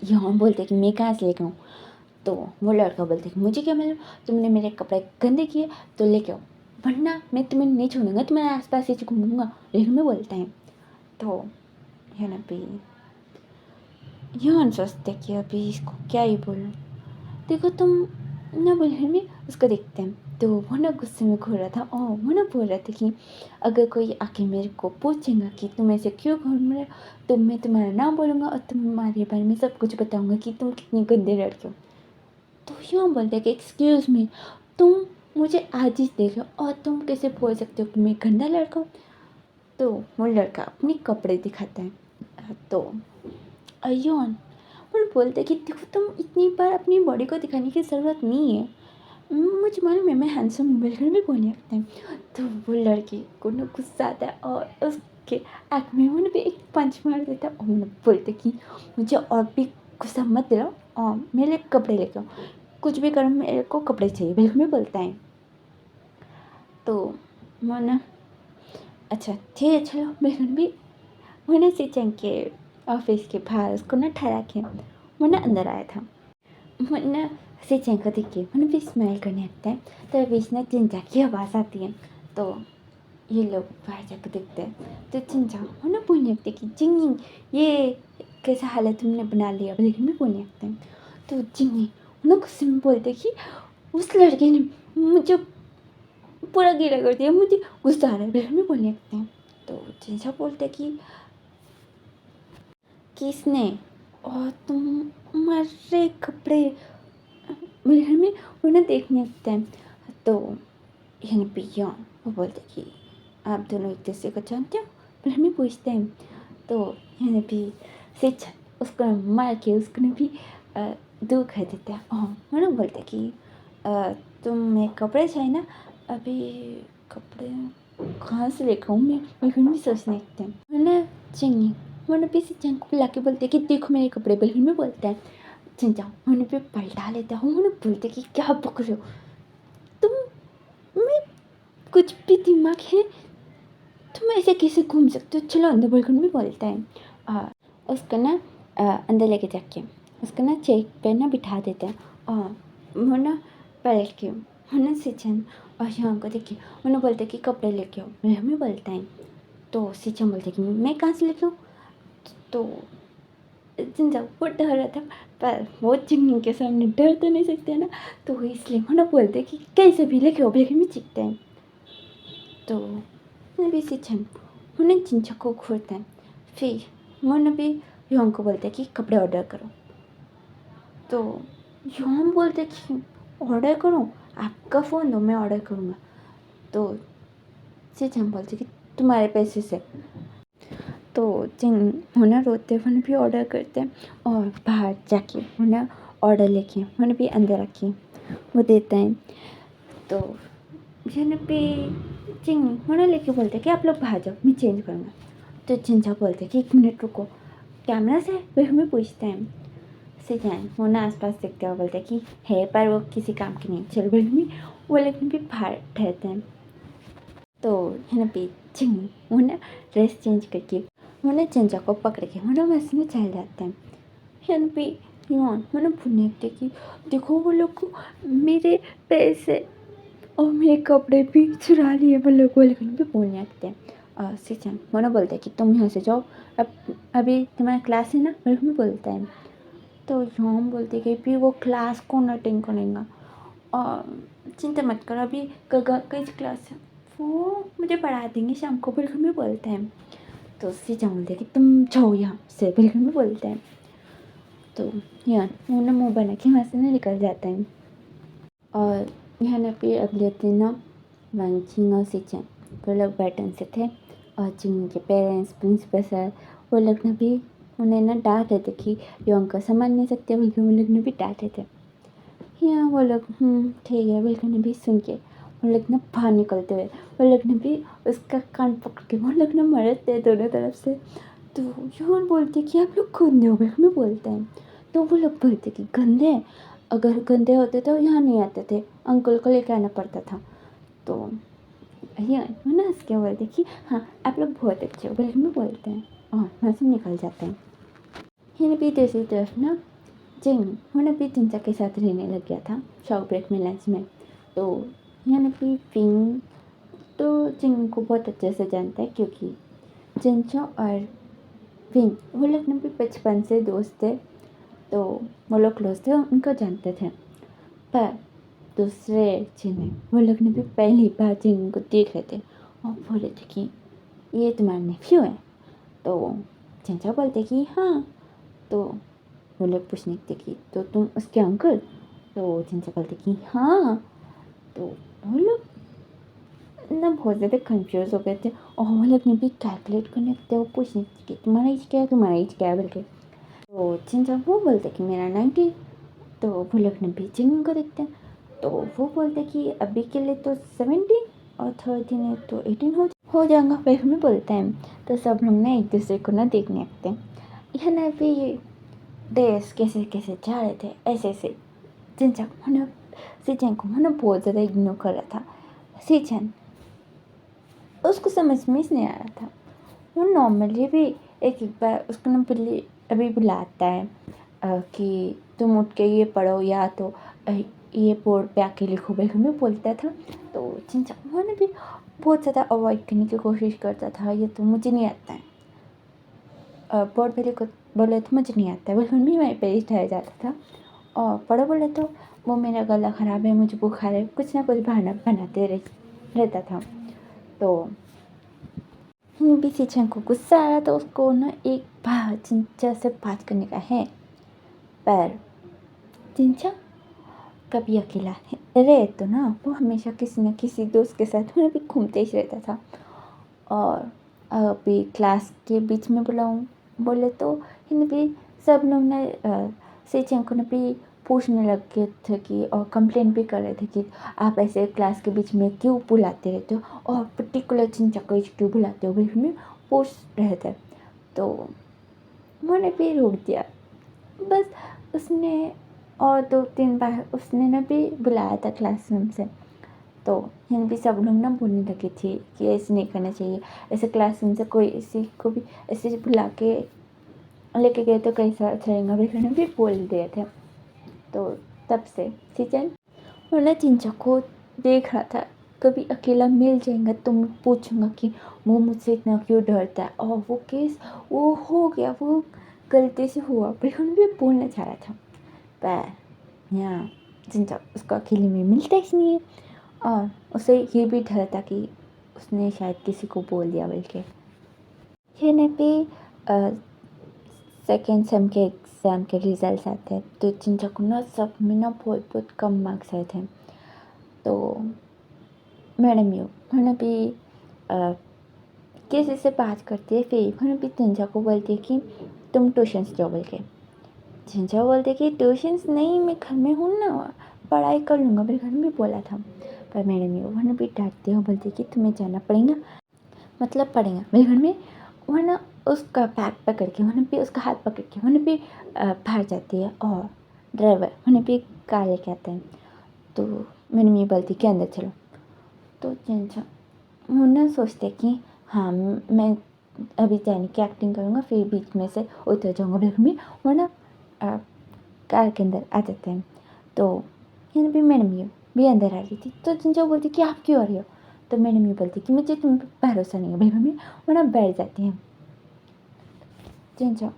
यहाँ बोलते कि मैं कहाँ से लेके आऊँ। तो वो लड़का बोलता कि मुझे क्या मालूम, तुमने मेरे कपड़े गंदे किए तो लेके आओ, वरना मैं तुम्हें नहीं छोड़ूंगा, तुम्हारे आसपास ही घूमूंगा, लेकिन मैं बोलता है। तो यहाँ पे यहाँ सोचते कि अभी इसको क्या ही बोलूँ। देखो तुम ना बोल में उसको देखते हैं तो वो ना गुस्से में घूर रहा था और वो ना बोल रहा था कि अगर कोई आके मेरे को पूछेगा कि तुम ऐसे क्यों घूम रहे हो तो मैं तुम्हारा नाम बोलूँगा और तुम्हारे बारे में सब कुछ बताऊँगा कि तुम कितनी गंदे लड़के हो। तो यूँ बोलते कि एक्सक्यूज़ मी, तुम मुझे आज ही देखो और तुम कैसे बोल सकते हो कि मैं गंदा लड़का हूँ। तो वो लड़का अपने कपड़े दिखाता है। तो अय्योन और बोलते कि देखो तुम इतनी बार अपनी बॉडी को दिखाने की ज़रूरत नहीं है, मुझे मालूम है मैं हैंडसम मोबाइल घर में बोलने लगता है। तो वो लड़की को ना गुस्सा आता है और उसके आँख में वो भी एक पंच मार देता है और वो बोलते कि मुझे और भी गुस्सा मत दिलाओ और मेरे लिए कपड़े लेके आओ, कुछ भी करो मेरे को कपड़े चाहिए, बिल्कुल में बोलता है। तो वो ना अच्छा ठीक है चलो, बिल्कुल भी वो ना सिचन के ऑफिस के बाहर उसको ना ठहरा के वो ना अंदर आया था। वो ना सिचन को देख के वो भी स्माइल करने लगता है। तो बीच में चिंचा की आवाज़ आती है। तो ये लोग बाहर जाकर देखते हैं तो चिंचा वो ना बोलने लगते कि जिंगी ये कैसा हालत तुमने बना लिया, लेकिन भी बोलने लगते हैं। तो जिंगी वो ना गुस्से में बोलते कि उस लड़के ने मुझे पूरा गीला कर दिया, मुझे गुस्सा आ रहा है, बिल्कुल भी बोलने लगते हैं। तो चिंचा बोलते कि किसने, और तुम्हारे कपड़े मिरर में उन्हें देखने लगते हैं। तो यहाँ पे वो बोलते कि आप दोनों एक दूसरे को जानते हो, फिर हमें पूछते हैं। तो यहाँ पे सिच उसको मार के उसको भी दूर कर देता है और वो ना बोलते कि तुम्हें कपड़े चाहिए ना, अभी कपड़े कहाँ से लेकर आऊँ मैं फिर भी सोचने लगते हैं। मैंने चिंगी मैंने भी सिचन को बुला के बोलते कि देखो मेरे कपड़े, बिल्कुल में बोलते हैं। चिंचा मैंने पे पलटा लेता हूँ, मैंने बोलते कि क्या बक रहे हो तुम, मैं कुछ भी दिमाग है, तुम ऐसे कैसे घूम सकते हो, चलो अंदर, बिल्कुल में बोलता है। उसको ना अंदर लेके जाके उसको ना चेक पे ना बिठा देते हैं और वो ना पलट के वो ना सिचन और यहाँ को देखिए उन्हें बोलते कि कपड़े लेके आओ, हमें बोलता है। तो सिचन बोलते कि मैं कहाँ से लेके आऊँ। तो जिंजा वो डर रहा था पर वो चिमनी के सामने डर तो नहीं सकते ना, तो इसलिए वो ना बोलते कि कैसे भी लेके आओ, लेकिन भी चीखते हैं। तो भी सिचन उन्हें चिंचा को घूरते हैं। फिर वो भी योंग को बोलते हैं कि कपड़े ऑर्डर करो। तो योंग बोलते कि ऑर्डर करो, आपका फ़ोन दो मैं ऑर्डर करूँगा। तो सिचन बोलते कि तुम्हारे पैसे से। तो जिन उन्हें रोते हुए भी ऑर्डर करते हैं और बाहर जाके उन्हें ऑर्डर लेके उन्हें भी अंदर रखिए वो देते हैं। तो जन पे चिंग उन्हें लेके बोलते हैं कि आप लोग बाहर जाओ, मैं चेंज करूँगा। तो चिंचा बोलते हैं कि 1 मिनट रुको, कैमरा से फिर हमें पूछते हैं। सिचन वो ना आसपास देखते हुए बोलते हैं कि है पर वो किसी काम की नहीं, चलो फिर भी वो लेकिन भी बाहर ठहरते हैं। तो है ना पे चिंग वो ना ड्रेस चेंज करके उन्हें चिंचा को पकड़ के उन्हें बस में चल जाते हैं। यहाँ पे मैंने भूलने लगते कि देखो वो लोग को मेरे पैसे और मेरे कपड़े भी चुरा लिए, वो लोग वो लेकिन भी बोलने लगते हैं। सिचन मैंने बोलते हैं कि तुम यहाँ से जाओ, अब अभी तुम्हारा क्लास है ना, बिल्कुल बोलता है। तो यहाँ बोलते कि फिर वो क्लास कौन अटेंड करेगा, और चिंता मत करो अभी कई क्लास है वो मुझे पढ़ा देंगे शाम को, बिल्कुल भी बोलते हैं। तो सिचन बोलते हैं कि तुम जाओ यहाँ से, बिल्कुल भी बोलते हैं। तो यहाँ वो ना मुँह बना के वहाँ से ना निकल जाता है। और यहाँ पे अगले दिन ना वांगचिंग और सिचन वो लोग बैठन से थे और चिंग के पेरेंट्स प्रिंसिपल सर वो लोग ने भी उन्हें ना डांटे थे कि योंग को संभाल नहीं सकते, बल्कि वो लोग ने भी डांटे थे। यहाँ वो लोग ठीक है बिल्कुल ने भी सुन के वो लोग ना बाहर निकलते हुए वो लोग ने भी उसका कान पकड़ के वो लोग ने मरते थे दोनों तरफ से। तो योन बोलते कि आप लोग गंदे हो, बिल्कुल में बोलते हैं। तो वो लोग बोलते कि गंदे, अगर गंदे होते तो यहाँ नहीं आते थे, अंकल को लेकर आना पड़ता था। तो यहाँ ना उसके बोलते कि हाँ आप लोग बहुत अच्छे हो, बिल्कुल में बोलते हैं और वहाँ से निकल जाते हैं। यहाँ भी दूसरी तरफ ना जिंग मैंने भी चिंचा के साथ रहने लग गया था शॉप ब्रेक में लंच में। तो मैंने भी फिंग तो जिंग को बहुत अच्छे से जानता है क्योंकि चिंचा और फिंग वो लोग ने भी बचपन से दोस्त थे। तो वो लोग क्लोज थे, उनको जानते थे। पर दूसरे जिन्हें वो लोग ने भी पहली बार जिंग को देख रहे थे और बोले थे कि ये तुम्हारा नेफ्यू है। तो चिंचा बोलते कि हाँ। तो वो लोग पूछने थे कि तो तुम उसके अंकल। तो चिंचा बोलते कि हाँ। तो वो लोग ना बहुत ज़्यादा कंफ्यूज हो गए थे और वो लोग ने भी कैलकुलेट करने थे, वो पूछने थे कि तुम्हारा एज क्या है, तुम्हारा एज क्या है बोल के। तो चिंचा वो बोलते कि मेरा 90। तो वो लोग ने भी चिंग को देखते हैं। तो वो बोलते कि अभी के लिए तो 70 और 13 है तो 18 हो जाएगा फिर हमें बोलते हैं। तो सब लोग ना एक दूसरे को ना देखने लगते हैं। यह ना भी देश कैसे कैसे जा रहे थे ऐसे ऐसे। चिंचा मैंने सीचन को मैंने बहुत ज़्यादा इग्नोर कर रहा था। सीचन उसको समझ में नहीं आ रहा था। वो नॉर्मली भी एक एक बार उसको ना बिल्ली अभी बुलाता है कि तुम उठ के ये पढ़ो या तो ये बोर्ड पे आके लिखो बिल्कुल में बोलता था। तो चिंचा मैंने भी बहुत ज़्यादा अवॉइड करने की कोशिश करता था, ये तो मुझे नहीं आता है बोर्ड पे लिखो बोले तो मुझे नहीं आता है बिल्कुल भी वहीं पे ही ठहर जाता था। और पढ़ो बोले तो वो मेरा गला ख़राब है, मुझे बुखार है, कुछ ना कुछ बहाना बनाते रहता था। तो भी सीचन को गुस्सा आ रहा था, उसको ना एक बार चिंचा से बात करने का है। पर चिंचा कभी अकेला रहे तो ना वो हमेशा किसी न किसी दोस्त के साथ में भी घूमते ही रहता था। और अभी क्लास के बीच में बुलाऊँ बोले तो इन भी सब लोग ने सीचन को भी पूछने लगे थे कि और कंप्लेन भी कर रहे थे कि आप ऐसे क्लास के बीच में क्यों बुलाते रहते हो और पर्टिकुलर चिंचा को क्यों बुलाते हो बीच में पूछ रहे थे। तो मैंने भी रोक दिया बस। उसने और 2-3 बार उसने ना भी बुलाया था क्लासरूम से। तो यहाँ भी सब लोग ना बोलने लगे थे कि ऐसे नहीं करना चाहिए, ऐसे क्लासरूम से कोई किसी को भी ऐसे बुला के लेके गए तो कैसा अच्छा रहेगा भी भी बोल दिए थे। तो तब से सीजन मैंने चिंचा को देख रहा था, कभी अकेला मिल जाएगा तो मैं पूछूंगा कि वो मुझसे इतना क्यों डरता है। और वो केस वो हो गया, वो गलती से हुआ पर हम भी बोलना चाह रहा था। पर यहाँ चिंचा उसको अकेले में मिलता ही नहीं है और उसे ये भी डर था कि उसने शायद किसी को बोल दिया बोल के। ये ने भी सेकेंड सेम के एग्ज़ाम के रिज़ल्ट आते हैं तो चिंचा को ना सब में ना बहुत बहुत कम मार्क्स आए थे। तो मैडम यू मैंने भी किसी से बात करती है फिर मैंने भी चिंचा को बोलती है कि तुम ट्यूशन्स जाओ बोल के। चिंचा बोलते कि ट्यूशन्स नहीं, मैं घर में हूँ ना, पढ़ाई कर लूँगा मेरे घर में बोला था। पर मैडम यू मैंने भी डांटती हूँ, बोलती कि तुम्हें जाना पड़ेगा मतलब पड़ेगा मेरे घर में। वरना उसका बैग पकड़ के मैंने भी उसका हाथ पकड़ के मैंने भी बाहर जाती है और ड्राइवर मैंने भी कार लेके आते हैं। तो मैंने ये बोलती कि अंदर चलो। तो चिंचा वो ना सोचते कि हाँ मैं अभी जाने की एक्टिंग करूँगा फिर बीच में से उतर जाऊँगा बिल्कुल भी, वरना कार के अंदर आ जाते हैं। तो ये भी मैडम ये भी अंदर आ रही थी तो चिंचा बोलती कि आप क्यों आ रही हो। तो मैडम ये बोलती कि मुझे तुम पर भरोसा नहीं है बिल्कुल भी, वरना बैठ जाती हैं। चिंचा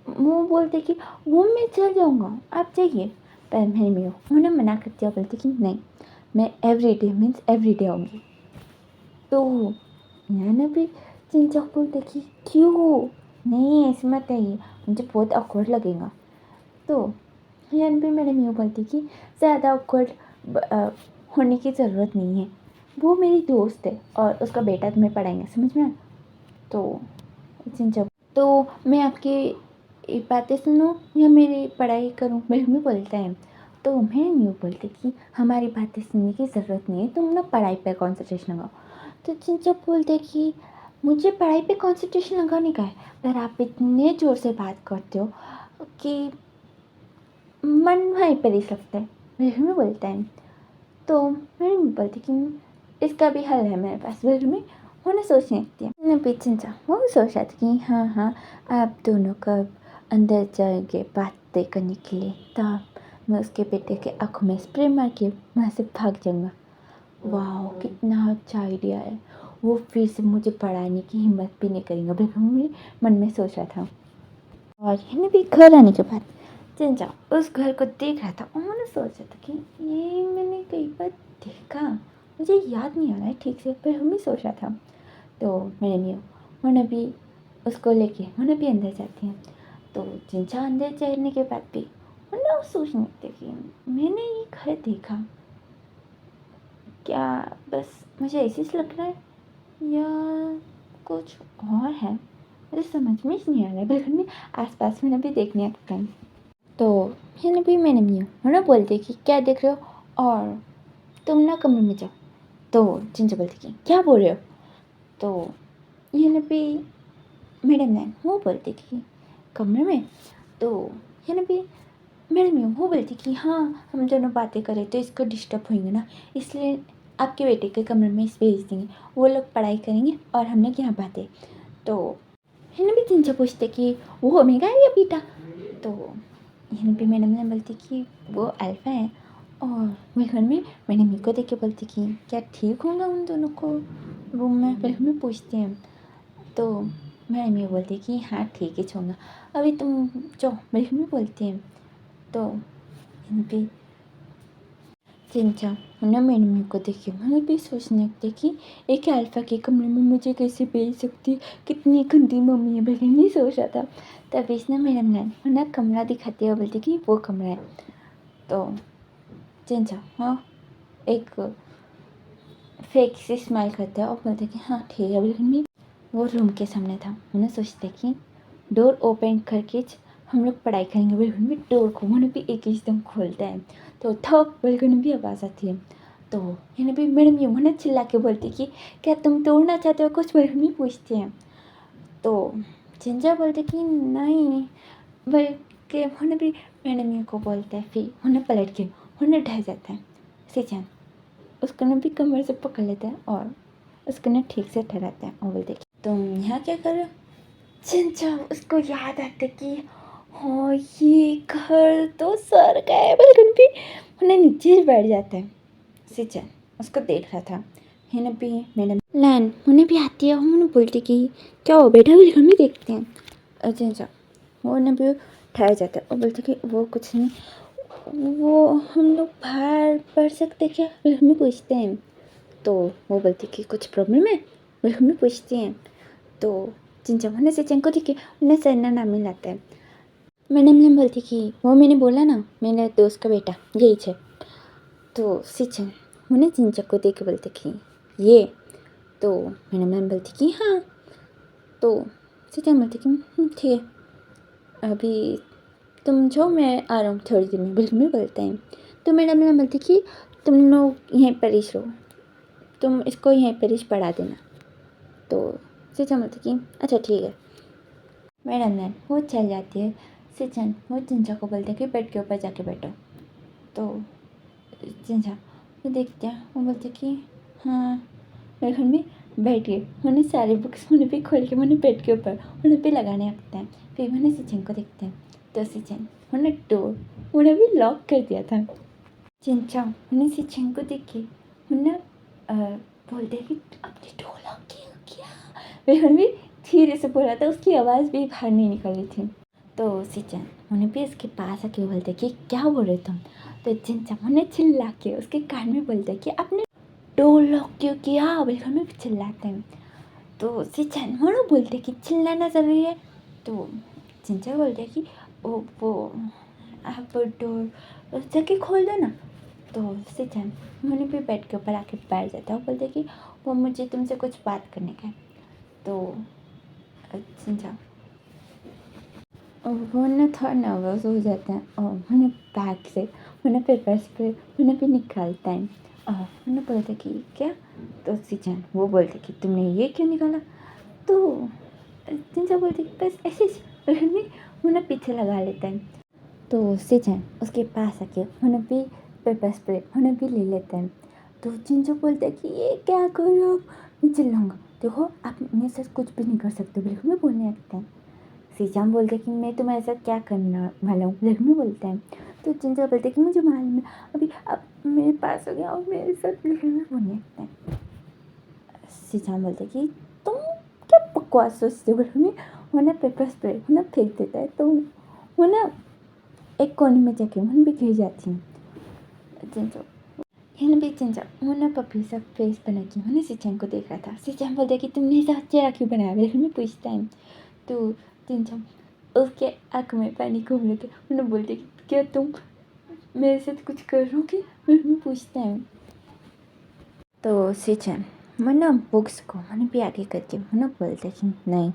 वो बोलते कि वो मैं चल जाऊँगा आप जाइए। पर मैडम ये उन्हें मना कर दिया, बोलती कि नहीं मैं एवरीडे मीन्स एवरीडे आऊँगी। तो मैंने भी चिंचा बोलते कि क्यों नहीं ऐसे मत आइए, मुझे बहुत awkward लगेगा। तो यान भी मैडम यूँ बोलती कि ज़्यादा awkward होने की ज़रूरत नहीं है, वो मेरी दोस्त है और उसका बेटा तुम्हें पढ़ाएंगे समझ में। तो चिंचा तो मैं आपकी बातें सुनूं या मेरी पढ़ाई करूं मैडम भी बोलता है। तो मैं यूँ बोलती कि हमारी बातें सुनने की ज़रूरत नहीं है, तुम ना पढ़ाई पर कॉन्सेंट्रेशन लगाओ। तो चिंचा बोलते कि मुझे पढ़ाई पे कंसंट्रेशन लगाने का है, पर आप इतने ज़ोर से बात करते हो कि मन वहीं पर ही सकता है बिल्कुल में बोलता है। तो मैंने बोलती कि इसका भी हल है मेरे पास बिल्कुल में, उन्हें सोचने लगती है। मैंने भी चिंचा वो भी सोच रहा था कि हाँ हाँ आप दोनों कब अंदर जाएंगे बात बातें करने के लिए, तब मैं उसके बेटे के आँखों में स्प्रे मार के वहाँ से भाग जाऊँगा। वाह, कितना अच्छा आइडिया है। वो फिर से मुझे पढ़ाने की हिम्मत भी नहीं करेंगे, बल्कि मेरे मन में सोच रहा था। और मैंने भी घर आने के बाद चिंचा उस घर को देख रहा था और मैंने सोचा था कि ये मैंने कई बार देखा, मुझे याद नहीं आ रहा है ठीक से, पर हम भी सोच रहा था। तो मैंने भी मैंने भी उसको लेके मैंने भी अंदर जाती हैं। तो चिंचा अंदर चढ़ने के बाद भी मैंने सोचने लगती कि मैंने ये घर देखा, क्या बस मुझे ऐसे ही लग रहा है या कुछ और है, मुझे समझ में ही नहीं आ रहा है। बल्कि मैं आसपास में भी देखने लगता हूँ। तो मैंने भी मैंने बोलते कि क्या देख रहे हो, और तुम ना कमरे में जाओ। तो चिंचा बोलती कि क्या बोल रहे हो। तो ये भी मैडम ने वो बोलती कि कमरे में। तो ये भी मैडम वो बोलती कि हाँ, हम दोनों बातें करें तो इसको डिस्टर्ब होंगे ना, इसलिए आपके बेटे के कमरे में इस भेज देंगे, वो लोग पढ़ाई करेंगे और हम लोग यहाँ बातें। तो हिन भी चिंचा पूछते कि वो ओमेगा है या बीटा। तो हिन भी मैडम ने बोलती कि वो अल्फा है। और वही घर में मैंने मेरे को देख के बोलती कि क्या ठीक होगा उन दोनों को रूम में, फिर हमें पूछते हैं। तो मैडम ये बोलती कि हाँ ठीक ही होगा, अभी तुम जाओ, मेरी मम्मी बोलती हैं। तो हिन भी चिंचा उन्हें मैंने को देखी, मैंने भी सोचने लगती कि एक अल्फ़ा के कमरे में मुझे कैसे भेज सकती, कितनी गंदी मम्मी है, बल्कि नहीं सोच रहा था। तब इसने मैडम ने उन्हें कमरा दिखाते हुए बोलती कि वो कमरा है। तो चिंचा हाँ एक फेक से स्माइल करता है और बोलते कि हाँ ठीक है, बल्कि वो रूम के सामने था। उन्हें सोचते कि डोर ओपन करके हम लोग पढ़ाई करेंगे, बिल्कुल भी डोर को मैंने भी एक एकदम खोलता है तो थक बिल्कुल भी आवाज़ आती है। तो मैंने भी मैडम ये मैंने चिल्ला के बोलती कि क्या तुम तोड़ना चाहते हो कुछ, बिल्कुल भी पूछते हैं। तो चिंचा बोलते कि नहीं, बल्कि उन्हें भी मैडम ये को बोलता है, फिर उन्हें पलट के उन्हें ढह जाता है। सिचन उसको भी कमर से पकड़ लेता है और उसको ठीक से ठहराता है और बोलते तुम यहाँ क्या कर रहे हो। चिंचा उसको याद आता कि हाँ ये घर तो सर का है, बिल्कुल भी उन्हें नीचे बैठ जाता है। सिचन उसको देख रहा था। हिन भी मैडम लैन उन्हें भी आती है, उन्हें बोलती कि क्या हो बेटा, बिल्कुल भी देखते हैं। चिंचा वो उन्हें भी ठहर जाता है और बोलते कि वो कुछ नहीं, वो हम लोग बाहर पढ़ सकते क्या, बिल्कुल भी पूछते हैं। तो वो बोलती कि कुछ प्रॉब्लम है, बिल्कुल भी पूछते हैं। तो चिंचा मैंने सिचन को देखी, उन्हें सरना नाम मिलाता है। मैडम ने बोलती कि वो मैंने बोला ना मेरे दोस्त का बेटा यही है। तो सिचन मैंने चिंचा को देख के बोलते कि ये। तो मैडम बोलती कि हाँ। तो सिचन बोलती कि ठीक है, अभी तुम जाओ, मैं आ रहा हूँ थोड़ी देर में, बिल्कुल भी बोलते हैं। तो मैडम ने बोलती कि तुम लोग यहीं पर ही रहो, तुम इसको यहीं पर ही पढ़ा देना। तो सिचन बोलती कि अच्छा ठीक है। मैडम ने वो चल जाती है। सिचन वो चिंचा को बोलते कि बेड के ऊपर जाके बैठो। तो चिंचा वो देखते हैं, वो बोलते कि हाँ, मेरे घर में बैठ गए। उन्हें सारी बुक्स उन्हें भी खोल के मैंने बेड के ऊपर उन्हें भी लगाने लगते हैं। फिर मैंने सिचन को देखते हैं। तो सिचन उन्हें डोर उन्हें भी लॉक कर दिया था। चिंचा उन्हें सिचन को देख के उन्हें बोलते कि अपनी डोर लॉक किया। फिर भी धीरे से बोला था, उसकी आवाज़ भी बाहर नहीं निकल रही थी। तो सिचन उन्हें भी उसके पास आके बोलते कि क्या बोल रहे तुम। तो चिंचा उन्हें चिल्ला के उसके कान में बोलते कि आपने डोर लॉक क्यों किया, बिल्कुल में चिल्लाते हैं। तो सिचन वो बोलते कि चिल्लाना ज़रूरी है। तो चिंचा बोलते कि वो आप डोर जाके खोल दो ना। तो सिचन उन्हें भी बेड के ऊपर आके बैठ जाता है और बोलते कि वो मुझे तुमसे कुछ बात करने का है। तो चिंचा वो ना थोड़ा नर्वस हो जाता है और मैंने बैग से मैंने पेपर्स पे मैंने भी निकालता है और मैंने बोलता कि क्या। तो सिचन वो बोलते कि तुमने ये क्यों निकाला। तो चिंचा बोलती बस ऐसे ही मैंने पीछे लगा लेता है। तो सिचन उसके पास आके उन्हें भी पेपर्स पे उन्हें भी ले लेते हैं। तो चिंचा बोलता है कि ये क्या करो, मैं चिल्लाऊंगा। देखो आप मेरे साथ कुछ भी नहीं कर सकते, बिल्कुल भी बोलने लगते हैं। सीजान बोलते कि मैं तुम्हें ऐसा क्या करना वाला हूँ। लक्ष्मी बोलता है तो चिंचा बोलते कि मुझे मालूम है, अभी अब मेरे पास हो गया और मेरे साथ लक्ष्मी बोलने लगता है। सीजान बोलते कि तुम क्या बकवास सोचते हो। लक्ष्मी वो ना पेपर स्प्रे वो ना फेंक देता है, तो वो ना एक कोने में जाके मन भी गिर जाती है। चिंचा यहाँ भी चिंचा वो ना पपी सा फेस बना के मैंने सीचान को देख रहा था। सीचान बोलता कि तुमने ऐसा चेहरा क्यों बनाया। लक्ष्मी पूछता है तो चिंचा उसके आँख में पानी घूम लेते उन्हें बोलते कि क्या तुम मेरे साथ कुछ करोगे। लक्ष्मी पूछता है तो सीचान मैं ना बुक्स को मैंने भी आगे करके मैंने बोलते कि नहीं,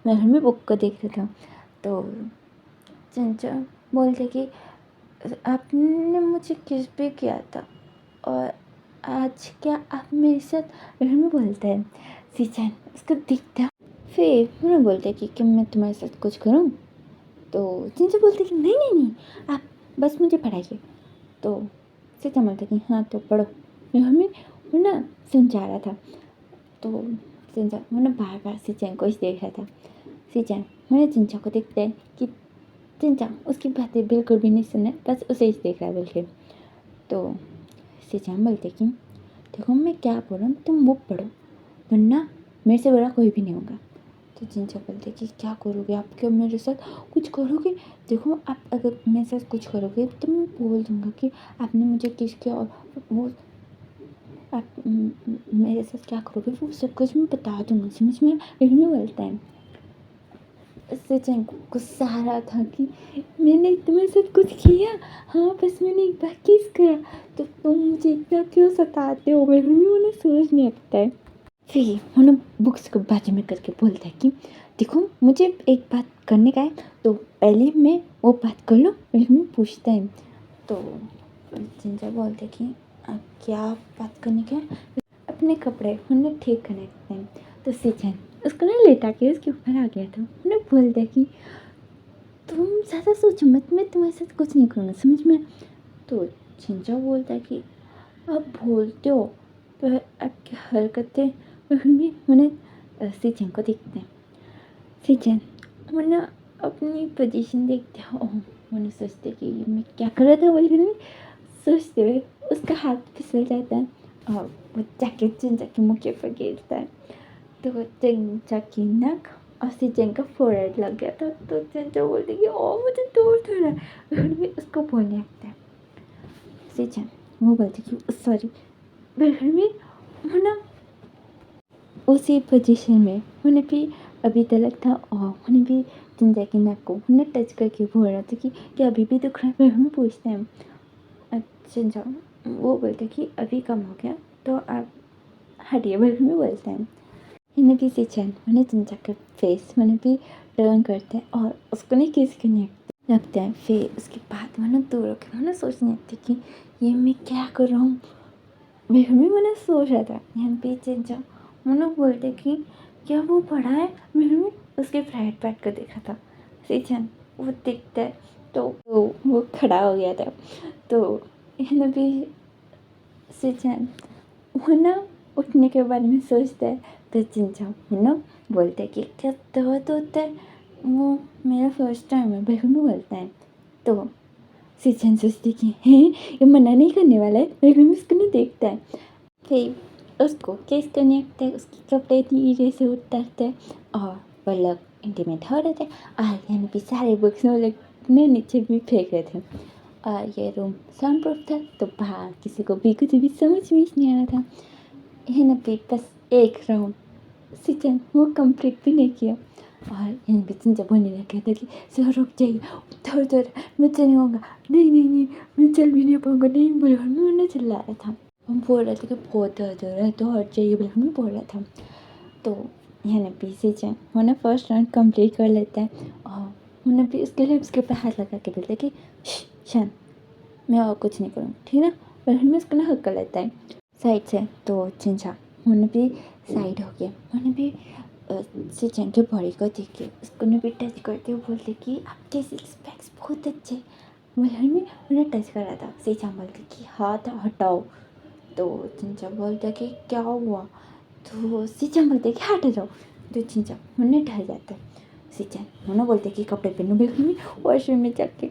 मैं घर में बुक को देख रहा था। तो चिंचा बोलते कि आपने मुझे किस पे किया था और आज क्या आप मेरे साथ। लक्ष्मी बोलता है सीचान उसको दिखता फिर मैंने बोलते कि मैं तुम्हारे साथ कुछ करूं। तो चिंचा बोलते कि नहीं नहीं नहीं आप बस मुझे पढ़ाइए। तो सीचान बोलते कि हाँ तो पढ़ो। लक्ष्मी वो ना समझा रहा था। तो चिंचा मैंने बार बार सीचान को देख रहा था। सीचान मैंने चिंचा को देखते हैं कि चिंचा उसकी बातें बिल्कुल भी नहीं सुन रहा, बस उसे ही देख रहा है बिल्कुल। तो सीचान बोलते कि देखो मैं क्या बोल रहा हूँ, तुम बुक पढ़ो वरना मेरे से बड़ा कोई भी नहीं होगा। तो चिंचा बोलते कि क्या करोगे आप, क्या मेरे साथ कुछ करोगे। देखो आप अगर मेरे साथ कुछ करोगे तो मैं बोल दूँगा कि आपने मुझे किस किया और वो आप मेरे साथ क्या करोगे वो सब कुछ मैं बता दूँगा, समझ में। लक्ष्मी बोलता है सीचान को गुस्सा आ रहा था कि मैंने तुम्हारे साथ कुछ किया। हाँ बस मैंने एक बार किस करा तो तुम मुझे इतना क्यों सताते हो। लक्ष्मी उन्हें सोचने लगता है। फिर उन्हें बुक्स को बाजू में करके बोलता है कि देखो मुझे एक बात करने का है तो पहले मैं वो बात कर लो। लक्ष्मी पूछता है तो चिंचा बोलते कि क्या बात करने का है। अपने कपड़े उन्हें ठीक करने लगते हैं। तो सीचान उसको ना लेटा के उसके ऊपर आ गया था। उन्हें बोलते कि तुम ज़्यादा सोचो मत, मैं तुम्हारे साथ कुछ नहीं करूँगा, समझ में। तो चिंचा बोलता है कि आप बोलते हो पर आपकी हरकतें उन्हें सीचान को देखते हैं। सीचान उन्हें अपनी पोजीशन देखते हो उन्हें सोचते कि मैं क्या कर रहा था बोल सोचते हुए उसका हाथ फिसल जाता है और वो जाके चिंचा के मुँह पर गिरता है। तो चिंचा की नाक और सीचान का फोरहेड लग गया था। तो चिंचा बोलती कि ओ मुझे दर्द हो रहा है। फिर भी उसको बोलने लगता है। सीचान वो बोलती कि सॉरी। फिर भी वो ना उसी पोजीशन में उन्हें भी अभी तलक था और उन्हें भी चिंचा की नाक को उन्हें टच करके बोल रहा था कि क्या अभी भी दुख रहा है। फिर हम पूछते हैं चिंचा वो बोलते कि अभी कम हो गया तो आप हटिए। फिर हमें बोलते हैं इन्हें भी सीचान उन्हें चिंचा का फेस उन्हें भी टर्न करते हैं और उसको नहीं किस करने लगते हैं। फिर उसके बाद मैंने दूर होकर मैंने सोचने लगती कि ये मैं क्या कर रहा हूँ। मैंने सोच रहा था यहाँ पे चिंचा मैंने बोलते कि क्या वो पढ़ा है। मैंने उसके फ्राइड पैट को देखा था। सीचान वो दिखता है तो वो खड़ा हो गया था। तो यहाँ भी सीचान वो ना उठने के बारे में सोचता है। तो चिंचा वो ना बोलता है कि क्या दर्द होता है। वो मेरा फर्स्ट टाइम है। भाई में बोलता है तो सीचान सोचती कि है ये मना नहीं करने वाला है। लेकिन उसको नहीं देखता है। फिर उसको किस करने लगता है, उसके कपड़े धीरे से उतारता है और वो लोग इंटीमेट हो रहे थे और यानी कि सारे बुक्स वो लोग ने नीचे भी फेंक रहे थे। और ये रूम साउंड प्रूफ था तो बाहर किसी को भी कुछ भी समझ में नहीं आ रहा था। यहाँ पे बस एक राउंड सीचान वो कंप्लीट भी नहीं किया और यहाँ पे चिंचा बोलने लग गया था कि सर रुक जाइए, थोड़ा थोड़ा मैं चल नहीं होगा, नहीं नहीं नहीं मैं चल भी नहीं पाऊँगा, नहीं बोल मैं उन्हें चिल्ला रहा था। हम बोल रहे थे कि बहुत दर्द हो रहा है तो हट जाइए बोल मैं बोल रहा था। तो यहाँ पे सीचान उन्हें फर्स्ट राउंड कंप्लीट कर लेता है और उन्हें भी उसके लिए उसके ऊपर हाथ लगा के बोलते कि शान मैं और कुछ नहीं करूँगा ठीक है। पर हमें उसको ना हक कर लेता है साइड से। तो चिंचा उन्हें भी साइड हो गया। उन्हें भी सीचान के बॉडी को देख के उसको भी टच करते हुए बोलते कि आपके सिक्स पैक्स बहुत अच्छे। में उन्हें टच कर रहा था। सीचान बोलते कि हाथ हटाओ। तो चिंचा बोलता कि क्या हुआ। तो सीचान बोलते कि हट जाओ। तो चिंचा उन्हें ढह जाता है। सिचन होना बोलते कि कपड़े पहनो बिल्कुल भी वॉशरूम में जाके।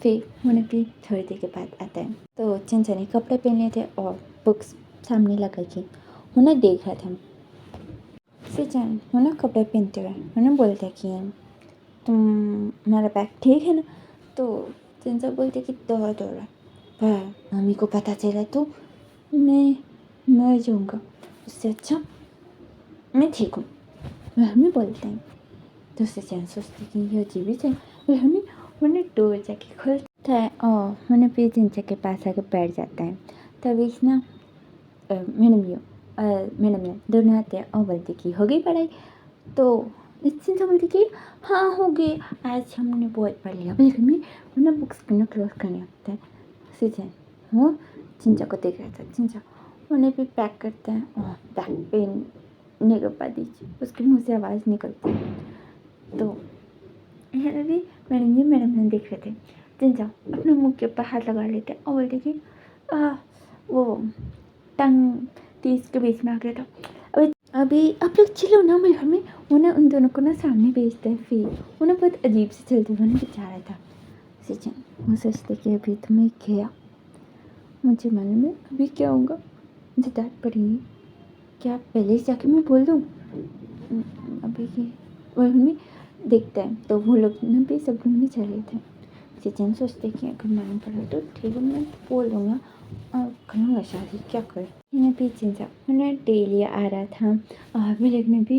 फिर होने भी थोड़ी देर के बाद आता है तो चिंचा ने कपड़े पहने थे और बुक्स सामने लगा के होना देख रहा था। सिचन होना कपड़े पहनते हुए होना बोलता कि तुम्हारा बैग ठीक है ना। तो चिंचा बोलते कि दौड़ रहा पर मम्मी को पता चला तो मैं मर जाऊँगा, उससे अच्छा मैं ठीक हूँ हमें बोलते हैं। तो सिचन सोचते कि यह जीवित है हमें उन्हें डोर जाके खोलता है और उन्हें फिर चिंचा के पास आकर बैठ जाता है। तभी ना मैडम ने दोनों आते हैं और बोलती कि हो गई पढ़ाई। तो चिंचा बोलती कि हाँ हो गई, आज हमने बहुत पढ़ लिया बिल्कुल में उन्हें बुक्स को क्लोज करने आता है। सिचन वो चिंचा को देख रहा था। चिंचा उन्हें भी पैक करता है और बैक पेन निकल दीजिए उसके मुँह से आवाज़ निकलती है। तो यह भी मैडम ने देख रहे थे। चिंचा अपने मुँह के ऊपर हाथ लगा लेते और बोलते कि वो टंग तीस के बीच में आ गया था। अभी आप लोग चिल्लो ना मैं हमें उन्हें उन दोनों को ना सामने भेजता है। फिर उन्हें बहुत अजीब से चलते हुए बचा रहा था। सिचन वो सोचते कि अभी तो मैं गया, मुझे मालूम है अभी क्या होगा, मुझे डांट पड़ेगी, क्या पहले से जाके मैं बोल दूँ अभी की वो हमें देखता है। तो वो लोग ना भी सब घूमने चले थे। सिचन सोचते कि अगर मालूम पड़ा तो ठीक है मैं बोल दूँगा और करूँगा शादी, क्या कर इन्हें भी चिंचा उन्हें डेली आ रहा था और वो लोग ने भी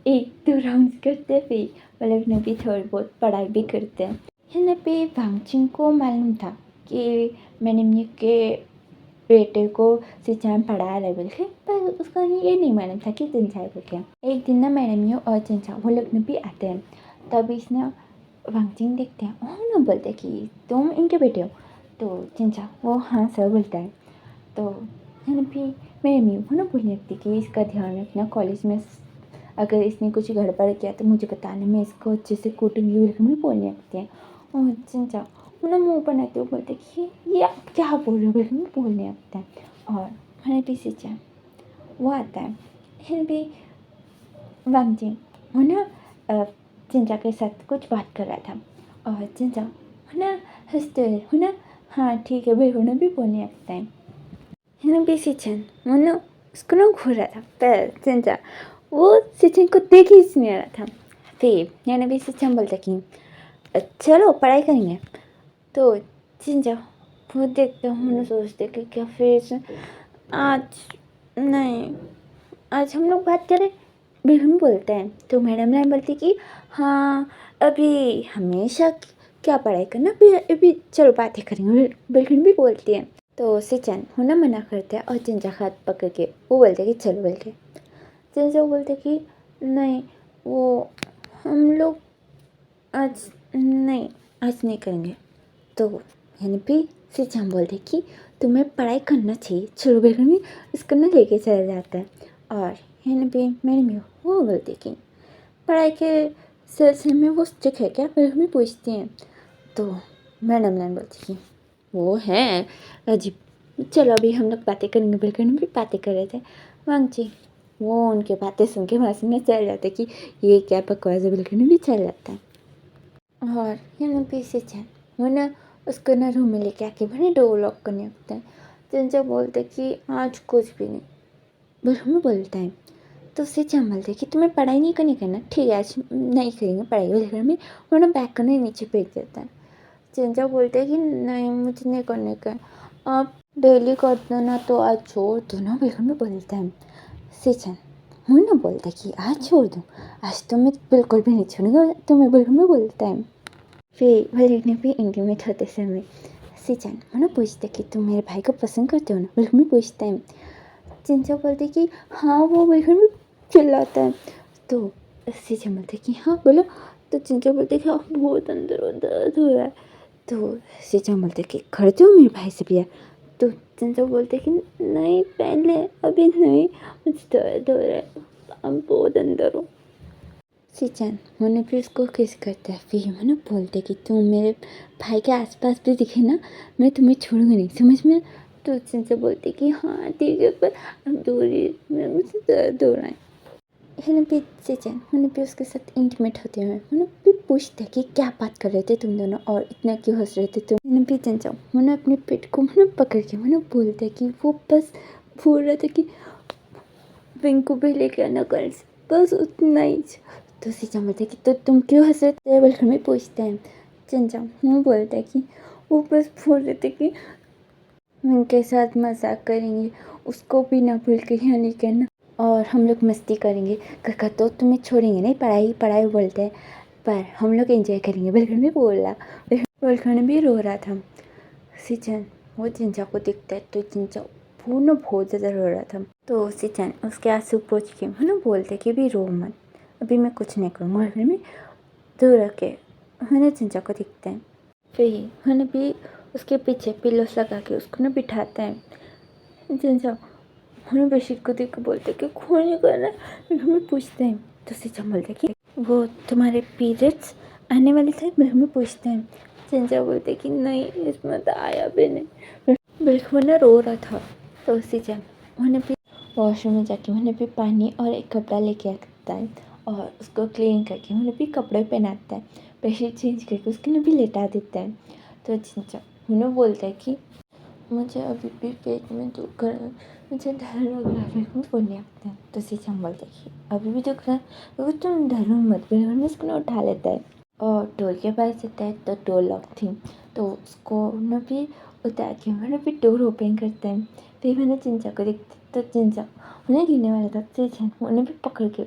1-2 राउंड्स करते फिर वो लोग ने भी थोड़ी बहुत पढ़ाई भी करते हैं। इन्हें भी वांगचिन को मालूम था कि मैंने के बेटे को सिंचाई पढ़ा रहे बोल के, पर उसका ये नहीं मालूम था कि चिंचा बोल के। एक दिन ना मैडम और चिंचा वो लोग भी आते हैं। तब इसने वांगचिन देखते हैं और ना बोलते कि तुम इनके बेटे हो। तो चिंचा वो हाँ सर बोलता है। तो है भी मैडम वो ना बोलने लगती कि इसका ध्यान रखना, कॉलेज में अगर इसने कुछ गड़बड़ किया तो मुझे बताने में इसको अच्छे से कूटूंगी बिल्कुल में बोलने लगते हैं। और चिंचा उन्हें मुँह बनाते हुए बोलते कि ये आप क्या बोल रहे हो बिल्कुल में बोलने लगता है। और मैंने भी सींचा वो आता है। फिर भी वांगजिन वो ना चिंचा के साथ कुछ बात कर रहा था और चिंचा वो ना हंसते हुए ना हाँ ठीक है भाई उन्हें भी बोलने लगता है। है भी सिचन वो ना उसको ना घूर रहा था पर चिंचा वो सिचन को देख ही नहीं रहा था। फिर मैंने भी सिचन बोलता कि चलो पढ़ाई करेंगे। तो चिंचा वो देखते हम सोचते कि क्या फिर आज नहीं, आज हम लोग बात करें बिल्कुल बोलते हैं। तो मैडम ने बोलती कि हाँ अभी हमेशा क्या पढ़ाई करना, अभी चलो बातें करेंगे बिल्कुल भी बोलती हैं। तो सिचन होना मना करते हैं और चिंचा हाथ पकड़ के वो बोलते कि चलो बोल के। चिंचा बोलते कि नहीं वो हम लोग आज नहीं करेंगे। तो यानी भी सिचन बोलते कि तुम्हें पढ़ाई करना चाहिए, चलो बिल्कुल भी इसको ना लेके चला जाता है। और यानी भी मैडम वो बोलते कि पढ़ाई के सिलसिले में वो स्ट्रिक्ट है क्या, बिल्कुल भी पूछती हैं। तो मैडम ने बोलती कि वो है अजीब, चलो अभी हम लोग बातें करेंगे बिल्कुल भी बातें कर रहे थे। वांगची वो उनके बातें सुन के हंसी में चल जाते कि ये क्या बकवास है, बिल्कुल भी चल जाता है। और यहाँ पे सिचन वो ना उसको ना रूम में लेके आके बने डोर लॉक करने लगता है। चिंचा बोलते कि आज कुछ भी नहीं बिल्कुल बोलता है। तो सिचन बोलते कि तुम्हें पढ़ाई नहीं करना, ठीक है आज नहीं करेंगे पढ़ाई बिल्कुल में। वो ना बैग करने नीचे फेंक देता है। चिंचा बोलते हैं कि नहीं मुझे नहीं करने का, आप डेली करते हो ना तो आज छोड़ दो ना बिल्कुल में बोलता है। सिचन वो ना बोलता है कि आज छोड़ दूँ, आज तो मैं बिल्कुल भी नहीं छोड़ूंगा तुम्हें बिल्कुल में बोलता है। फिर वह ने भी इंटीमेट होते समय सिचन वो ना पूछते कि तुम मेरे भाई को पसंद करते हो ना, बिल्कुल में पूछता है। चिंचा बोलते कि हाँ वो बिल्कुल में चिल्लाता है। तो सिचन बोलते कि हाँ बोलो। तो चिंचा बोलते कि हाँ बहुत अंदर दर्द हो रहा है। तो सिचन बोलते कि करते हो मेरे भाई से प्यार। तो चिंचा बोलते कि नहीं पहले अभी नहीं, मुझे दर्द हो रहा है, अब बहुत अंदर हो। सिचन मैंने फिर उसको किस करता है। फिर मैंने बोलते कि तुम मेरे भाई के आसपास भी दिखे ना मैं तुम्हें छोड़ूंगा नहीं, समझ में। तो चिंचा बोलते कि हाँ ठीक है पर अब दूरी में मुझे दर्द हो रहा है। मैंने भी सीजन मैंने भी उसके साथ इंटीमेट होते हुए मैंने भी पूछते कि क्या बात कर रहे थे तुम दोनों और इतना क्यों हंस रहे थे तुम। मैंने भी जन जाऊँ मैंने अपने पेट को मैंने पकड़ के मैंने बोलते कि वो बस बोल रहा था कि पिंकू भी लेके आना कल से, बस उतना ही। तो सीजन बोलते कि तो तुम क्यों हंस रहे थे बोल में पूछते हैं। जन जाऊँ वो बोलता है कि वो बस बोल रहे थे कि उनके साथ मजाक करेंगे, उसको भी ना भूल के यहाँ नहीं करना और हम लोग मस्ती करेंगे। काका तो तुम्हें छोड़ेंगे नहीं, पढ़ाई पढ़ाई बोलते हैं, पर हम लोग एंजॉय करेंगे। बिल्कुल भी बोल रहा, बिल्कुल भी रो रहा था। सीजन वो जिंजा को दिखता है तो जिंजा वो ना बहुत ज़्यादा रो रहा था। तो सीजन उसके आंसू पोंछ के मैंने बोलते कि अभी रो मत, अभी मैं कुछ नहीं करूँगा। फिर मैं दूर रख के मैंने जिंजा को दिखता है, फिर मैंने भी उसके पीछे पिलोस लगा के उसको ना बिठाता है। जिंजा हमें बेडशीट को देख के बोलते कि कौन नहीं करना है, हमें पूछते हैं। तो सीजा बोलते कि वो तुम्हारे पीरियड्स आने वाले थे, हमें पूछते हैं। जिंजा बोलते कि नहीं इसमें तो आया भी नहीं, बिल्कुल ना रो रहा था। तो सीजा उन्हें भी वॉशरूम में जाके मैंने भी पानी और एक कपड़ा लेके आता है और उसको क्लीन करके मैंने भी कपड़े पहनाता है, बेडशीट चेंज करके उसके लिए भी लेटा देता है। तो जिंजा उन्हें बोलता है कि मुझे अभी भी पेट में दुख रहा है, मुझे डर लग रहा है, मैं बोलने लगता है। तो सीधा बोलता है कि अभी भी दुख रहा है, तो तुम डरो मत, बिल्कुल में उसको उठा लेता है और डोर के पास जाता है। तो डोर लॉक थी तो उसको न भी उतार के मैंने भी डोर ओपन करता है। फिर मैंने चिंचा को देखती तो चिंचा उन्हें गिरने वाला था, चिंचा उन्हें भी पकड़ के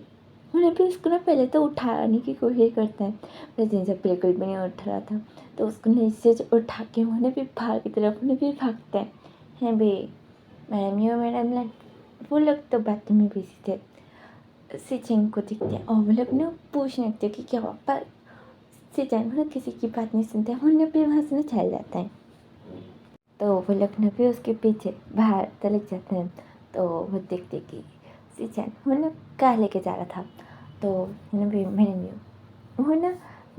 उन्हें भी उसको ना पहले तो उठाने की कोशिश करता है, पर चिंचा बिल्कुल भी नहीं उठ रहा था। तो उसको नीचे से उठा के उन्हें भी बाहर की तरफ उन्हें भी भागता है भाई। मैडम यो मैडम वो लोग तो बात में बिजी थे। सिचिंग को दिखते हैं और वो लोग ना पूछने लगते कि क्या हुआ, पर सिचिंग मतलब किसी की बात नहीं सुनते, उन्हें भी वहाँ से ना चल जाता है। तो वो लोग ने भी उसके पीछे बाहर चले जाते हैं। तो वो देखते कि सिचिंग वो ना कार लेके जा रहा था। तो भी मैडम वो ना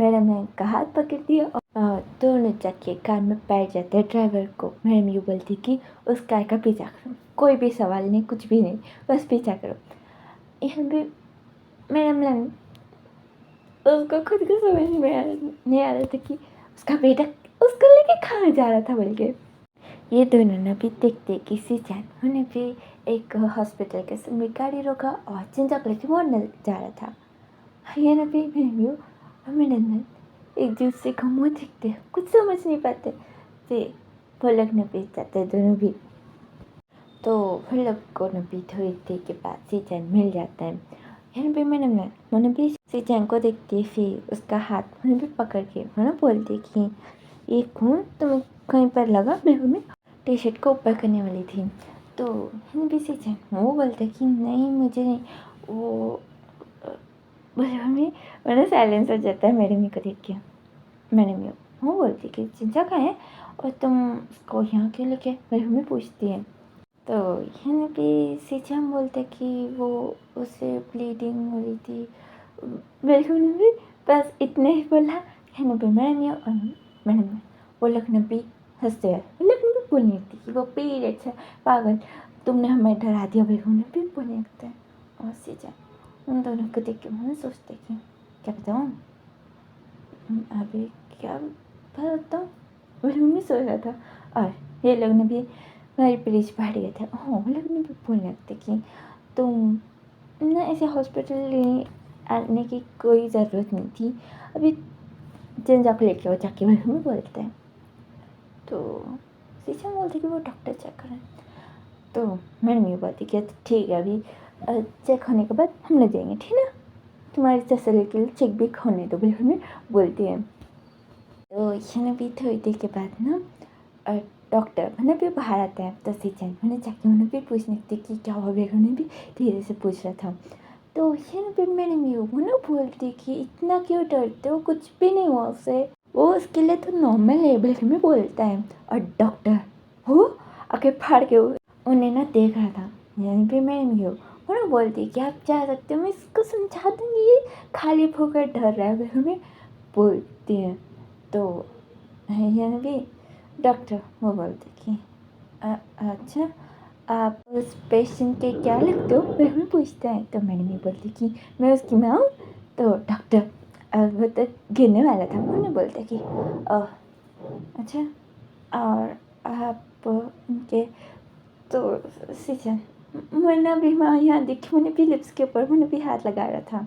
मैडम ने का हाथ पकड़ दिया और दोनों जाके कार में बैठ जाते हैं। ड्राइवर को मैडम यू बोलती कि उस कार का पीछा करो, कोई भी सवाल नहीं, कुछ भी नहीं, बस पीछा करो। यहाँ भी मैडम उसको खुद को समझ में नहीं आ रहा था कि उसका बेटा उसको लेके कहाँ जा रहा था। बोल के ये दोनों ने भी देखते कि सीजन उन्हें भी एक हॉस्पिटल के सामने गाड़ी रोका और चिंचा को लेके मोड़ने जा रहा था। ये ना भी मैडम एक दूसरे का मुँह देखते कुछ समझ नहीं पाते थे। वो लोग ने भी जाते दोनों भी। तो वो लोग को न भी थोड़ी देर के बाद सीजन मिल जाता है। यहाँ पे मैंने भी सीजन को देखती फिर उसका हाथ मैंने भी पकड़ के मैंने बोलती कि ये खून तुम्हें कहीं पर लगा। मैं टी शर्ट को ऊपर करने वाली थी। तो मैंने भी सीजन वो बोलते कि नहीं मुझे नहीं, वो मैंने साइलेंस हो जाता है मैडम ही को देख के। मैडम ये वो बोलती कि चिंचा कहाँ है और तुम उसको यहाँ क्यों लेके मैडम पूछती है। तो यहाँ भी सीजन बोलते कि वो उसे ब्लीडिंग हो रही थी। बिल्कुल भी बस इतने ही बोला। यहाँ पे मैडम ये और मैडम वो लोग ने भी हंसते हैं। वो लोग भी बोलने लगती कि वो पीरियड्स है, पागल तुमने हमें डरा दिया। बिल्कुल भी बोलने लगते हैं और सीजन उन दोनों को देख के मैंने सोचते कि क्या बताऊँ अभी क्या बताऊँ। बिल्कुल भी सोच रहा था और ये लोग ने भी हमारी ब्रिज पहाड़ गए थे। हाँ वो लोग ने भी बोलने लगते कि तुम ना ऐसे हॉस्पिटल आने की कोई ज़रूरत नहीं थी, अभी जिंजा को लेके वो जाके मेरे में बोलते हैं। तो सीजन बोलते कि वो डॉक्टर चेक करें। तो मैडम ये बोलती कि ठीक है अभी चेक होने के बाद हम लोग जाएंगे, ठीक है तुम्हारी तसल्ली के लिए चेक भी होने दो। बिल्कुल में बोलती है। तो यहाँ भी थोड़ी देर के बाद ना डॉक्टर मैंने भी बाहर आता है। तो सीजन मैंने जाके उन्हें भी पूछने लगती कि क्या हुआ। बेगम ने भी धीरे से पूछ रहा था। तो यहाँ पे मैंने भी वो ना बोलती कि इतना क्यों डरते हो, कुछ भी नहीं हुआ उसे, वो उसके लिए तो नॉर्मल है। बिल्कुल में बोलता है और डॉक्टर हो आके फाड़ के उन्हें ना देख रहा था। यहाँ पे मैंने भी वो ना बोलती कि आप जा सकते हो, मैं इसको समझा दूँगी, ये खाली फोकर डर रहा है। बिल्कुल में बोलती है। तो यहाँ भी डॉक्टर वो बोलते कि अच्छा आप उस पेशेंट के क्या लगते हो, फिर हमें पूछता है। तो मैडम ये बोलती कि मैं उसकी माँ हूँ। तो डॉक्टर वो तो गिरने वाला था, उन्होंने बोलता कि अच्छा, और आप उनके तो सीजन मैंने भी वहाँ यहाँ देखी, मैंने भी लिप्स के ऊपर मैंने भी हाथ लगा रहा था।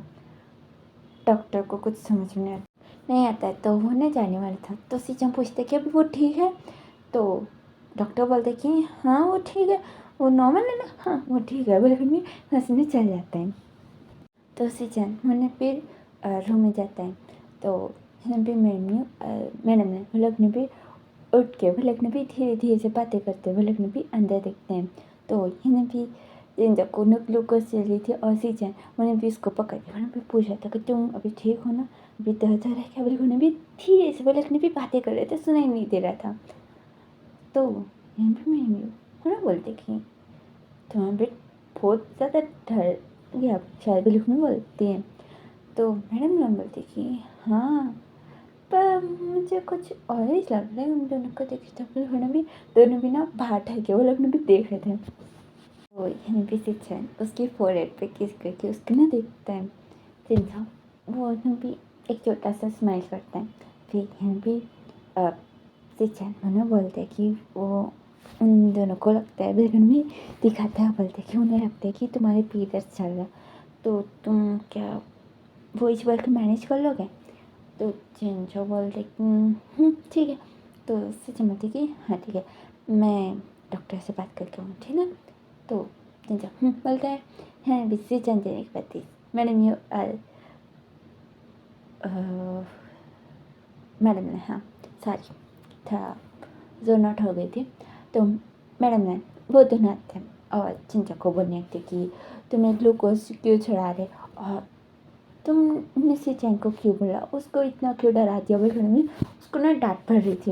डॉक्टर को कुछ समझ में नहीं आता है, तो वो नहीं जाने वाला था। तो सीजन पूछते कि अभी वो ठीक है। तो डॉक्टर बोलते कि हाँ वो ठीक है, वो नॉर्मल है ना, हाँ वो ठीक है, बोले फिर भी हंसने चल जाता है। तो सीजन मैंने फिर रूम में जाता है। तो भी मैडम ने वो लोग ने भी उठ के वो लोग ने भी धीरे धीरे से बातें करते, वो लोग ने भी अंदर देखते हैं। तो इन्हें भी जब को ग्लूकोज चल रही थी और सीजन उन्हें भी उसको पकड़ के उन्होंने भी पूछा था कि तुम अभी ठीक हो ना, अभी दर्द हो रहा है क्या, बोले उन्हें भी धीरे से वो लोग ने भी बातें कर रहे थे, सुनाई नहीं दे रहा था। तो यहाँ पे मैं बोलते कि तुम्हें भी बहुत ज़्यादा डर गया शायद, बिल्कुल में बोलती है। तो मैडम बोलती कि हाँ, पर मुझे कुछ और ही लग रहा है उन दोनों को देखे। तो फिर दोनों भी ना बाहर ठहर के वो लोग भी देख रहे थे। तो यहाँ पे सिचन उसकी फोरहेड पे किस करके उसको ना देखता है। सिंचा वो भी एक छोटा सा स्माइल करता है। फिर यहाँ भी सिचन उन्हें बोलते हैं कि वो उन दोनों को लगता है, बिल्कुल भी दिखाता है, बोलते हैं कि उन्हें लगता है कि तुम्हारे पीरियड्स चल रहा, तो तुम क्या वो इस बार मैनेज कर लोगे। तो चिंचो बोलते कि ठीक है। तो सिचन बोलती कि हाँ ठीक है, मैं डॉक्टर से बात करके आऊँ, ठीक है। तो चिंचो बोलता है हाँ भी सिचन देने के बाद मैडम मैडम ने हाँ सॉरी था जोन आउट हो गई थी। तो मैडम ने वो दोनों थे और चिंचा को बोलने थे कि तुम्हें ग्लूकोज क्यों चढ़ा रहे, और तुमने सिचन को क्यों बोला, उसको इतना क्यों डरा दिया, बोल में उसको ना डांट पड़ रही थी।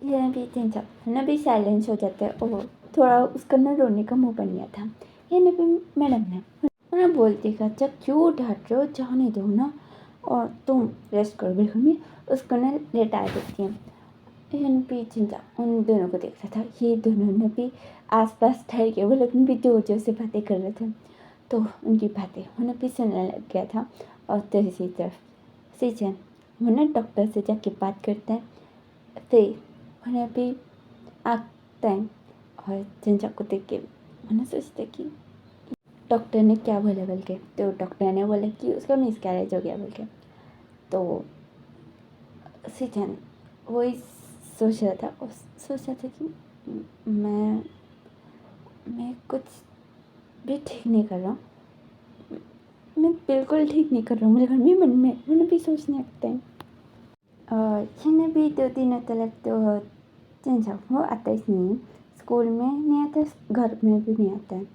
ये भी चिंचा ना भी साइलेंस हो जाता है और थोड़ा उसका ना रोने का मुँह बन गया था। ये ना भी मैडम ने उन्हें बोलती का अच्छा क्यों डांट रहे हो, जाने दो ना, और तुम रेस्ट करो, बिल्कुल भी उसको ना लेटा देती हैं। भी चिंता उन दोनों को देख रहा था। ये दोनों ने भी आसपास ठहर के वो लोग भी जोर जोर से बातें कर रहे थे। तो उनकी बातें उन्हें भी सुनने लग गया था। और दूसरी तरफ सीजन उन्हें डॉक्टर से जाके बात करता है। फिर उन्हें भी आता है और चिंचा को देख के उन्हें सोचते कि डॉक्टर ने क्या बोला बोल के। तो डॉक्टर ने बोला कि उसका मिसकैरेज हो गया बोल के। तो सीजन वही सोच रहा था और सोच रहा था कि मैं कुछ भी ठीक नहीं कर रहा हूँ, मैं बिल्कुल ठीक नहीं कर रहा हूँ, मेरे घर में मन में उन्हें भी सोचने लगता है। और जिन्हें भी 2 दिनों तक तो चिंचा वो आता ही नहीं, स्कूल में नहीं आता, घर में भी नहीं आता है।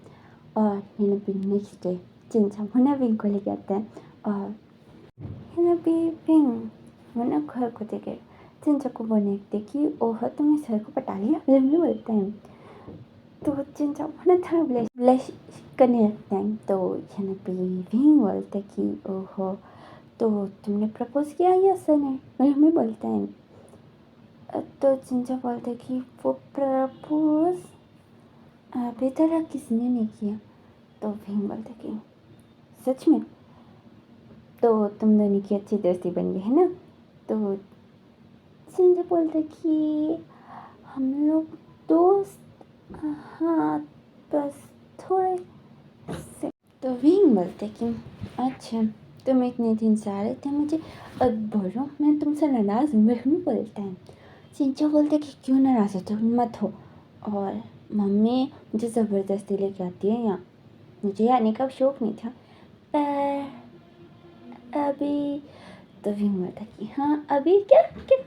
और हिना भी नेक्स्ट डे चिंचा हिना विंग को लेके आता है। और हिना भी विंग हिना घर को देखे चिंचा को बोलने देखी ओह तुमने सर को पटा लिया, भी बोलते हैं। तो चिंचा हिना थोड़ा ब्लश करने लगते हैं। तो हिना भी विंग बोलते कि ओहो तो तुमने प्रपोज किया या सर ने, हमें बोलते हैं। तो चिंचा बोलते कि वो प्रपोज अभी तक किसने नहीं किया। तो भीम बोलते कि सच में, तो तुम दोनों की अच्छी दोस्ती बन गई है ना। तो चिंचा बोलते कि हम लोग दोस्त हाँ बस थोड़े से। तो भीम बोलते कि अच्छा तुम इतने दिन से आ रहे थे, मुझे अब बोलो मैं तुमसे नाराज़ हूँ, मैं बोलता है। चिंचा बोलते कि क्यों नाराज़ हो, तुम मत हो, और मम्मी मुझे ज़बरदस्ती लेके आती है यहाँ, मुझे आने का शौक़ नहीं था, पर अभी तो भी बोलता कि हाँ अभी क्या क्या,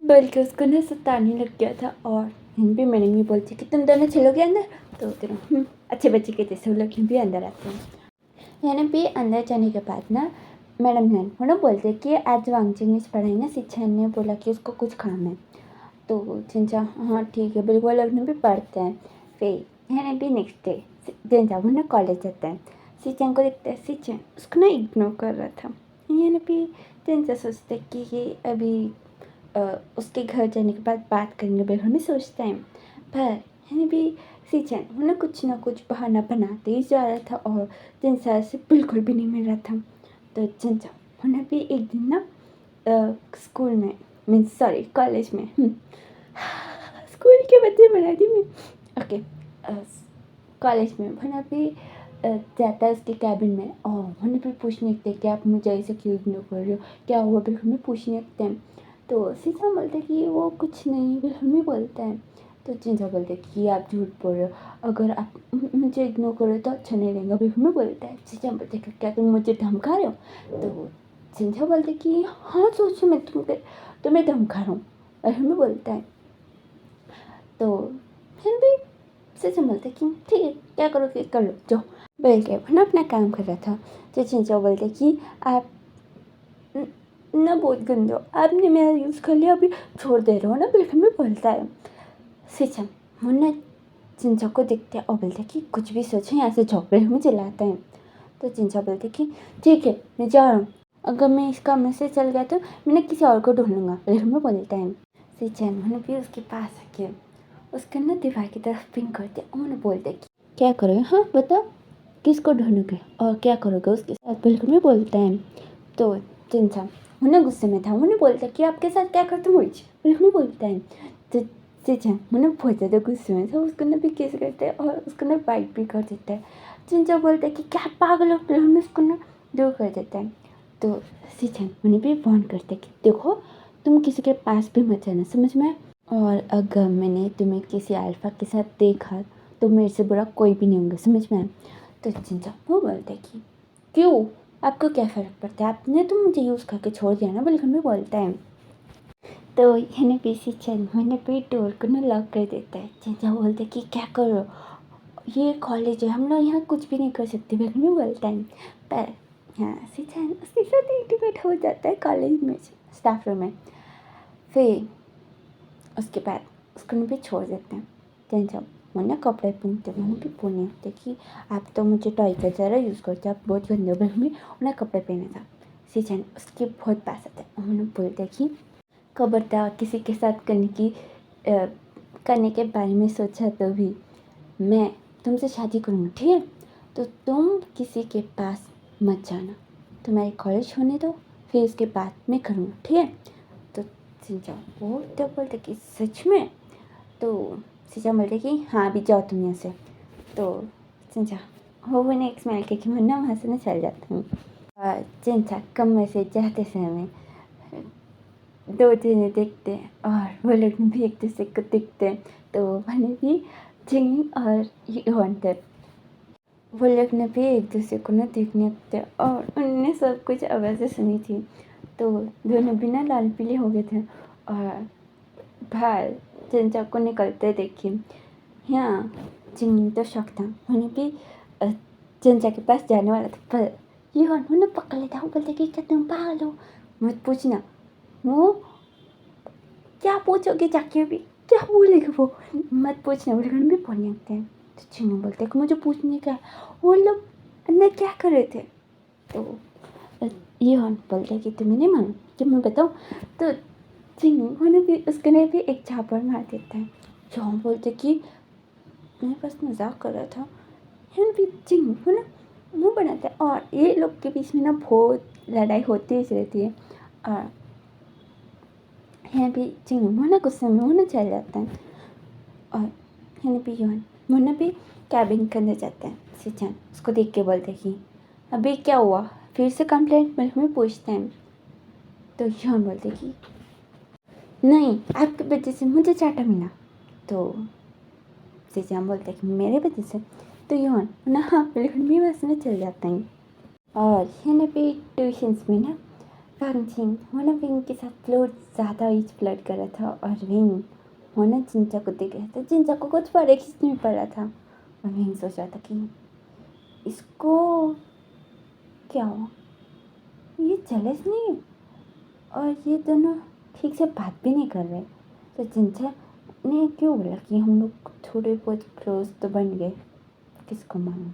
बल्कि उसको ना सताने लग गया था। और भी मैंने भी बोलती कि तुम दोनों चलोगे अंदर। तो दोनों अच्छे बच्चे के जैसे वो लोग भी अंदर आते हैं। यानी भी अंदर जाने के बाद ना मैडम ने वो ना बोलते कि आज वांगचिंग पढ़ाएंगे, शिक्षण ने बोला कि उसको कुछ काम है। तो चिंचा हाँ ठीक है बिल्कुल, लोग भी पढ़ते हैं। फिर यानी भी नेक्स्ट डे चिंचा वो ना कॉलेज जाता है, शिक्षण को देखता है, शिक्षण उसको ना इग्नोर कर रहा था। यानी भी चिंचा सोचते कि ये अभी उसके घर जाने के बाद बात करेंगे, बिल्कुल भी सोचता है। पर है भी सीचन उन्हें कुछ ना कुछ बहाना बनाते ही जा रहा था और जिनसा से बिल्कुल भी नहीं मिल रहा था। तो जिनसा उन्हें भी एक दिन ना स्कूल में मीन्स सॉरी कॉलेज में स्कूल के बच्चे बना दी मैं ओके कॉलेज में उन्हें भी जाता है उसके कैबिन में और उन्हें भी पूछने लगते कि आप मुझे ऐसे क्यों इग्नोर कर रहे हो, क्या हुआ, बिल्कुल में पूछने लगते हैं। तो सीसा बोलते कि वो कुछ नहीं, बिल्कुल में बोलता है। तो जिनसा बोलते कि आप झूठ बोल रहे हो, अगर आप मुझे इग्नोर करो तो अच्छा नहीं रहेगा, बिल्कुल में बोलता है। सीसा बोलते कि क्या तुम मुझे धमका रहे हो। तो जिनसा बोलते कि हाँ सोचो मैं तुम्हें धमका रहा हूँ, बिल्कुल में बोलता है। तो फिर भी सीसा बोलते कि ठीक है क्या करोगे कर लो जाओ। बोल के अपना अपना काम कर रहा था। तो चिंचा बोलते कि आप ना बहुत गंदे हो, आपने मेरा यूज़ कर लिया, अभी छोड़ दे रहे हो ना, बिल्कुल भी बोलता है। सिचम मुन्ना चिंचा को देखते और बोलते कि कुछ भी सोचो यहाँ से जाओ, बिल्कुल में चिल्लाते हैं। तो चिंचा बोलते कि ठीक है मैं जा रहा हूँ, अगर मैं इस कमरे से चल गया तो मैंने किसी और को ढूंढूंगा, बिल्कुल में बोलता है। सिचम मुन्ना भी उसके पास आके उसका ना दीवार की तरफ पिंक करते और मुन्ना बोलते कि क्या करोगे, हाँ बताओ किसको ढूंढोगे और क्या करोगे उसके साथ, बिल्कुल में बोलता है। तो चिंचा मुन्ना गुस्से में था, मुन्ना बोलता कि आपके साथ क्या करता हूँ, बिल्कुल में बोलता है। तो चिंचा मुन्ना बहुत ज़्यादा गुस्से में था, उसको ना भी किस करता है और उसको ना बाइट भी कर देता है। चिंचा बोलता है कि क्या पागल हो, बिल्कुल में उसको ना दूर कर देता है। तो सिचन मुन्ना भी वार्न करते कि देखो तुम किसी के पास भी मत जाना, समझ में, और अगर मैंने तुम्हें किसी अल्फा के साथ देखा तो मेरे से बुरा कोई भी नहीं होगा, समझ में। तो चिंचा वो बोलते कि क्यों, आपको क्या फ़र्क पड़ता है, आपने तो मुझे यूज़ करके छोड़ दिया ना, बिल्कुल भी बोलता है। तो यानी पीसी चैन मैंने पे डोर को ना लॉक कर देता है। चिंचा बोलते कि क्या करो, ये कॉलेज है, हम लोग यहाँ कुछ भी नहीं कर सकते, बिल्कुल भी बोलता है। पर हाँ सीचन उसके साथ इंटीमेट हो जाता है कॉलेज में स्टाफ रूम में। फिर उसके बाद उसको भी छोड़ देते हैं। चिंचा मुन्ना कपड़े पहनते, मुन्ना भी बोलने लगते कि आप तो मुझे टॉय का ज़रा यूज़ करते, आप बहुत गंदे, बिल्कुल में उन्हें कपड़े पहने था। सीचन उसके बहुत पास आते हैं, उन्होंने बोलते कि खबरदार किसी के साथ करने के बारे में सोचा तो भी मैं तुमसे शादी करूँगा, ठीक है, तो तुम किसी के पास मत जाना, तुम्हारे कॉलेज होने दो, फिर उसके बाद मैं करूँगा, ठीक है। तो सिंचा वो तो बोलते कि सच में। तो सिंचा बोलते कि हाँ अभी जाओ तुम यहाँ से। तो सिंचा वो ने एक स्माइल के मुन्ना वहाँ से ना चल जाता हूँ। और चिंचा कमरे से जाते समय दो जने देखते हैं और वो लोग भी एक दूसरे को दिखते हैं। तो मैंने भी जिंग और हॉन्टर वो लोग ने भी एक दूसरे को ना देखने लगते और उनने सब कुछ आवाज़ें सुनी थी। तो दोनों भी ना लाल पीले हो गए थे और बाहर चिंचा को निकलते देखे। यहाँ जिंग तो शौक था, उन्हें भी चिंचा के पास जाने वाला था, पर ये उन्होंने पकड़ लिया था। वो बोलते कि क्या तुम पागल हो, मत पूछना, वो क्या पूछोगे जाके, अभी क्या बोलेगा वो, मत पूछना, वो लोग भी बोलने लगते हैं। तो चिंगू बोलते कि मुझे पूछने का है, वो लोग अंदर क्या कर रहे थे। तो ये बोलते कि तुम्हें नहीं मालूम कि मैं बताऊँ। तो चिंगू ने भी उसके ने भी एक झापड़ मार देता है। जो बोलते कि मैं बस मजाक कर रहा था। है भी चिंगू ना मुँह बनाता है और ये लोग के बीच में ना बहुत लड़ाई होती ही रहती है। और है भी चिंगू मुन्ना गुस्से में मुन्ना चल जाता है और है भी योन मुन्ना भी कैबिन के अंदर जाता है। सिचन उसको देख के बोलते कि अभी क्या हुआ, फिर से कंप्लेंट मिल्क में पूछते हैं। तो योन बोलते कि नहीं आपकी वजह से मुझे चाटा मिला। तो सिचन बोलते कि मेरे वजह से। तो योन ना हाँ बिल्कुल भी बस में चल जाता है। और है भी ट्यूशन्स में ना फंक्शन होना विंग के साथ फ्लोट ज़्यादा ही फ्लर्ट कर रहा था और विंग होना चिंचा को देख रहा था। चिंचा को कुछ फर्क ही नहीं पड़ रहा था और विंग सोच रहा था कि इसको क्या हो, ये जेलस नहीं है और ये दोनों ठीक से बात भी नहीं कर रहे। तो चिंचा ने क्यों बोला कि हम लोग थोड़े बहुत क्लोज तो बन गए, किसको मालूम,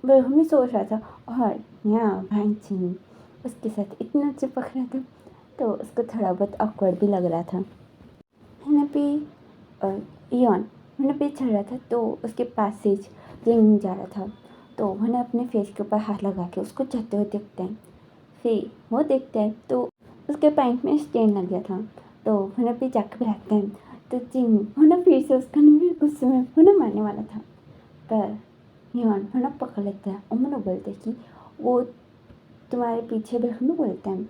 वह हमें सोच रहा था। और यहाँ भाई उसके साथ इतना चिपक रहा था तो उसको थोड़ा बहुत ऑकवर्ड भी लग रहा था। है ना भी ईयन मैंने पे चल रहा था तो उसके पास से जिंग जा रहा था, तो मैंने अपने फेस के ऊपर हाथ लगा के उसको जाते हुए देखते हैं। फिर वो देखते हैं तो उसके पैंट में स्टेन लग गया था, तो मैंने भी जाके बुलाते हैं। तो जिंग मैंने फिर से उसका नहीं गुस्से में मैंने मारने वाला था, पर ह्योन मैंने पकड़ लेता है और मैंने बोलते कि वो तुम्हारे पीछे बैठ में बोलते हैं।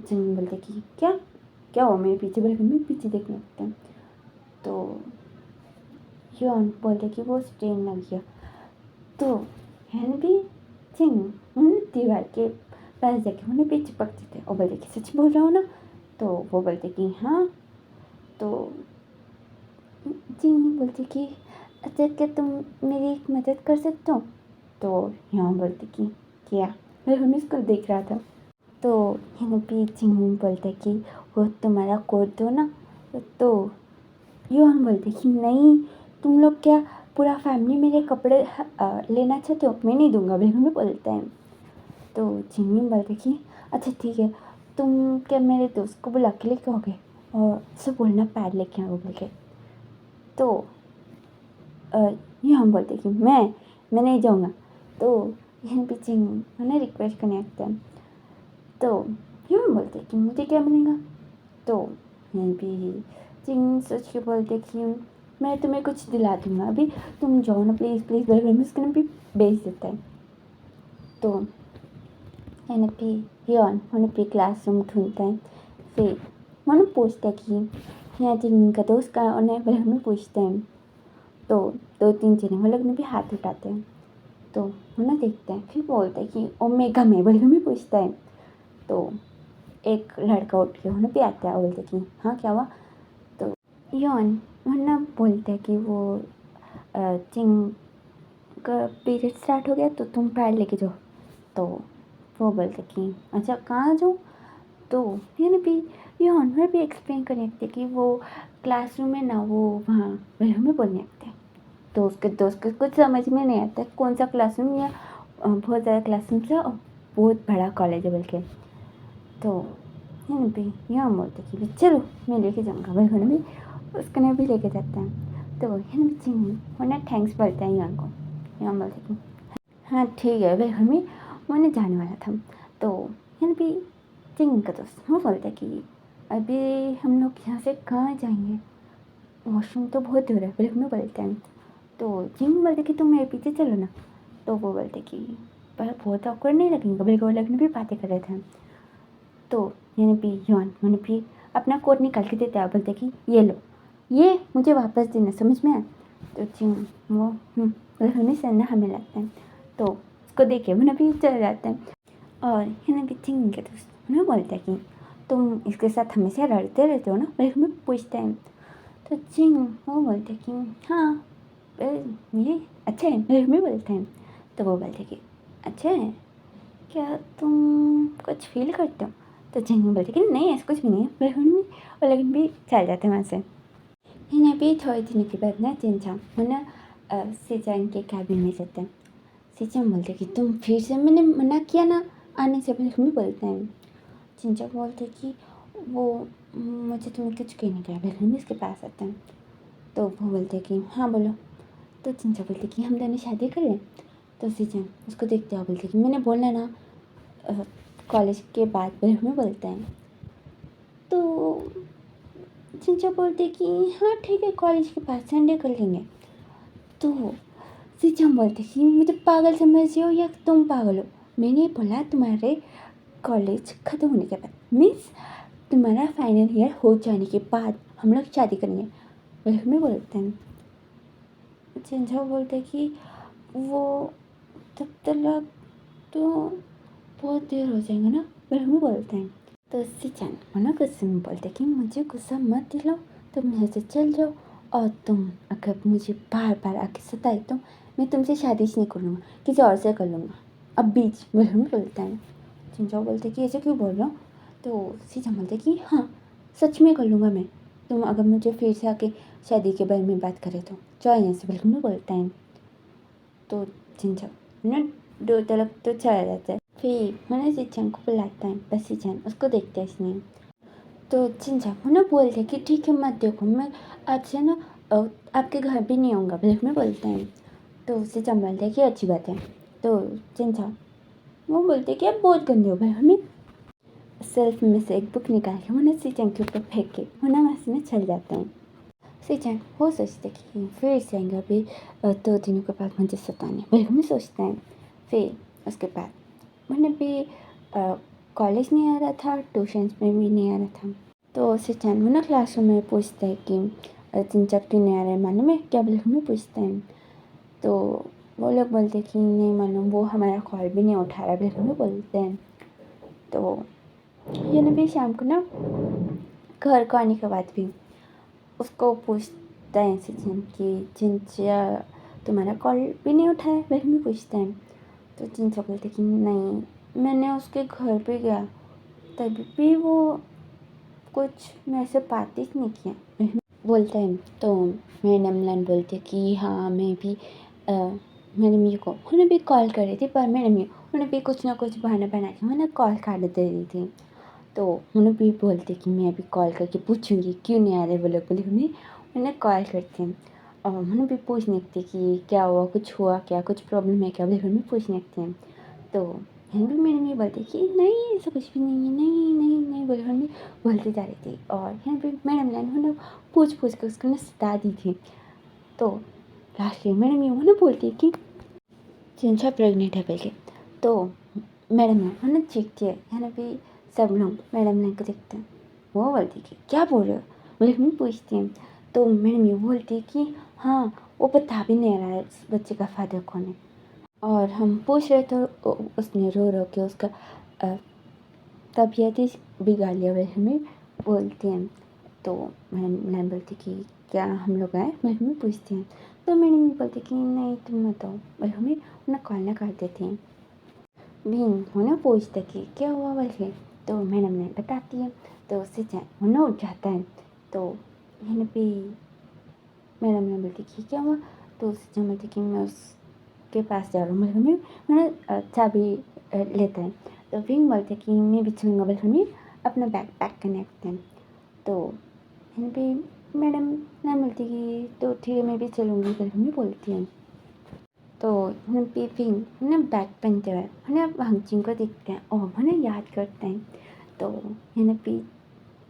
जिंग बोलते कि क्या क्या हो मेरे पीछे बैठ में पीछे देखने लगते हैं। तो ह्योन बोलते कि वो स्टेन लग गया। तो हैन भी जिंग उन्होंने दीवार के पास जाके उन्हें भी चिपकते थे और बोलते कि सच बोल रहा हो ना। तो वो बोलते कि हाँ। तो जिंग बोलते कि अच्छा क्या तुम मेरी एक मदद कर सकते हो। तो यहाँ बोलते कि क्या, मैं हमें इसको देख रहा था। तो यहाँ पे जिंग बोलते कि वो तुम्हारा कोट दो ना। तो योहान बोलते कि नहीं, तुम लोग क्या पूरा फैमिली मेरे कपड़े लेना चाहते हो, मैं नहीं दूंगा बिल्कुल में बोलते हैं। तो जिंग बोलते कि अच्छा ठीक है, तुम क्या मेरे दोस्त को बुला के लेके आओगे और सब बोलना पैड लेके आओ बोल के। तो ये हम बोलते कि मैं नहीं जाऊँगा। तो यहाँ पे जिंग उन्हें रिक्वेस्ट करने लगता है। तो ह्यूमन बोलते कि मुझे क्या मिलेगा। तो यहाँ पे जिंग सोच के बोलते कि मैं तुम्हें कुछ दिला दूँगा, अभी तुम जाओ ना प्लीज़ प्लीज़ बोल उसके ना भी भेज देता है। तो यहाँ पे ह्योन उन्हें पे क्लासरूम ढूंढता है। फिर उन्हें पूछता है कि यहाँ जिंग का दोस्त का उन्हें बल में पूछते हैं। तो 2-3 जने वो लोग ने भी हाथ उठाते हैं। तो उन्हें देखते हैं, फिर बोलते हैं कि ओमेगा में बल में पूछता है। तो एक लड़का उठ के उन्हें भी आता है और बोलते कि हाँ क्या हुआ। तो योन उन्हें बोलते हैं कि वो जिंग का पीरियड स्टार्ट हो गया तो तुम पैड लेके जाओ। तो वो बोलते कि अच्छा कहाँ जाऊँ। तो यानी भी योन में भी एक्सप्लेन करने लगते कि वो क्लासरूम में ना वो वहाँ में बोलने लगते हैं। तो उसके दोस्त को कुछ समझ में नहीं आता कौन सा क्लासरूम या बहुत ज़्यादा क्लासरूम से और बहुत बड़ा कॉलेज है बोल के। तो यहाँ पे यहाँ बोलते कि चलो मैं लेके जाऊँगा भाई भी उसको ने भी लेके जाते हैं। तो यहाँ पे चिंग उन्हें थैंक्स बोलते हैं यहाँ को। यहाँ बोलते कि हाँ ठीक है भाई हमें मैंने जाने वाला था। तो यहाँ पे चिंग का दोस्त वो बोलते कि अभी हम लोग यहाँ से कहाँ जाएंगे, वॉशरूम तो बहुत दूर है बोले हमें बोलते हैं। तो जिंग बोलते कि तुम मेरे पीछे चलो ना। तो वो बोलते कि पर बहुत awkward नहीं लगेंगे बोले वो लगने भी बातें कर रहे थे। तो यानी भी यौन मैंने भी अपना कोट निकाल के देता है, बोलते कि ये लो, ये मुझे वापस देना, समझ में आया। तो जिंग वो बोले से हमें लगता है। तो उसको देख के मैंने भी चले जाते हैं। और यानी कि जिंग के दोस्त उन्हें बोलते हैं कि तुम इसके साथ हमेशा लड़ते रहते हो ना बोले हमें पूछते हैं। तो जिंग वो बोलते कि हाँ ये अच्छा है मेरे में बोलते हैं। तो वो बोलते कि अच्छा है, क्या तुम कुछ फील करते हो। तो जिंग बोलते कि नहीं ऐसा कुछ भी नहीं है मेरे में, और लेकिन भी चल जाते हैं वहाँ से। इन्हें भी थोड़े दिन के बाद ना जिनचा वो ना सिचान के कैबिन में जाते हैं। सिचान बोलते कि तुम फिर से मैंने मना किया ना आने से पहले में बोलते हैं। जिनचा बोलते कि वो मुझे तुम्हें कुछ कहने का है इसके पास आते हैं। तो वो बोलते कि हाँ बोलो। तो चिंचा बोलते कि हम दोनों शादी कर लें। तो सिचन उसको देखते हुए बोलते कि मैंने बोलना ना कॉलेज के बाद फिर हमें बोलते हैं। तो चिंचा बोलते कि हाँ ठीक है कॉलेज के बाद संडे कर लेंगे। तो सिचन बोलते कि मुझे पागल समझ रहे हो या तुम पागल हो, मैंने बोला तुम्हारे कॉलेज ख़त्म होने के बाद मीन्स तुम्हारा फाइनल ईयर हो जाने के बाद हम लोग शादी करेंगे फिर हमें बोलते हैं। चिंचा बोलते कि वो तब तक तो बहुत देर हो जाएगा ना फिर हमें बोलते हैं। तो सिचन मना गुस्से में बोलते कि मुझे गुस्सा मत दिलाओ, तुम यहाँ से चल जाओ, और तुम अगर मुझे बार बार आके सताए तो मैं तुमसे शादी नहीं करूँगा, किसी और से कर लूँगा अब बीच में हमें बोलते हैं। चिंचा बोलते कि ऐसे क्यों बोल रहा हूँ। तो सिचन बोलते कि हाँ सच में कर लूँगा मैं, तुम अगर मुझे फिर से आके शादी के बारे में बात करें तो जाओ यहाँ से बिल्कुल बोलता है। तो चिंचा ना दो तलक तो चला जाता है। फिर मैंने सिचन को बुलाता है, बस सिचन उसको देखता है इसने। तो चिंचा ना बोलते कि ठीक है मत देखो, मैं आज से ना आपके घर भी नहीं आऊँगा ब्लैक में बोलते हैं। तो सिचन बोलते हैं कि अच्छी बात है। तो चिंचा वो बोलते कि आप बहुत गंदे हो भाई। हमें सेल्फ में से एक बुक निकाल के उन्हें सिचन के ऊपर फेंक के उन्हें वहाँ में चल जाते हैं। सिचन वो सोचते कि फिर से आएंगे अभी 2 दिनों के बाद मुझे सताने भाई। हमें सोचते हैं। फिर उसके बाद उन्हें भी कॉलेज नहीं आ रहा था, ट्यूशन्स में भी नहीं आ रहा था। तो सिचन वो ना क्लासरूम में पूछते हैं कि चिंचा क्यों नहीं आ रहा है मालूम है क्या बोले। हमें पूछते हैं। तो वो लोग बोलते कि नहीं मालूम, वो हमारा कॉल भी नहीं उठा रहा है हमें बोलते हैं। तो ये ना भी शाम को ना घर को आने के बाद भी उसको पूछता है सिचन कि चिंचा तुम्हारा कॉल भी नहीं उठाया वह भी पूछते हैं। तो चिंचा बोलते कि नहीं, मैंने उसके घर पे गया तभी भी वो कुछ मेरे से बात ही नहीं किया बोलते हैं। तो मैडम लाइन बोलती है कि हाँ मैं भी मैंने मेरे को उन्हें भी कॉल कर रही थी, पर मैंने उन्हें भी कुछ ना कुछ बहाना बना के मैंने कॉल काट दे रही थी। तो उन्हें भी बोलते कि मैं अभी कॉल करके पूछूंगी क्यों नहीं आ रहे वो लोग बोले। हमें उन्हें कॉल करते हैं और उन्हें भी पूछने लगते कि क्या हुआ, कुछ हुआ क्या, कुछ प्रॉब्लम है क्या बोले। हमें पूछने लगते हैं। तो हम भी मैडम ये बोलते कि नहीं ऐसा कुछ भी नहीं है, नहीं नहीं नहीं बोले। हमें बोलते जा रही थी और यहाँ पे मैडम लाइन उन्हें पूछ के उसको ना सता दी थी। तो लास्ट में मैडम ये उन्हें बोलती है कि चिंचा प्रेग्नेंट है पहले। तो मैडम ने उन्हें चीखती है। यहाँ पे सब लोग मैडम लाइन को देखते हैं। वो बोलती कि क्या बोल रहे हो बोले। हम पूछती हैं। तो मैडम ये बोलती है कि हाँ वो बता भी नहीं रहा है उस बच्चे का फादर कौन है। और हम पूछ रहे तो उसने रो रो के उसका तबीयत ही बिगाड़ लिया वह हमें बोलते हैं। तो मैडम बोलती कि क्या हम लोग आए, मैं हमें पूछती हैं। तो मैडम ये बोलती कि नहीं तुम मत आओ, और हमें उन्हें कॉल ना कर देते हैं। भी उन्हें पूछते कि क्या हुआ बोल के। तो मैडम ने बताती है। तो उससे उन्हें उठ जाता है। तो यहाँ पे मैडम ने बोलती कि क्या हुआ। तो उससे बोलती कि मैं उसके पास जा रहा हूँ मतलब हमें उन्हें चाबी लेता है। तो फिर बोलते कि मैं भी चलूँगा बोल हमें अपना बैग पैक करने लगते हैं। तो यहाँ पे मैडम ना बोलती कि तो ठीक है मैं भी चलूँगी बोल हमें बोलती हैं। तो यहाँ पे फिर ना बैग पहनते हुए उन्हें भांगचिंग को देखते हैं और उन्हें याद करते हैं। तो यहाँ पे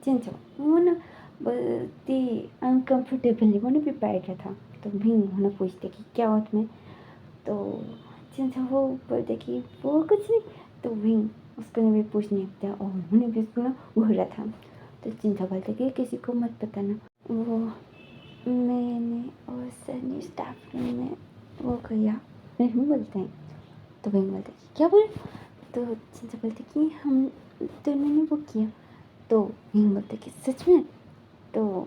चिंचो वो ना बहुत ही अनकम्फर्टेबली वो भी बैठा था। तो भी उन्हें पूछते कि क्या हुआ तुम्हें। तो चिंचो वो बोलते कि वो कुछ नहीं। तो भी उसको भी पूछने लगता है और उन्हें भी उसको ना घूरा था। तो चिंचो बोलते कि किसी को मत बताना। वो मैंने और सर ने स्टाफ रूम में वो किया नहीं बोलते हैं। तो वही बोलते हैं क्या बोले। तो चिंचा बोलते कि हम दोनों ने वो किया। तो वही बोलते कि सच में। तो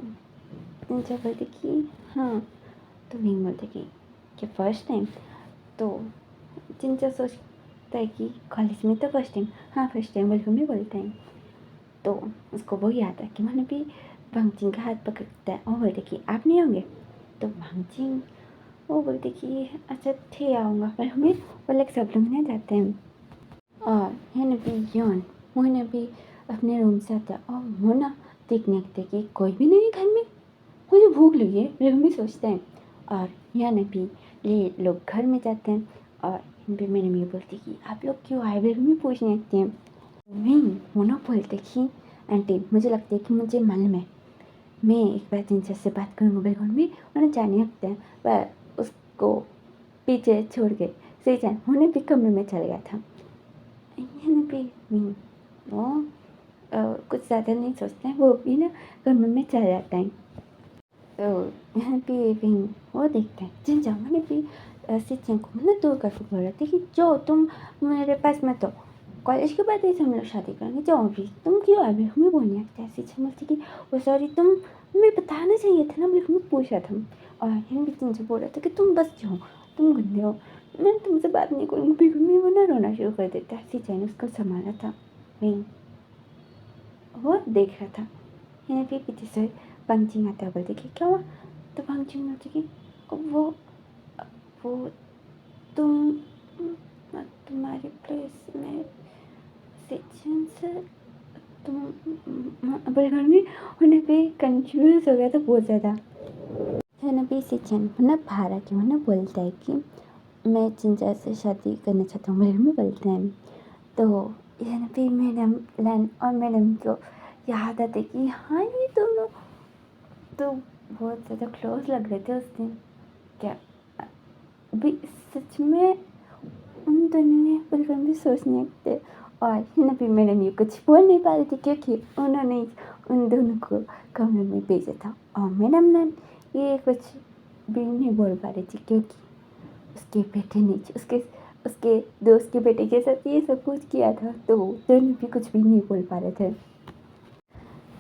चिंचा बोलते कि हाँ। तो वही बोलते कि क्या फर्स्ट टाइम। तो चिंचा सोचता है कि कॉलेज में तो फर्स्ट टाइम, हाँ फर्स्ट टाइम बोल हमें बोलते हैं। तो उसको वो याद है कि मैंने भी भांगचिंग का हाथ पकड़ता है और बोलते कि आप नहीं होंगे। तो भांगचिंग वो बोलते कि अच्छा ठीक आऊँगा, पर हमें वो लोग सब लोग नहीं जाते हैं। और है ना भी यौन वो ना भी अपने रूम से आता है और वो ना देखने लगते कि कोई भी नहीं है घर में, मुझे भूख लगी है मेरे मम्मी सोचते हैं। और यहाँ ना भी ये लोग घर में जाते हैं और फिर मेरी मम्मी बोलती कि आप लोग क्यों आए, मेरी मम्मी पूछने लगती हैं। नहीं वो ना बोलते कि आंटी मुझे लगता है कि मुझे मालूम है, मैं एक बार चिंचा से बात करूँगा बिल्कुल भी उन्हें जाने लगते हैं। पर उसको पीछे छोड़ के सीजन उन्हें भी कमरे में चल गया था। यहाँ भी वो कुछ ज़्यादा नहीं सोचते हैं, वो भी ना कमरे में चल जाता है। तो यहाँ पे भी वो देखते हैं चिंचा मैंने भी सीचन को मतलब दूर करके बोल रहे थे कि जो तुम मेरे पास मत हो, कॉलेज के बाद ऐसे हम लोग शादी करेंगे, जाओ अभी तुम क्यों अभी हमें बोलने लगता है। सीचन बोलती कि वो सॉरी तुम हमें बताना चाहिए था ना, हमें पूछा था। और यहाँ भी चिंचा बोल रहा था कि तुम बस जाओ, तुम गंदे हो, मैं तुमसे बात नहीं करूँगी। बिल्कुल मैं वो ना रोना शुरू कर देता है। सीचन उसको संभाला था वहीं वो देख रहा था। यहाँ पे पीछे से पंचिंग आता है, बोलते कि क्या हुआ। तो पंचिंग बोलती कि वो वो तुम तुम्हारे प्लेस में सेक्शन से तुम बड़े घर में उन्हें भी कंफ्यूज हो गया था बहुत ज़्यादा। है भी इसी चैन मतलब भारा के मतलब बोलता है कि मैं चिंचा से शादी करना चाहता हूँ, मेरे में बोलते हैं। तो यहाँ पे मैडम लैन और मैडम को याद आते कि हाँ ये दोनों तो बहुत ज़्यादा क्लोज लग रहे थे उस दिन। क्या अभी सच में उन दोनों ने बिल्कुल भी सोच नहीं थे। और यहाँ पे मैडम ये कुछ बोल नहीं पा रही थी क्योंकि उन्होंने उन दोनों को कमरे में भेजा था और मैडम ने ये कुछ भी नहीं बोल पा रही थी क्योंकि उसके बेटे ने उसके उसके दोस्त के बेटे के साथ ये सब कुछ किया था, तो दोनों भी कुछ भी नहीं बोल पा रहे थे।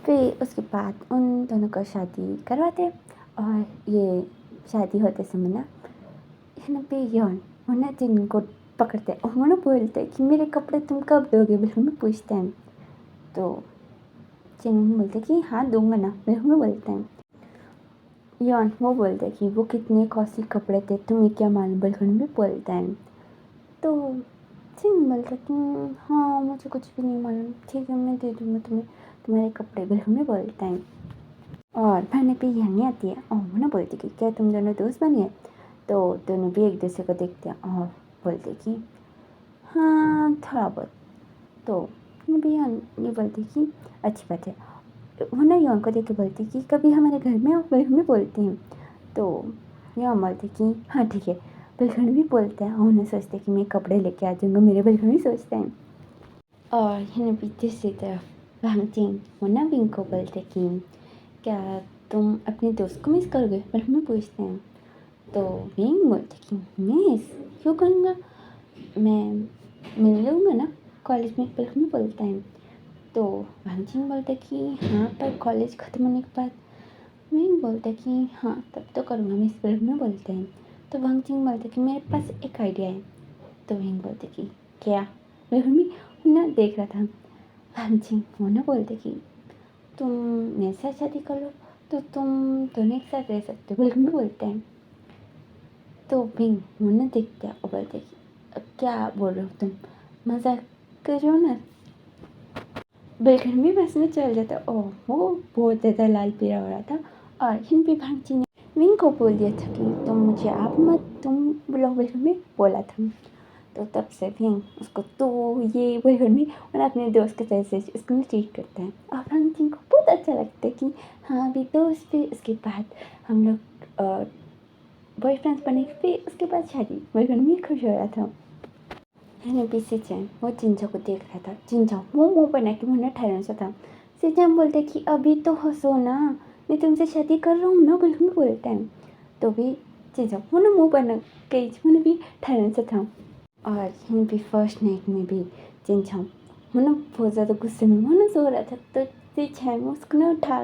फिर उसके बाद उन दोनों को शादी करवाते और ये शादी होते समय ना यहाँ पे यौन होना जिनको पकड़ते और उन्होंने बोलते कि मेरे कपड़े तुम कब दोगे, बिल्कुल में पूछते हैं। तो जिन बोलते कि हाँ दूंगा ना, बिल्कुल में बोलते हैं। यौन वो बोलते कि वो कितने कॉस्टली कपड़े थे, तुम्हें क्या मालूम, बिल्कुल में बोलते हैं। तो जिन बोलता कि हाँ मुझे कुछ भी नहीं मालूम, ठीक है मैं दे दूँगा तुम्हें तुम्हारे कपड़े, बिल्कुल में बोलते हैं। और बहने पे यह नहीं आती है और वो ना बोलती कि क्या तुम दोनों दोस्त बनिए। तो दोनों भी एक दूसरे को देखते हैं और बोलते कि हाँ थोड़ा बहुत। तो ये भी ये बोलती कि अच्छी बात है। वो ना यौन को देख के बोलती कि कभी हमारे घर में आओ, बिल्कुल में बोलती हैं। तो यौन बोलती कि हाँ ठीक है, बिल्कुल भी बोलते हैं और उन्हें सोचते कि मैं कपड़े लेके आ जाऊँगा, मेरे बिल्कुल भी सोचते हैं। और यहाँ भी दूसरी तरफ भांगचिंग वो ना विंग को बोलते कि क्या तुम अपने दोस्त को मिस करोगे, बिल्कुल में पूछते हैं। तो विंग बोलते कि मिस क्यों करूँगा, मैं मिल लूँगा ना कॉलेज में, बिल्कुल में बोलते हैं। तो भांगचिंग बोलते कि हाँ पर कॉलेज ख़त्म होने के बाद। विंग बोलते कि हाँ तब तो करूँगा मिस, बिल्कुल में बोलते हैं। तो भांगचिंग बोलते कि मेरे पास एक आइडिया है। तो विंग बोलते कि क्या, बिल्कुल में ना देख रहा था। भांगचिंग वो ना बोलते कि तुम मेरे साथ शादी कर लो तो तुम दोनों एक साथ रह सकते हो, बिल्कुल भी बोलते हैं। तो विंग वो ना देखते हैं और बोलते कि क्या बोल रहे हो तुम, मजाक कर रहे हो ना, बिल्कुल भी बस में चल जाता। ओह वो बहुत ज़्यादा लाल पीला हो रहा था और हिन भी भांगची ने विंग को बोल दिया था कि तुम मुझे आप मत, तुम लोग बिल्कुल में बोला था। तो तब से विंग उसको तो ये बिल्कुल में और अपने दोस्त के तरह से उसको ट्रीट करता है और भांगची को बहुत अच्छा लगता है कि हाँ अभी दोस्त, फिर उसके बाद हम लोग बॉयफ्रेंड्स बने, फिर उसके बाद शादी, बिल्कुल में खुश हो रहा था। मैंने भी सिचैन वो चिंचा को देख रहा था। चिंचा वो मुँह बना के मुँह ठहरन सा था। सिचैन बोलते कि अभी तो हंसो ना, मैं तुमसे शादी कर रहा हूँ ना, बिल्कुल बोलते हैं। तो भी चिंचा वो ना मुँह बना के मुझे भी ठहरन सा था। और यहाँ भी फर्स्ट नाइट में भी चिंचा वो ना बहुत ज़्यादा गुस्से में वो ना सो रहा था। तो सिचैन उसको ना उठा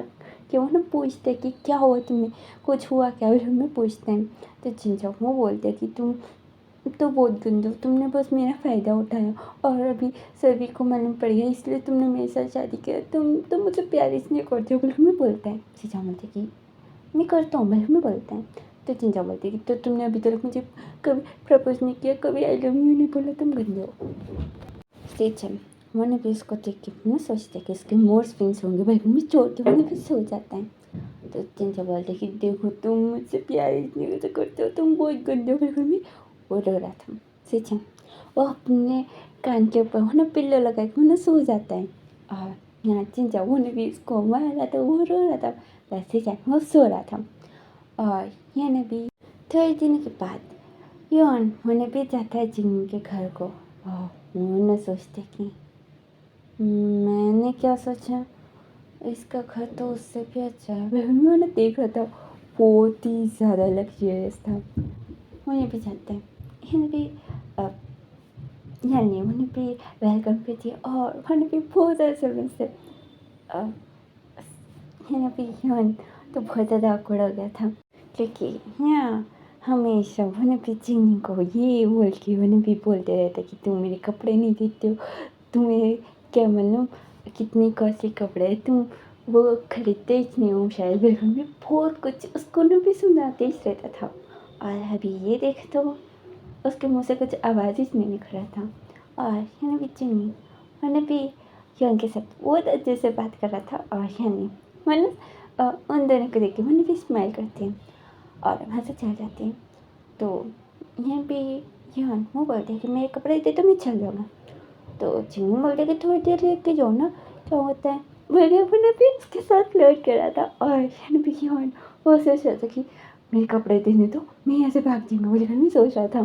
कि वो ना पूछते कि क्या हुआ तुम्हें, कुछ हुआ क्या, बिल्कुल में पूछते हैं। तो चिंचा वो बोलते कि तुम तो बहुत गंदे हो, तुमने बस मेरा फ़ायदा उठाया और अभी सभी को मालूम पड़ गया इसलिए तुमने मेरे साथ शादी किया, तुम तो मुझे प्यार इसलिए करते हो, बिल्कुल में बोलता है। चिंचा बोलते कि मैं करता हूँ, बिल्कुल में बोलता है। तो चिंचा बोलती कि तो तुमने अभी तक मुझे कभी प्रपोज नहीं किया, कभी आई लव यू नहीं बोला, तुम गंदे हो। सिचन मैंने भी उसको देख के मैं सोचते कि इसके मोर स्विंग्स होंगे, बिल्कुल में चोट के मैंने फिर सो जाता है। तो चिंचा बोलते कि देखो तुम मुझसे प्यार इसलिए करते हो, तुम बहुत गंदे हो, बिल्कुल में वो रो रहा था। सिचन वो अपने कान के ऊपर वो ना पिल्लो लगा के वो ना सो जाता है और यहाँ चिंचा वो ने भी इसको मारा था, वो रो रहा था, बस सिचन वो सो रहा था। और यहाँ भी थोड़े दिन के बाद योन होने भी जाता है जिंग के घर को और वो ना सोचते कि मैंने क्या सोचा, इसका घर तो उससे भी अच्छा है। मैंने देख रहा था बहुत ही ज़्यादा लग्जरियस था। उन्हें भी जानते हैं यहाँ भी यानी उन्हें भी वेलकम पे थी और उन्हें भी बहुत ज़्यादा सर्विस से यहाँ भी ह्यून तो बहुत ज़्यादा awkward हो गया था क्योंकि यहाँ हमेशा उन्हें भी जिंग को ये बोल के उन्हें भी बोलते रहता कि तुम मेरे कपड़े नहीं देते हो, तुम्हें क्या मालूम कितनी कॉस्टली कपड़े हैं, तुम वो खरीदते ही नहीं हो शायद, बिल्कुल भी बहुत कुछ उसको ने भी सुनाते ही रहता था। और अभी ये देख तो उसके मुंह से कुछ आवाज़ ही नहीं निकल रहा था। और यानी भी जिमी मैंने भी ह्यून के साथ बहुत अच्छे से बात कर रहा था और यानी मैंने उन दोनों को देख के मैंने भी स्माइल करती हूँ। और वहाँ से चल जाती हैं। तो यहाँ पे यहाँ वो बोलते हैं कि मेरे कपड़े दे तो मैं चल जाऊँगा। तो चिंगम बोलते कि थोड़ी देर लेके जाओ ना, क्या होता है। मैंने अपना भी उसके साथ फ्लर्ट करा था और यहाँ पे यहाँ वो सोच रहा था कि मेरे कपड़े देने तो मैं यहाँ से भाग जाऊँगा, मुझे नहीं सोच रहा था।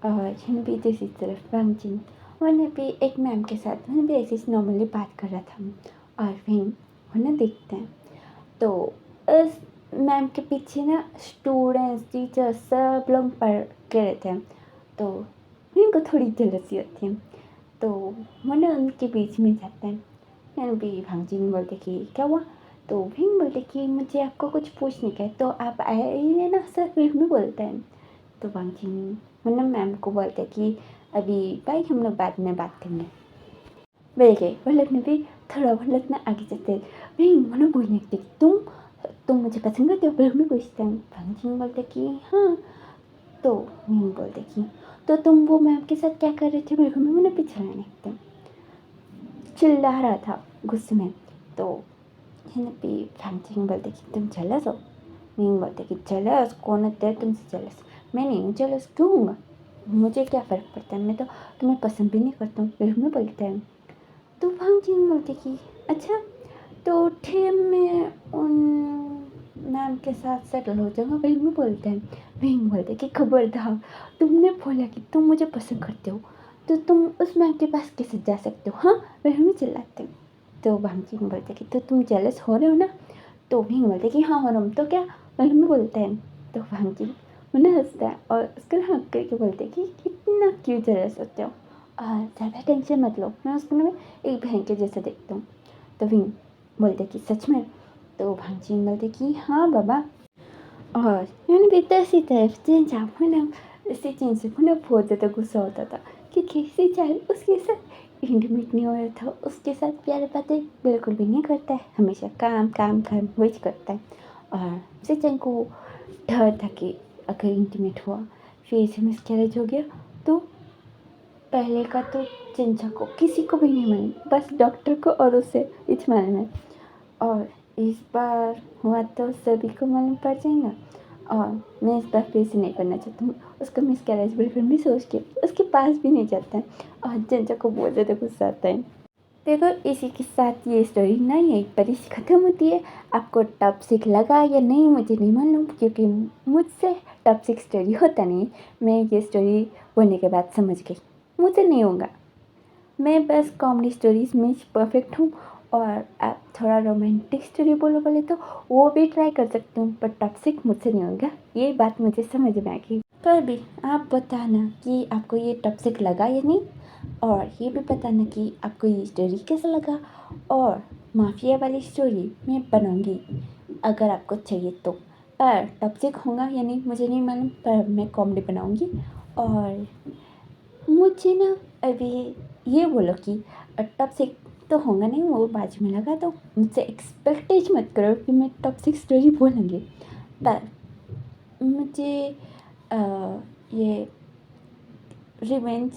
और यहाँ पे दूसरी तरफ भांगचिन वहाँ पे एक मैम के साथ वहाँ पे ऐसे नॉर्मली बात कर रहा था और फिर वहाँ देखते हैं तो उस मैम के पीछे ना स्टूडेंट्स टीचर्स सब लोग पढ़ के रहते हैं। तो उनको थोड़ी जलसी होती है। तो वो ना उनके बीच में जाता है। मैंने भी भांगचिन बोलते कि क्या हुआ। तो भीम बोलते कि मुझे आपको कुछ पूछने का है, तो आप आइए ना सर, फिर भी बोलता है। तो भांगचिन मतलब मैम को बोलते कि अभी भाई हम लोग बाद में बात करेंगे। बोल गए वो लोग ने भी थोड़ा वो लोग ना आगे चलते भाई मैंने बोलने की तुम मुझे पसंद करते हो, फिर हमें पूछते हैं। भांगचिन बोलते कि हाँ। तो भीम बोलते कि तो तुम वो मैम के साथ क्या कर रहे थे, बिल्कुल मैंने पीछे रहने एकदम चिल्ला रहा था गुस्से में। तो यहाँ पे भांगचिन बोलते कि तुम जेलस हो। भीम बोलते कि जेलस कौन होता है तुमसे जेलस, मैं नहीं हूँ जेलस, क्यों हूँगा, मुझे क्या फ़र्क पड़ता है, मैं तो तुम्हें पसंद भी नहीं करता हूँ, फिर में बोलता है। तो भांगचिन बोलते कि अच्छा तो ठीक मैं उन मैम के साथ सेटल हो जाऊँगा, फिर में बोलते हैं। भीम बोलते कि खबरदार, तुमने बोला कि तुम मुझे पसंद करते हो तो तुम उस मैम के पास कैसे जा सकते हो, हाँ, फिर में चिल्लाते हैं। तो भांगचिन बोलते कि तो तुम जेलस हो रहे हो ना। तो भीम बोलते कि हाँ हो रहा हूँ, तो क्या, फिर में बोलते हैं। तो भांगचिन उन्हें हंसता है और उसको हंस करके बोलते कि इतना क्यों जेलस होते हो, ज़्यादा टेंशन मत लो, मैं उसको ना एक बहन के जैसे देखता हूँ। तो भीम बोलते कि सच में। तो भांगचिन बोलते कि हाँ बाबा। और मैंने भी दूसरी तरफ चेंज मतलब उससे चेंज से मतलब बहुत ज़्यादा गुस्सा होता था कि कैसे चाहे उसके साथ इंटीमेट नहीं हो रहा था, उसके साथ प्यार बातें बिल्कुल भी नहीं करता है, हमेशा काम काम काम वही करता है। और सचिन को डर था कि अगर इंटीमेट हुआ फिर से मिसकैरेज हो गया तो पहले का तो चिंचा को किसी को भी नहीं मानी, बस डॉक्टर को और उसे इस्माइल में। और इस बार हुआ तो सभी को मालूम पड़ जाएगा और मैं इस बार फिर से नहीं करना चाहता हूँ। उसका मिसकैरेज बिल्कुल भी सोच के उसके पास भी नहीं जाता है और चिंचा को बहुत ज़्यादा गुस्सा आता है। देखो इसी के साथ ये स्टोरी ना यहीं पर ही ख़त्म होती है। आपको टॉक्सिक लगा या नहीं मुझे नहीं मालूम, क्योंकि मुझसे टॉक्सिक स्टोरी होता नहीं। मैं ये स्टोरी बोलने के बाद समझ गई मुझसे नहीं होगा। मैं बस कॉमेडी स्टोरीज़ में परफेक्ट हूँ और आप थोड़ा रोमांटिक स्टोरी बोले तो वो भी ट्राई कर सकती हूँ, पर टॉक्सिक मुझसे नहीं होगा, ये बात मुझे समझ में आ गई। पर भी आप बताना कि आपको ये टॉक्सिक लगा या नहीं, और ये भी बताना कि आपको ये स्टोरी कैसा लगा। और माफिया वाली स्टोरी मैं बनाऊंगी अगर आपको चाहिए तो, पर टॉक्सिक होगा या नहीं मुझे नहीं मालूम, पर मैं कॉमेडी बनाऊंगी। और मुझे ना अभी ये बोलो कि टॉक्सिक तो होगा नहीं, वो बाजू में लगा, तो मुझसे एक्सपेक्टेज मत करो कि मैं टॉक्सिक स्टोरी बोलूँगी। पर मुझे ये रिवेंज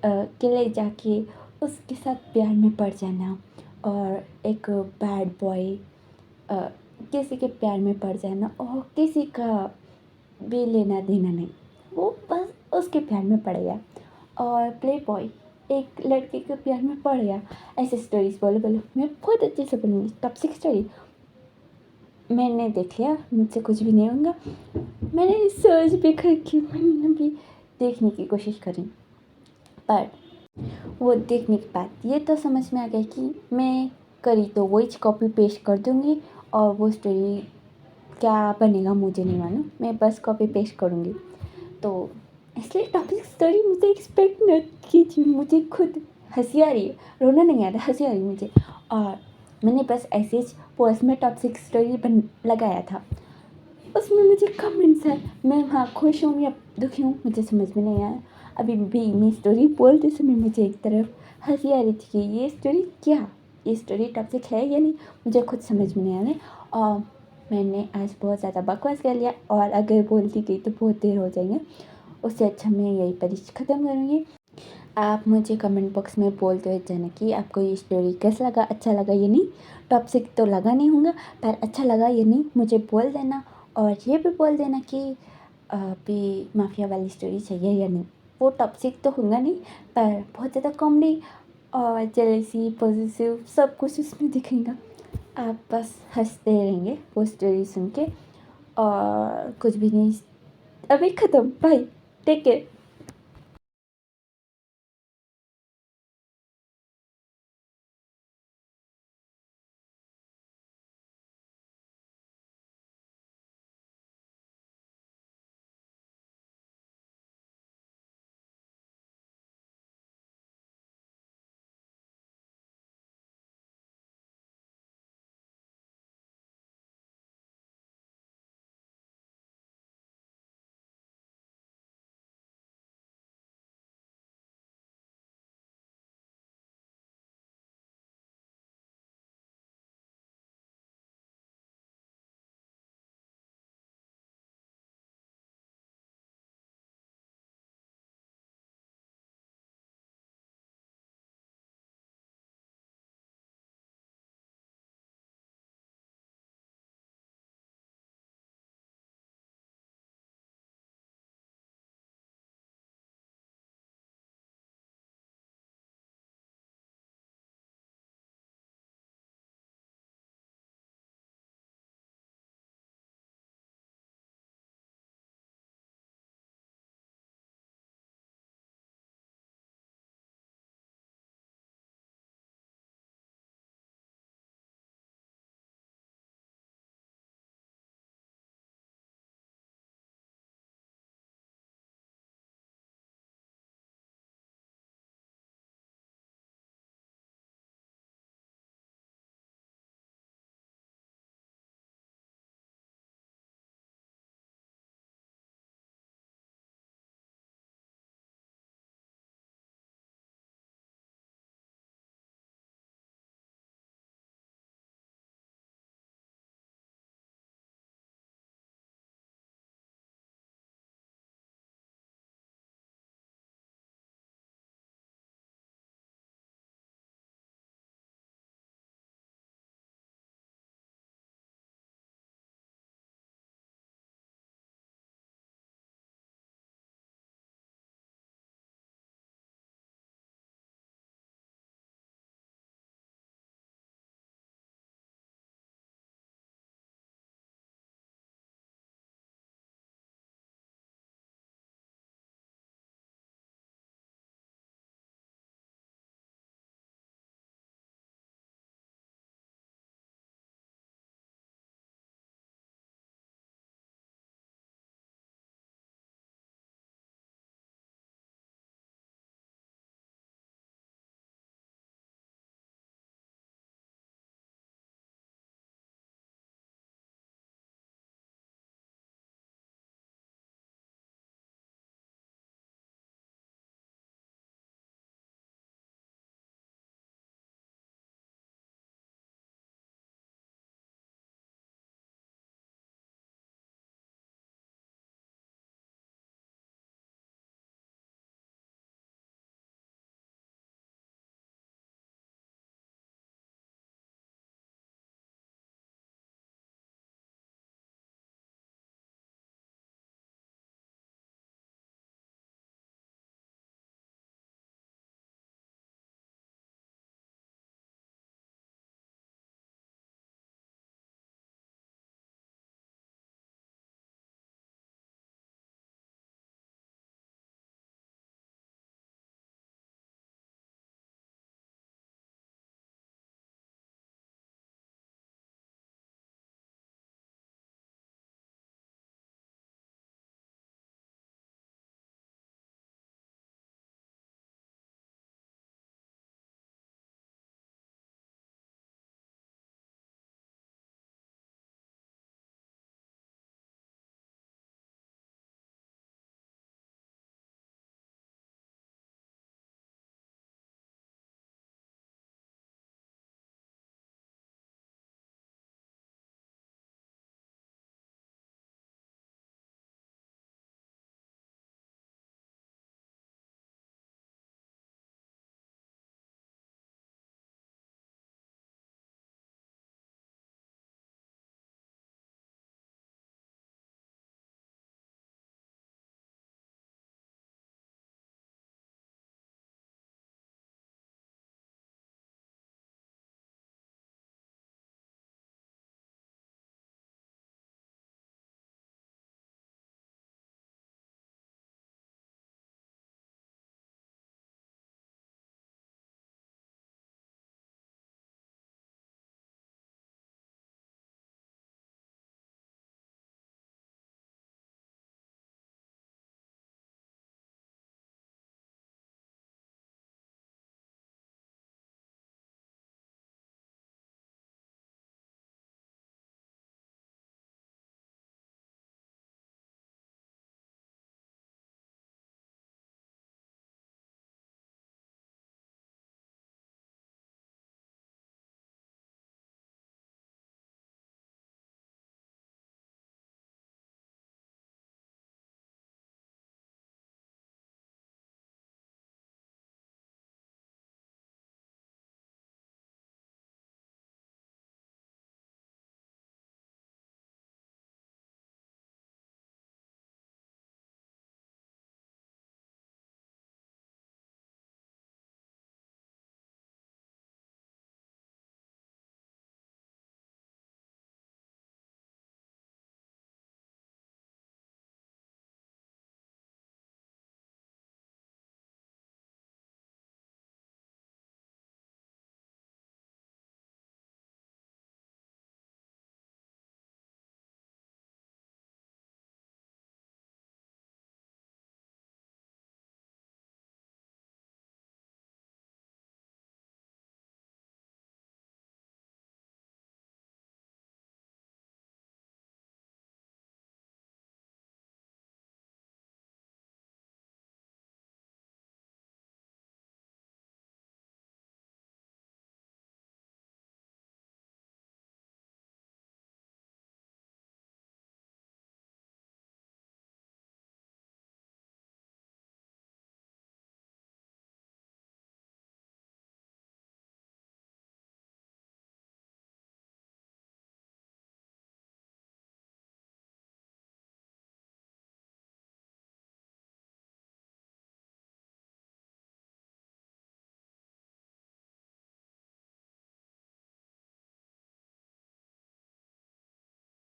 के लिए जाके उसके साथ प्यार में पड़ जाना और एक बैड बॉय किसी के प्यार में पड़ जाना और किसी का भी लेना देना नहीं, वो बस उसके प्यार में पड़ गया। और प्ले बॉय एक लड़के के प्यार में पड़ गया। ऐसे स्टोरीज बोलो बोलो मैं बहुत अच्छे से बोलूँगी। टॉक्सिक स्टोरी मैंने देख लिया, मुझसे कुछ भी नहीं होगा। मैंने सर्च भी करके मैंने भी देखने की कोशिश करी, पर वो देखने के बाद ये तो समझ में आ गया कि मैं करी तो वही कॉपी पेस्ट कर दूँगी और वो स्टोरी क्या बनेगा मुझे नहीं मालूम, मैं बस कॉपी पेस्ट करूँगी। तो इसलिए टॉपिक स्टोरी मुझे एक्सपेक्ट न कीजिए, मुझे खुद हंसी आ रही है, रोना नहीं आ रहा, हंसी आ रही मुझे। और मैंने बस ऐसे ही पोस्ट में टॉपिक स्टोरी बन लगाया था, उसमें मुझे कमेंट्स है, मैं वहाँ खुश हूँ या दुखी हूँ मुझे समझ में नहीं आया। अभी भी मैं स्टोरी बोलते समय मुझे एक तरफ हंसी आ रही थी कि ये स्टोरी क्या, ये स्टोरी टॉक्सिक है या नहीं मुझे खुद समझ में नहीं आ रहा। और मैंने आज बहुत ज़्यादा बकवास कर लिया और अगर बोलती गई तो बहुत देर हो जाएंगे, उससे अच्छा मैं यही पर ख़त्म करूँगी। आप मुझे कमेंट बॉक्स में बोलते हुए जाना कि आपको ये स्टोरी कैसा लगा, अच्छा लगा या नहीं। टॉक्सिक तो लगा नहीं होगा पर अच्छा लगा या नहीं मुझे बोल देना। और ये भी बोल देना कि अभी माफिया वाली स्टोरी चाहिए या नहीं। वो टॉक्सिक तो होगा नहीं, पर बहुत ज़्यादा कॉमेडी और जेलसी पॉजिटिव सब कुछ उसमें दिखेगा। आप बस हंसते रहेंगे वो स्टोरी सुन के, और कुछ भी नहीं। अभी ख़त्म, बाय, टेक केयर।